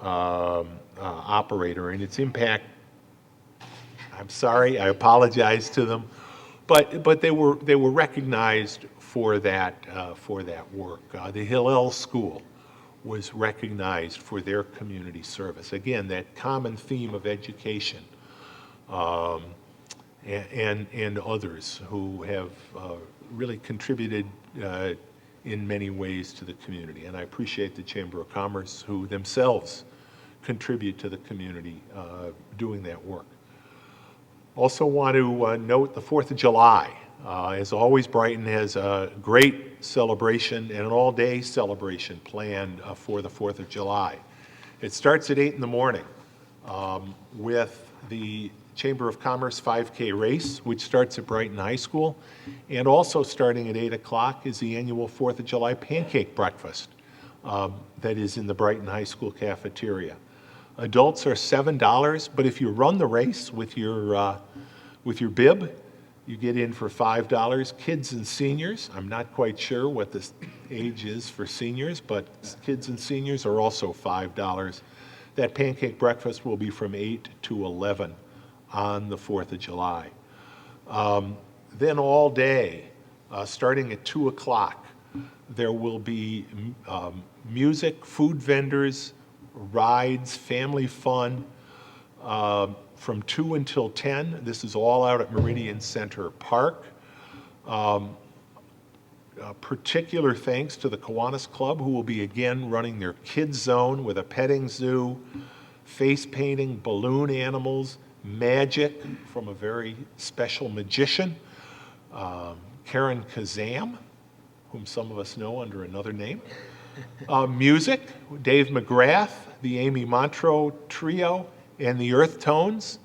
operator, and its impact, I'm sorry, I apologize to them, but they were recognized for that work. The Hillel School was recognized for their community service. Again, that common theme of education, and others who have really contributed in many ways to the community. And I appreciate the Chamber of Commerce, who themselves contribute to the community doing that work. Also want to note the 4th of July. As always, Brighton has a great celebration and an all-day celebration planned for the 4th of July. It starts at 8 in the morning with the Chamber of Commerce 5K race, which starts at Brighton High School. And also starting at 8 o'clock is the annual 4th of July pancake breakfast that is in the Brighton High School cafeteria. Adults are $7, but if you run the race with your bib, you get in for $5. Kids and seniors, I'm not quite sure what the age is for seniors, but kids and seniors are also $5. That pancake breakfast will be from 8 to 11 on the 4th of July. Then all day, starting at 2 o'clock, there will be music, food vendors, rides, family fun from 2 until 10. This is all out at Meridian Center Park. Particular thanks to the Kiwanis Club, who will be again running their kids zone with a petting zoo, face painting, balloon animals, magic from a very special magician, Karen Kazam, whom some of us know under another name. Music, Dave McGrath, the Amy Montreux Trio, and the Earth Tones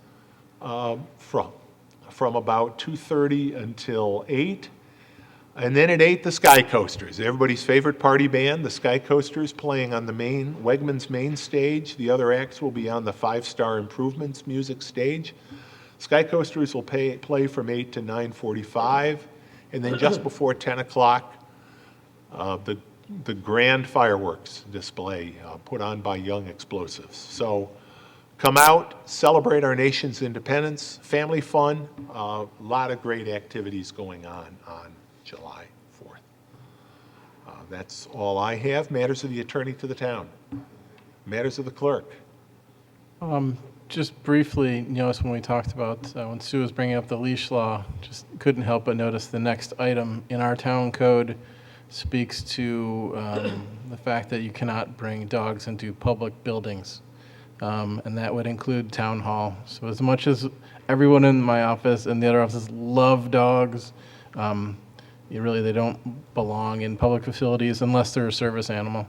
from about 2:30 until 8. And then at 8, the Sky Coasters, everybody's favorite party band, the Sky Coasters, playing on the Wegmans main stage. The other acts will be on the 5-Star Improvements music stage. Sky Coasters will play from 8 to 9:45, and then just before 10 o'clock, the grand fireworks display put on by Young Explosives. So come out, celebrate our nation's independence, family fun, a lot of great activities going on July 4th. That's all I have. Matters of the attorney to the town. Matters of the clerk. Just briefly, notice when we talked about, when Sue was bringing up the leash law, just couldn't help but notice the next item in our town code speaks to the fact that you cannot bring dogs into public buildings. And that would include town hall. So as much as everyone in my office and the other offices love dogs, they don't belong in public facilities unless they're a service animal,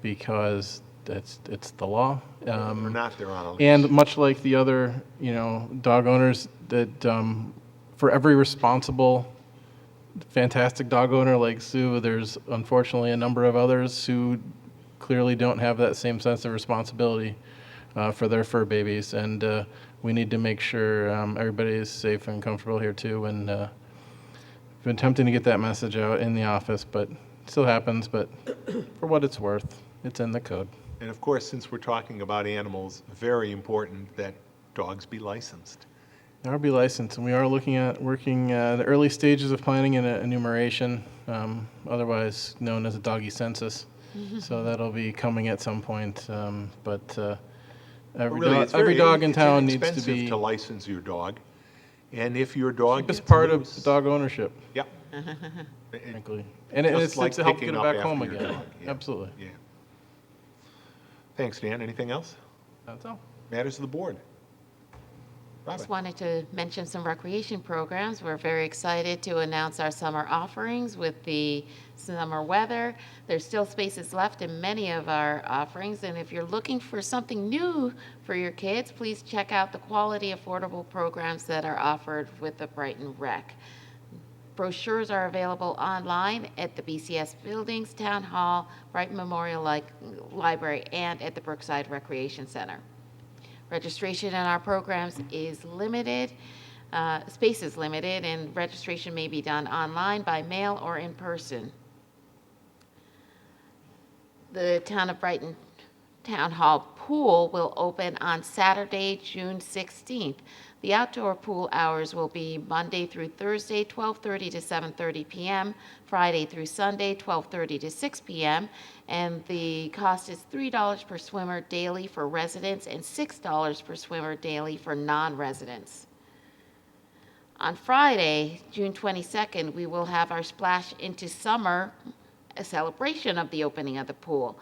because it's the law. Or not, they're on a leash. And much like the other, dog owners, that for every responsible, fantastic dog owner like Sue, there's unfortunately a number of others who clearly don't have that same sense of responsibility for their fur babies, and we need to make sure everybody is safe and comfortable here too. And been attempting to get that message out in the office, but it still happens. But for what it's worth, it's in the code. And of course, since we're talking about animals, very important that dogs be licensed. They are be licensed, and we are working the early stages of planning an enumeration, otherwise known as a doggy census. So that'll be coming at some point. But every dog in town needs to be. It's inexpensive to license your dog, and if your dog It's part of dog ownership. Yep. Frankly, and it's like to help picking get it up back home after your again. dog. Yeah. Absolutely. Yeah. Thanks, Dan. Anything else? That's all. Matters of the board. Just wanted to mention some recreation programs. We're very excited to announce our summer offerings with the summer weather. There's still spaces left in many of our offerings, and if you're looking for something new for your kids, please check out the quality, affordable programs that are offered with the Brighton Rec. Brochures are available online at the BCS buildings, Town Hall, Brighton Memorial Library, and at the Brookside Recreation Center. Registration in our programs is limited, space is limited, and registration may be done online, by mail, or in person. The Town of Brighton Town Hall pool will open on Saturday, June 16th. The outdoor pool hours will be Monday through Thursday, 12:30 to 7:30 p.m., Friday through Sunday, 12:30 to 6 p.m., and the cost is $3 per swimmer daily for residents and $6 per swimmer daily for non-residents. On Friday, June 22nd, we will have our Splash into Summer, a celebration of the opening of the pool.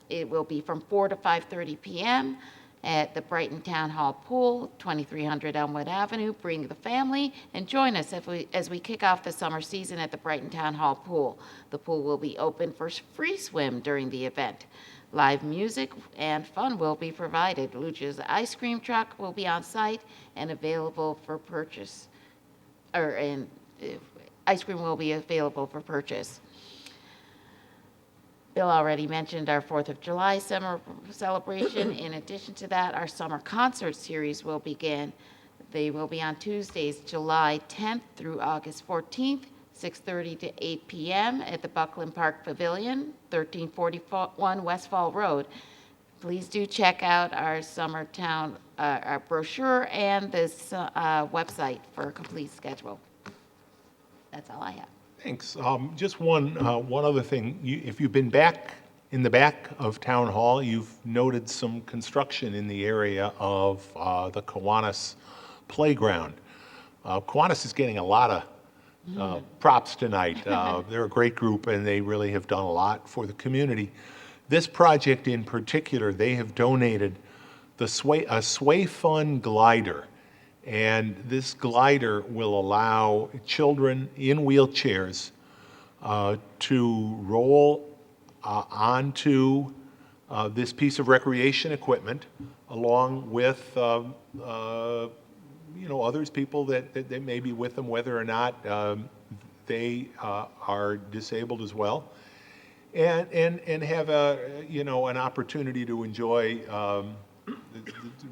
It will be from 4 to 5:30 p.m. at the Brighton Town Hall Pool, 2300 Elmwood Avenue. Bring the family and join us as we kick off the summer season at the Brighton Town Hall Pool. The pool will be open for free swim during the event. Live music and fun will be provided. Lucha's ice cream truck will be on site and available for purchase, ice cream will be available for purchase. Bill already mentioned our 4th of July summer celebration. In addition to that, our summer concert series will begin. They will be on Tuesdays, July 10th through August 14th, 6:30 to 8 p.m. at the Buckland Park Pavilion, 1341 Westfall Road. Please do check out our our brochure and this website for a complete schedule. That's all I have. Thanks. Just one other thing. If you've been back in the back of Town Hall, you've noted some construction in the area of the Kiwanis Playground. Kiwanis is getting a lot of props tonight. They're a great group, and they really have done a lot for the community. This project in particular, they have donated a Sway Fun glider. And this glider will allow children in wheelchairs to roll onto this piece of recreation equipment, along with others, people that may be with them, whether or not they are disabled as well, and have an opportunity to enjoy the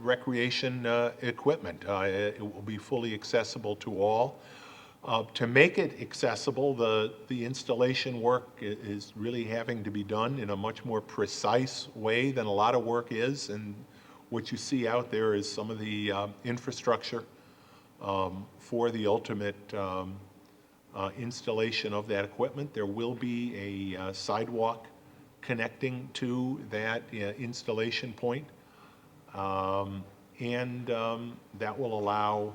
recreation equipment. It will be fully accessible to all. To make it accessible, the installation work is really having to be done in a much more precise way than a lot of work is, and what you see out there is some of the infrastructure for the ultimate installation of that equipment. There will be a sidewalk connecting to that installation point. That will allow,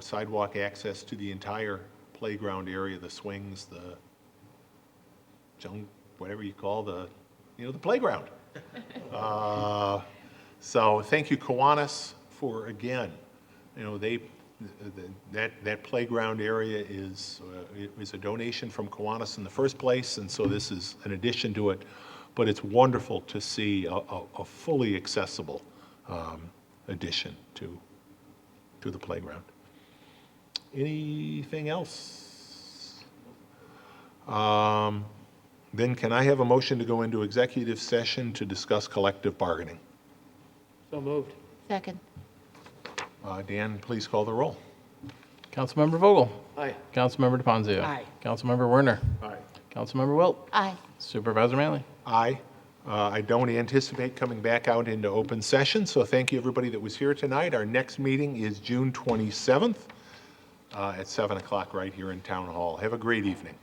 sidewalk access to the entire playground area, the swings, the whatever you call the playground. So thank you, Kiwanis, for again, that playground area is a donation from Kiwanis in the first place, and so this is an addition to it. But it's wonderful to see a fully accessible addition to the playground. Anything else? Then can I have a motion to go into executive session to discuss collective bargaining? So moved. Second. Dan, please call the roll. Councilmember Vogel? Aye. Councilmember DePonzio? Aye. Councilmember Werner? Aye. Councilmember Wilt? Aye. Supervisor Manley? Aye. I don't anticipate coming back out into open session, so thank you, everybody that was here tonight. Our next meeting is June 27th at 7 o'clock right here in Town Hall. Have a great evening.